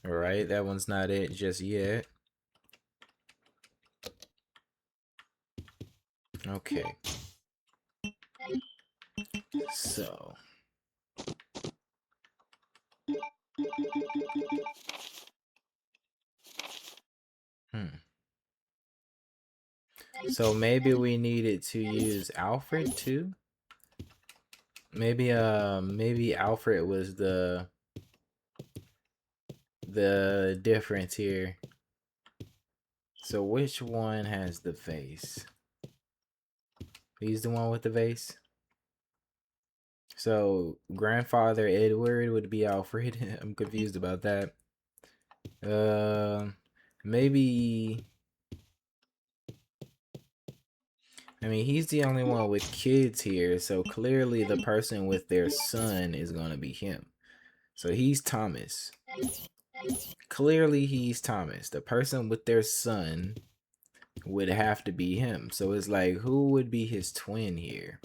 Speaker 1: Alright, that one's not it just yet. Okay. So. So maybe we needed to use Alfred too? Maybe Alfred was the difference here. So which one has the vase? He's the one with the vase. So grandfather Edward would be Alfred. I'm confused about that. Maybe. I mean, he's the only one with kids here, so clearly the person with their son is gonna be him. So he's Thomas. Clearly he's Thomas. The person with their son would have to be him. So it's like, who would be his twin here?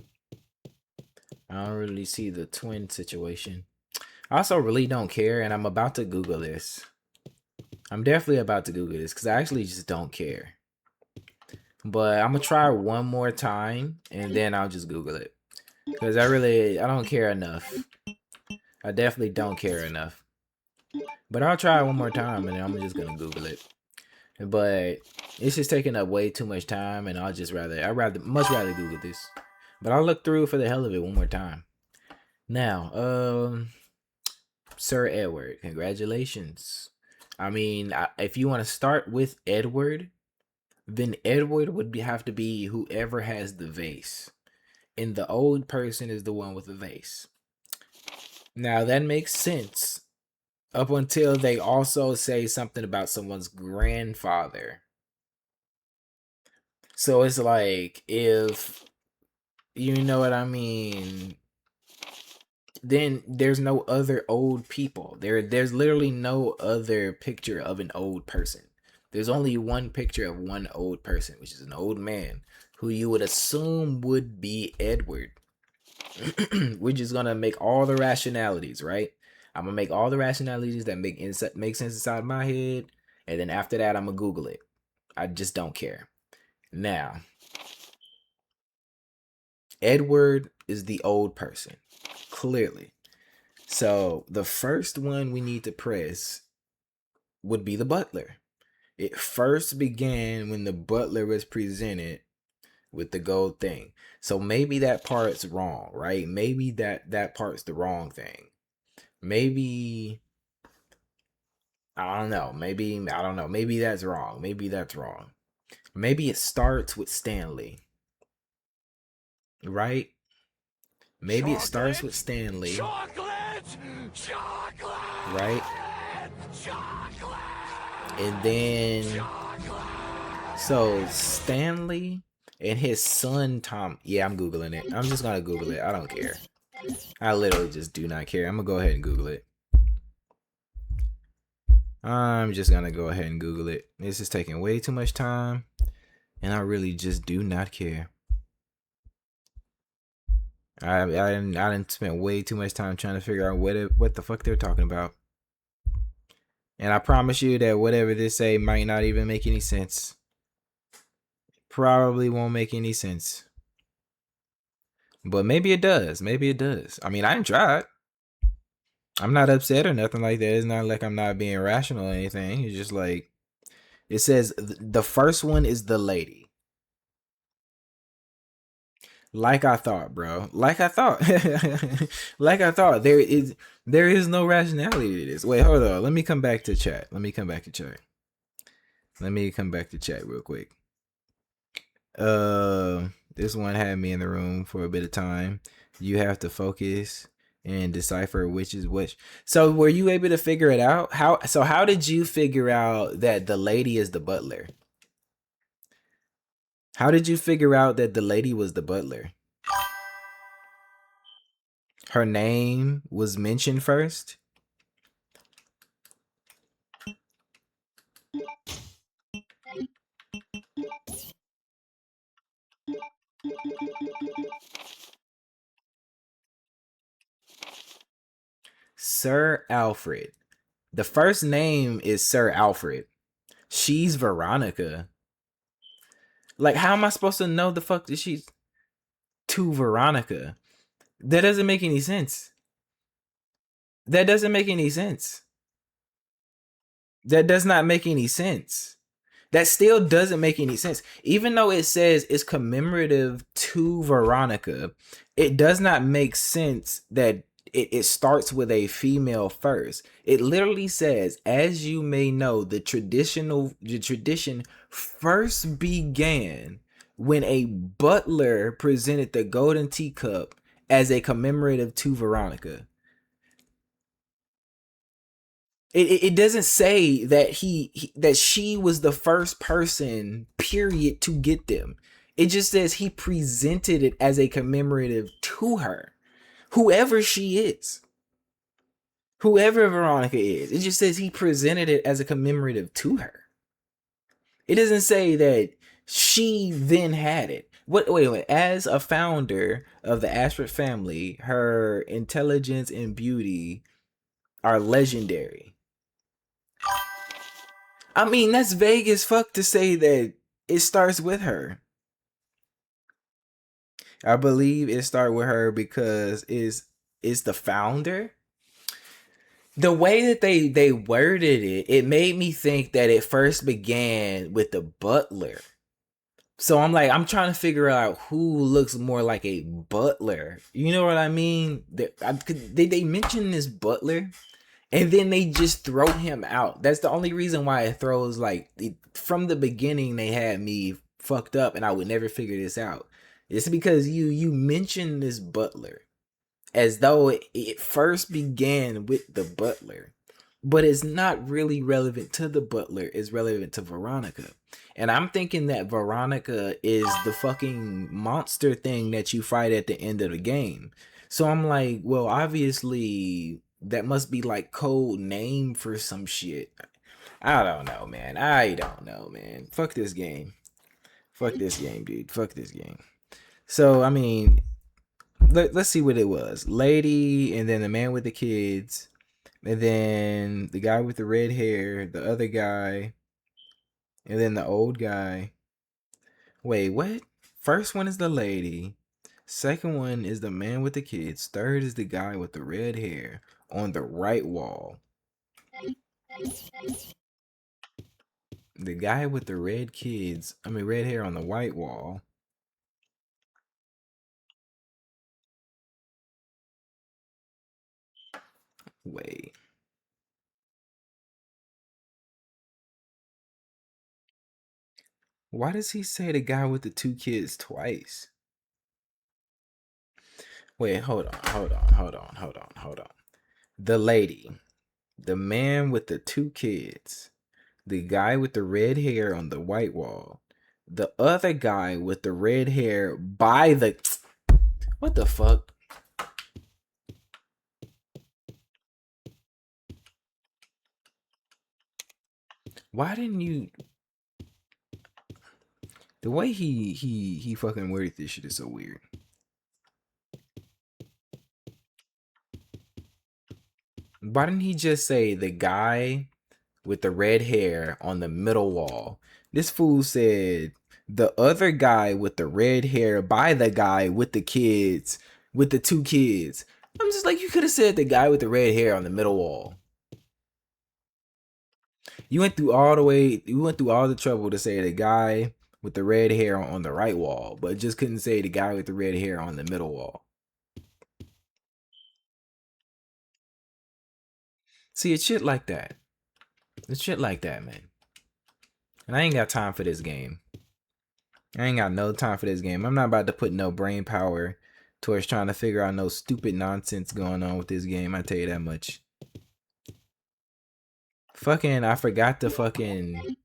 Speaker 1: I don't really see the twin situation. I also really don't care, and I'm about to Google this. I'm definitely about to Google this because I actually just don't care. But I'm gonna try one more time, and then I'll just Google it. Because I don't care enough. I definitely don't care enough. But I'll try it one more time, and then I'm just gonna Google it. But it's just taking up way too much time, and I'd much rather Google this. But I'll look through for the hell of it one more time. Now, Sir Edward, congratulations. I mean, if you want to start with Edward, then Edward would have to be whoever has the vase. And the old person is the one with the vase. Now, that makes sense up until they also say something about someone's grandfather. So it's like, if you know what I mean, then there's no other old people. There's literally no other picture of an old person. There's only one picture of one old person, which is an old man, who you would assume would be Edward. We're just gonna make all the rationalities, right? I'm gonna make all the rationalities that make sense inside my head, and then after that, I'm gonna Google it. I just don't care. Now, Edward is the old person, clearly. So the first one we need to press would be the butler. It first began when the butler was presented with the gold thing. So maybe that part's wrong, right? Maybe that part's the wrong thing. Maybe I don't know. Maybe that's wrong. Maybe it starts with Stanley. Right? Maybe it starts with Stanley.
Speaker 5: Chocolate! Chocolate!
Speaker 1: Right?
Speaker 5: Chocolate!
Speaker 1: And then so Stanley and his son Tom. Yeah, I'm Googling it. I'm just gonna Google it. I don't care. I literally just do not care. I'm gonna go ahead and Google it. I'm just gonna go ahead and Google it. This is taking way too much time, and I really just do not care. I didn't spend way too much time trying to figure out what the fuck they're talking about. And I promise you that whatever they say might not even make any sense. Probably won't make any sense. But maybe it does. Maybe it does. I mean, I didn't try it. I'm not upset or nothing like that. It's not like I'm not being rational or anything. It's just like, it says the first one is the lady. Like I thought, bro. Like I thought. Like I thought. There is no rationality to this. Wait, hold on. Let me come back to chat. Let me come back to chat real quick. This one had me in the room for a bit of time. You have to focus and decipher which is which. So were you able to figure it out? How did you figure out that the lady is the butler? How did you figure out that the lady was the butler? Her name was mentioned first? Sir Alfred. The first name is Sir Alfred. She's Veronica. Like, how am I supposed to know the fuck that she's to Veronica? That doesn't make any sense. That doesn't make any sense. That does not make any sense. That still doesn't make any sense. Even though it says it's commemorative to Veronica, it does not make sense that it starts with a female first. It literally says, as you may know, the tradition first began when a butler presented the golden teacup as a commemorative to Veronica. It doesn't say that that she was the first person, period, to get them. It just says he presented it as a commemorative to her. Whoever she is. Whoever Veronica is. It just says he presented it as a commemorative to her. It doesn't say that she then had it. Wait. As a founder of the Ashford family, her intelligence and beauty are legendary. I mean, that's vague as fuck to say that it starts with her. I believe it started with her because is the founder. The way that they worded it, it made me think that it first began with the butler. So I'm like, I'm trying to figure out who looks more like a butler. You know what I mean? They mention this butler, and then they just throw him out. That's the only reason why it throws from the beginning they had me fucked up, and I would never figure this out. It's because you mentioned this butler as though it first began with the butler, but it's not really relevant to the butler. It's relevant to Veronica. And I'm thinking that Veronica is the fucking monster thing that you fight at the end of the game. So I'm like, well, obviously that must be like code name for some shit. I don't know, man. Fuck this game. Fuck this game, dude. Fuck this game. So, I mean, let's see what it was. Lady, and then the man with the kids, and then the guy with the red hair, the other guy, and then the old guy. Wait, what? First one is the lady. Second one is the man with the kids. Third is the guy with the red hair on the right wall. The guy with the red hair on the white wall. Wait. Why does he say the guy with the two kids twice? Wait, hold on. The lady, the man with the two kids, the guy with the red hair on the white wall, the other guy with the red hair by the... What the fuck? Why didn't you... The way he fucking worded this shit is so weird. Why didn't he just say the guy with the red hair on the middle wall? This fool said the other guy with the red hair by the guy with the kids, with the two kids. I'm just like, you could have said the guy with the red hair on the middle wall. You went through all the trouble to say the guy with the red hair on the right wall, but just couldn't say the guy with the red hair on the middle wall. See, it's shit like that. It's shit like that, man. And I ain't got time for this game. I ain't got no time for this game. I'm not about to put no brain power towards trying to figure out no stupid nonsense going on with this game. I tell you that much. Fucking, I forgot to fucking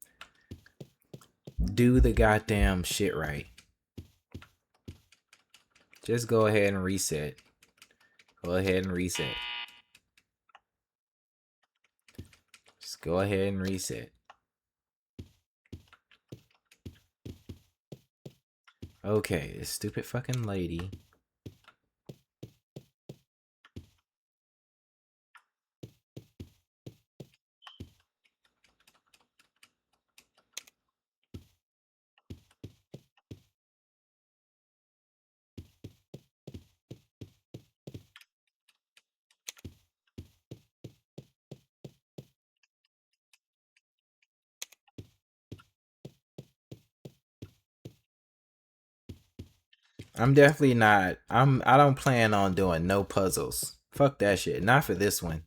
Speaker 1: do the goddamn shit right. Just go ahead and reset. Go ahead and reset. Just go ahead and reset. Okay, this stupid fucking lady. I'm definitely not. I don't plan on doing no puzzles. Fuck that shit. Not for this one.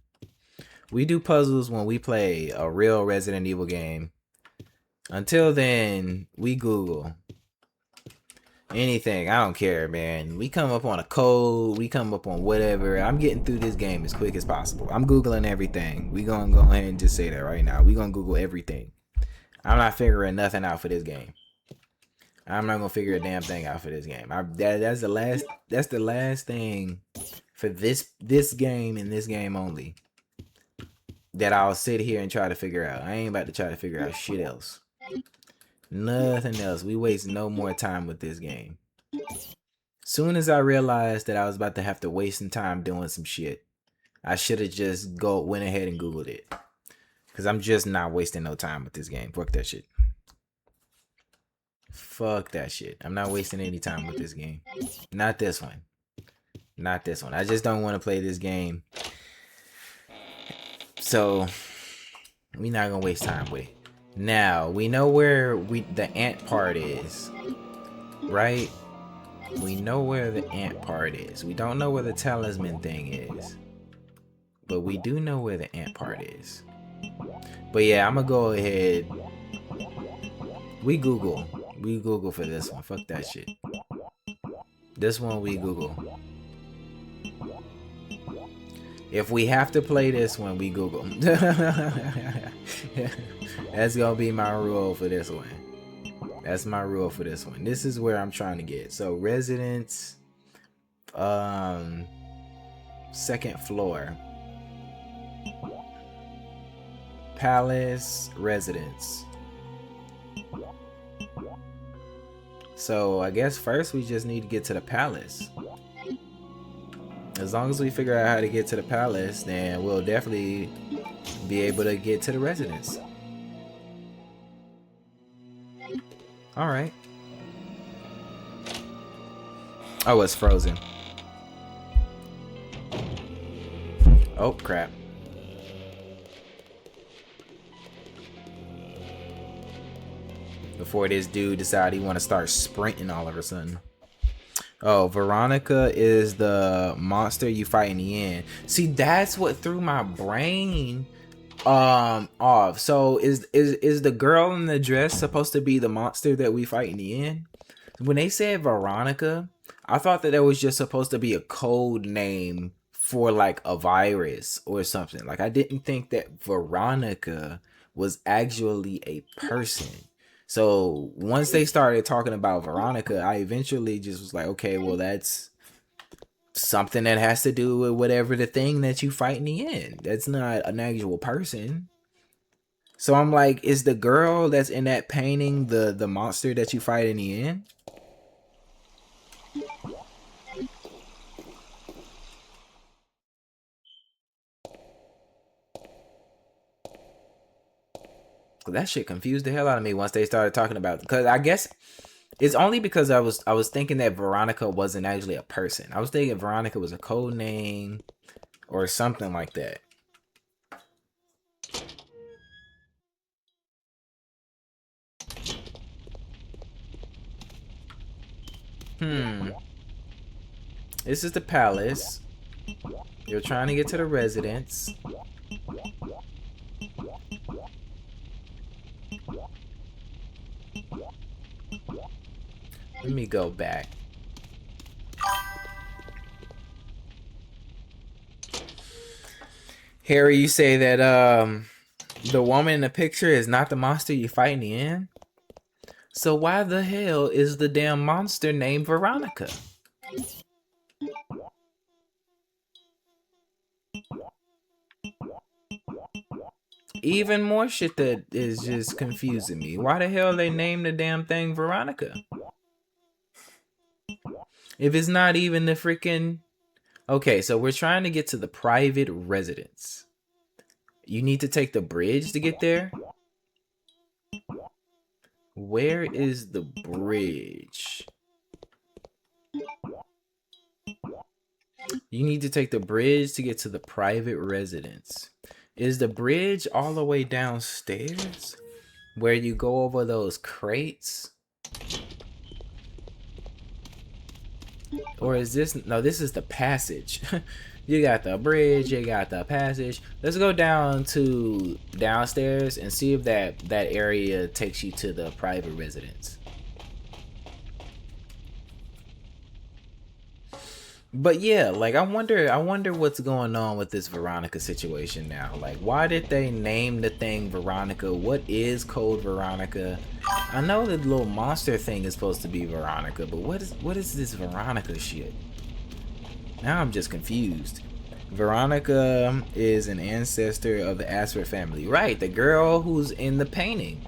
Speaker 1: We do puzzles when we play a real Resident Evil game. Until then, we Google anything. I don't care, man. We come up on a code. We come up on whatever. I'm getting through this game as quick as possible. I'm Googling everything. We gonna go ahead and just say that right now. We gonna Google everything. I'm not figuring nothing out for this game. I'm not gonna figure a damn thing out for this game. That's the last thing for this game and this game only that I'll sit here and try to figure out. I ain't about to try to figure out shit else. Nothing else. We waste no more time with this game. Soon as I realized that I was about to have to waste some time doing some shit, I should have just went ahead and Googled it. Cause I'm just not wasting no time with this game. Fuck that shit. Fuck that shit. I'm not wasting any time with this game. Not this one. Not this one. I just don't want to play this game. So, we not gonna waste time with it. Now, we know where the ant part is, right? We know where the ant part is. We don't know where the talisman thing is. But we do know where the ant part is. But yeah, I'm gonna go ahead. We Google for this one. Fuck that shit. This one we Google. If we have to play this one, we Google. That's gonna be my rule for this one. That's my rule for this one. This is where I'm trying to get. So residence, second floor, palace, residence. So I guess first we just need to get to the palace. As long as we figure out how to get to the palace, then we'll definitely be able to get to the residence. Alright. Oh, it's frozen. Oh, crap. Before this dude decide he want to start sprinting all of a sudden. Oh, Veronica is the monster you fight in the end. See, that's what threw my brain off. So is the girl in the dress supposed to be the monster that we fight in the end? When they said Veronica, I thought that was just supposed to be a code name for like a virus or something. Like I didn't think that Veronica was actually a person. So once they started talking about Veronica, I eventually just was like, okay, well, that's something that has to do with whatever the thing that you fight in the end. That's not an actual person. So I'm like, is the girl that's in that painting the monster that you fight in the end? That shit confused the hell out of me once they started talking about, because I guess it's only because I was thinking that Veronica wasn't actually a person. I was thinking Veronica was a code name or something like that. This is the palace. You're trying to get to the residence. Let me go back. Harry, you say that the woman in the picture is not the monster you fight in the end? So why the hell is the damn monster named Veronica? Even more shit that is just confusing me. Why the hell they named the damn thing Veronica? If it's not even the freaking... Okay, so we're trying to get to the private residence. You need to take the bridge to get there? Where is the bridge? You need to take the bridge to get to the private residence. Is the bridge all the way downstairs? Where you go over those crates? Or is this... No, this is the passage. You got the bridge, you got the passage. Let's go down to downstairs and see if that area takes you to the private residence. But yeah, like I wonder what's going on with this Veronica situation now. Like, why did they name the thing Veronica? What is code Veronica? I know the little monster thing is supposed to be Veronica, but what is this Veronica shit? Now I'm just confused. Veronica is an ancestor of the Ashford family. Right, the girl who's in the painting.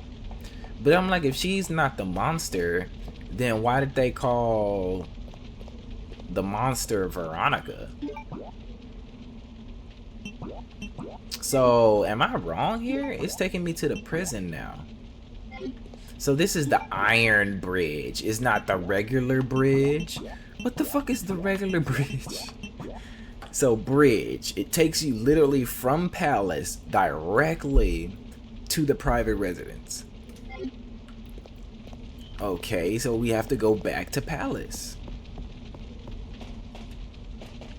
Speaker 1: But I'm like, if she's not the monster, then why did they call the monster Veronica? So, am I wrong here? It's taking me to the prison now. So this is the iron bridge. It's not the regular bridge. What the fuck is the regular bridge? So bridge, it takes you literally from palace directly to the private residence. Okay, so we have to go back to Palace.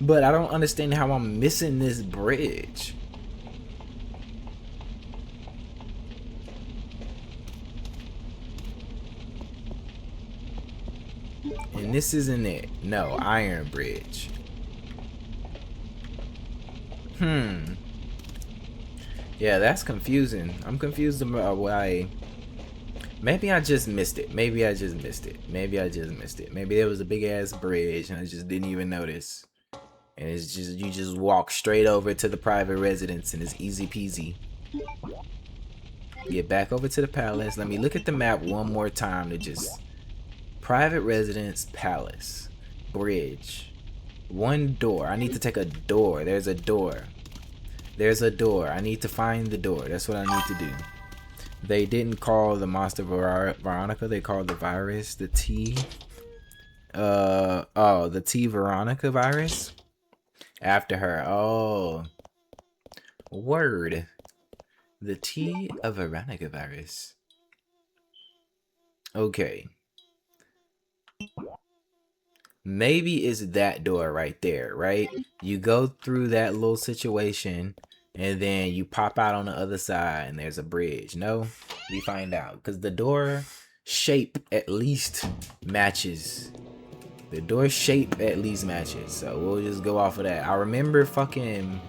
Speaker 1: But I don't understand how I'm missing this bridge. And this isn't it. No, Iron Bridge. Yeah, that's confusing. I'm confused about why. Maybe I just missed it. Maybe I just missed it. Maybe I just missed it. Maybe there was a big ass bridge and I just didn't even notice. And it's just, you just walk straight over to the private residence and it's easy peasy. Get back over to the palace. Let me look at the map one more time to just... Private residence, palace, bridge. One door. I need to take a door. There's a door. There's a door. I need to find the door. That's what I need to do. They didn't call the monster Veronica. They called the virus the T. The T Veronica virus. After her. Oh. Word. The T of Veronica virus. Okay. Maybe it's that door right there, right? You go through that little situation and then you pop out on the other side and there's a bridge. No, we find out because the door shape at least matches. The door shape at least matches. So we'll just go off of that. I remember fucking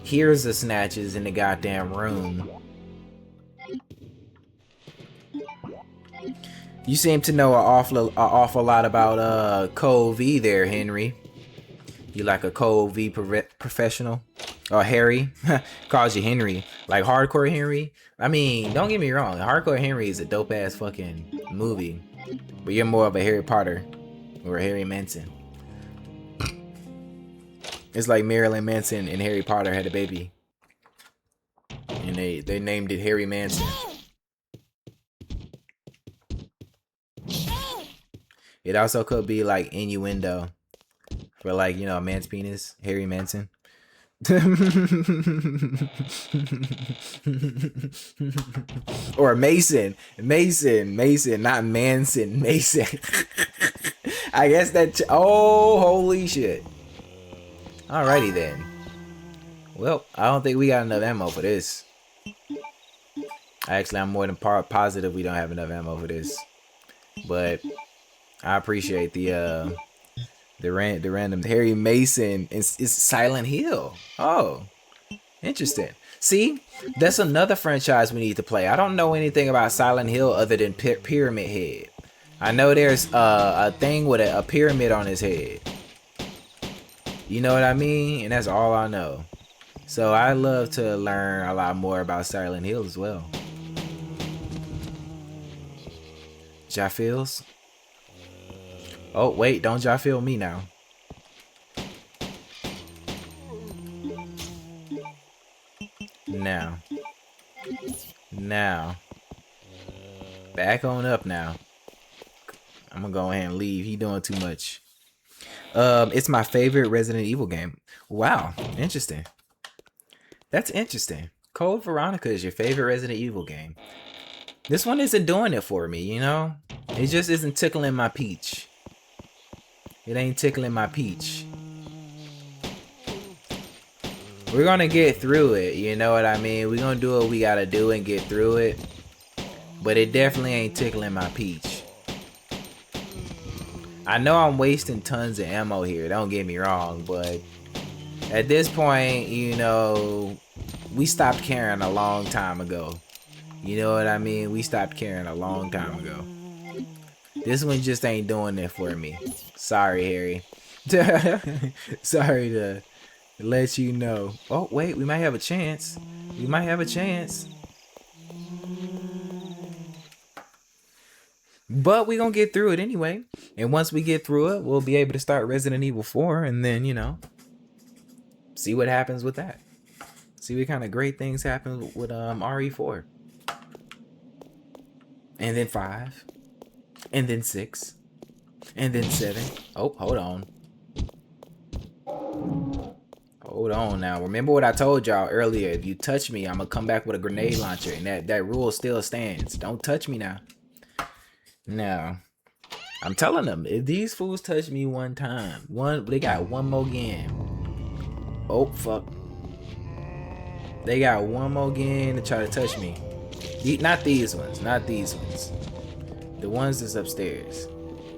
Speaker 1: here's the snatches in the goddamn room. You seem to know an awful lot about Code V there, Henry. You like a Code V professional? Or Harry? Calls you Henry. Like Hardcore Henry? I mean, don't get me wrong. Hardcore Henry is a dope ass fucking movie. But you're more of a Harry Potter or a Harry Manson. It's like Marilyn Manson and Harry Potter had a baby. And they named it Harry Manson. It also could be like innuendo for like, you know, a man's penis, Harry Manson. Or Mason, not Manson, Mason. I guess that, oh, holy shit. Alrighty then. Well, I don't think we got enough ammo for this. Actually, I'm more than positive we don't have enough ammo for this. But I appreciate the random Harry Mason is Silent Hill. Oh, interesting. See, that's another franchise we need to play. I don't know anything about Silent Hill other than Pyramid Head. I know there's a thing with a pyramid on his head. You know what I mean? And that's all I know. So I love to learn a lot more about Silent Hill as well. Jaffils? Oh, wait, don't y'all feel me now. Now. Back on up now. I'm gonna go ahead and leave. He doing too much. It's my favorite Resident Evil game. Wow, interesting. That's interesting. Code Veronica is your favorite Resident Evil game. This one isn't doing it for me, you know? It just isn't tickling my peach. It ain't tickling my peach. We're gonna get through it, you know what I mean? We're gonna do what we gotta do and get through it. But it definitely ain't tickling my peach. I know I'm wasting tons of ammo here, don't get me wrong, but at this point, you know, we stopped caring a long time ago. You know what I mean? We stopped caring a long time ago. This one just ain't doing it for me. Sorry, Harry. Sorry to let you know. Oh, wait, we might have a chance. We might have a chance. But we're going to get through it anyway. And once we get through it, we'll be able to start Resident Evil 4 and then, you know, see what happens with that. See what kind of great things happen with RE4. And then 5. And then 6. And then 7. Oh, hold on. Hold on now. Remember what I told y'all earlier. If you touch me, I'm gonna come back with a grenade launcher. And that rule still stands. Don't touch me now. Now, I'm telling them, if these fools touch me one time, they got one more game. Oh, fuck. They got one more game to try to touch me. Not these ones. Not these ones. The ones that's upstairs.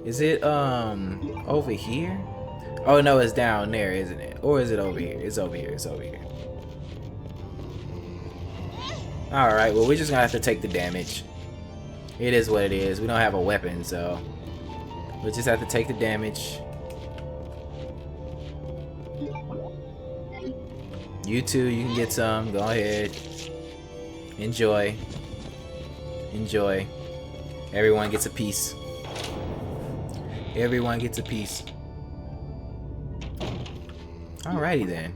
Speaker 1: Is it, over here? Oh, no, it's down there, isn't it? Or is it over here? It's over here. It's over here. Alright, well, we're just gonna have to take the damage. It is what it is. We don't have a weapon, so we just have to take the damage. You too, you can get some. Go ahead. Enjoy. Enjoy. Everyone gets a piece. Everyone gets a piece. Alrighty then.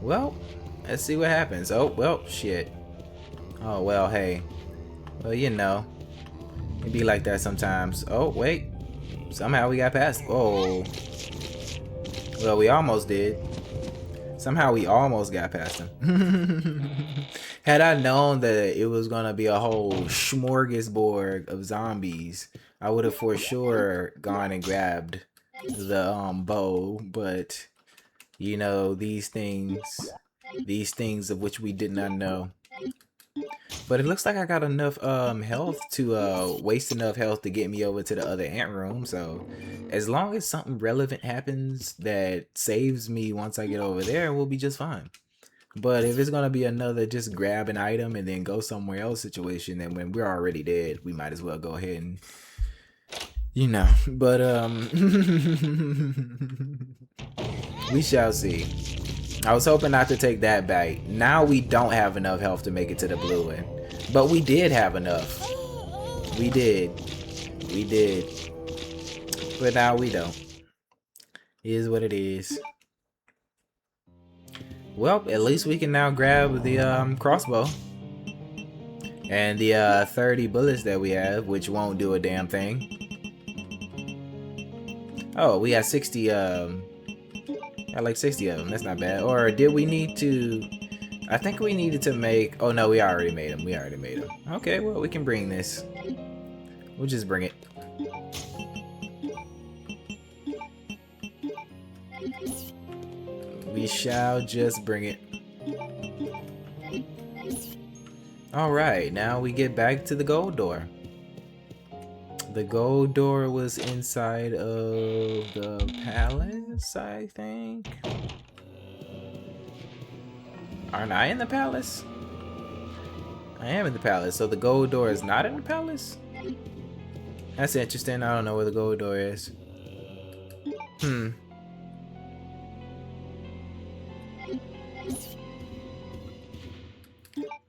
Speaker 1: Well, let's see what happens. Oh, well, shit. Oh, well, hey. Well, you know. It be like that sometimes. Oh, wait. Somehow we got past. Oh. Well, we almost did. Somehow we almost got past him. Had I known that it was gonna be a whole smorgasbord of zombies, I would have for sure gone and grabbed the bow, but you know, these things of which we did not know. But it looks like I got enough health to waste enough health to get me over to the other ant room. So as long as something relevant happens that saves me once I get over there, we'll be just fine. But if it's gonna be another just grab an item and then go somewhere else situation, then when we're already dead, we might as well go ahead and, you know. But we shall see. I was hoping not to take that bite. Now we don't have enough health to make it to the blue one. But we did have enough. We did. We did. But now we don't. It is what it is. Well, at least we can now grab the crossbow. And the 30 bullets that we have, which won't do a damn thing. Oh, we got 60, got like 60 of them. That's not bad. Or did we need to... I think we needed to make... Oh, no, we already made them. We already made them. Okay, well, we can bring this. We'll just bring it. We shall just bring it. Alright, now we get back to the gold door. The gold door was inside of the palace, I think. Aren't I in the palace? I am in the palace, so the gold door is not in the palace? That's interesting. I don't know where the gold door is.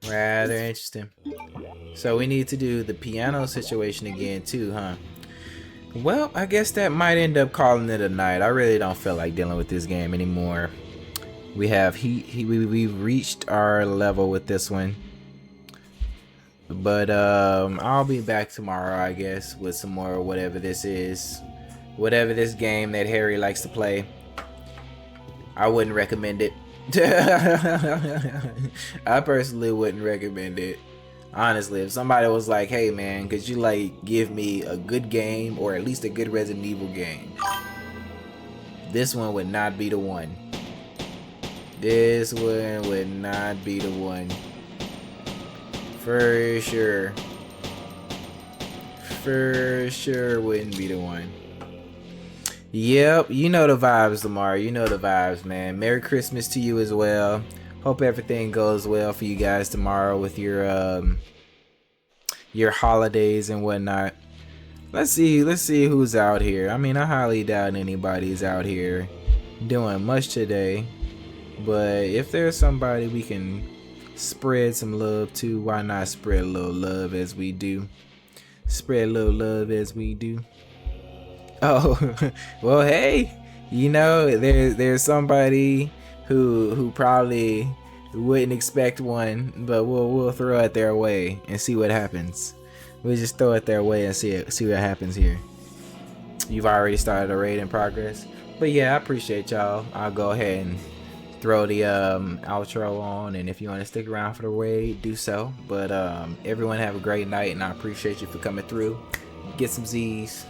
Speaker 1: Rather interesting. So we need to do the piano situation again too, huh? Well, I guess that might end up calling it a night. I really don't feel like dealing with this game anymore. We have we've reached our level with this one. But I'll be back tomorrow, I guess, with some more whatever this is. Whatever this game that Harry likes to play. I wouldn't recommend it. I personally wouldn't recommend it. Honestly, if somebody was like, hey man, could you like give me a good game or at least a good Resident Evil game, this one would not be the one. This one would not be the one. For sure. For sure wouldn't be the one. Yep, you know the vibes, Lamar. You know the vibes, man. Merry Christmas to you as well. Hope everything goes well for you guys tomorrow with your holidays and whatnot. Let's see who's out here. I mean, I highly doubt anybody's out here doing much today. But if there's somebody we can spread some love to, why not spread a little love as we do? Spread a little love as we do. Oh, well, hey, you know, there's somebody who probably wouldn't expect one, but we'll throw it their way and see what happens. We'll just throw it their way and see what happens here. You've already started a raid in progress, but yeah, I appreciate y'all. I'll go ahead and throw the outro on, and if you want to stick around for the raid, do so. But everyone have a great night, and I appreciate you for coming through. Get some Z's.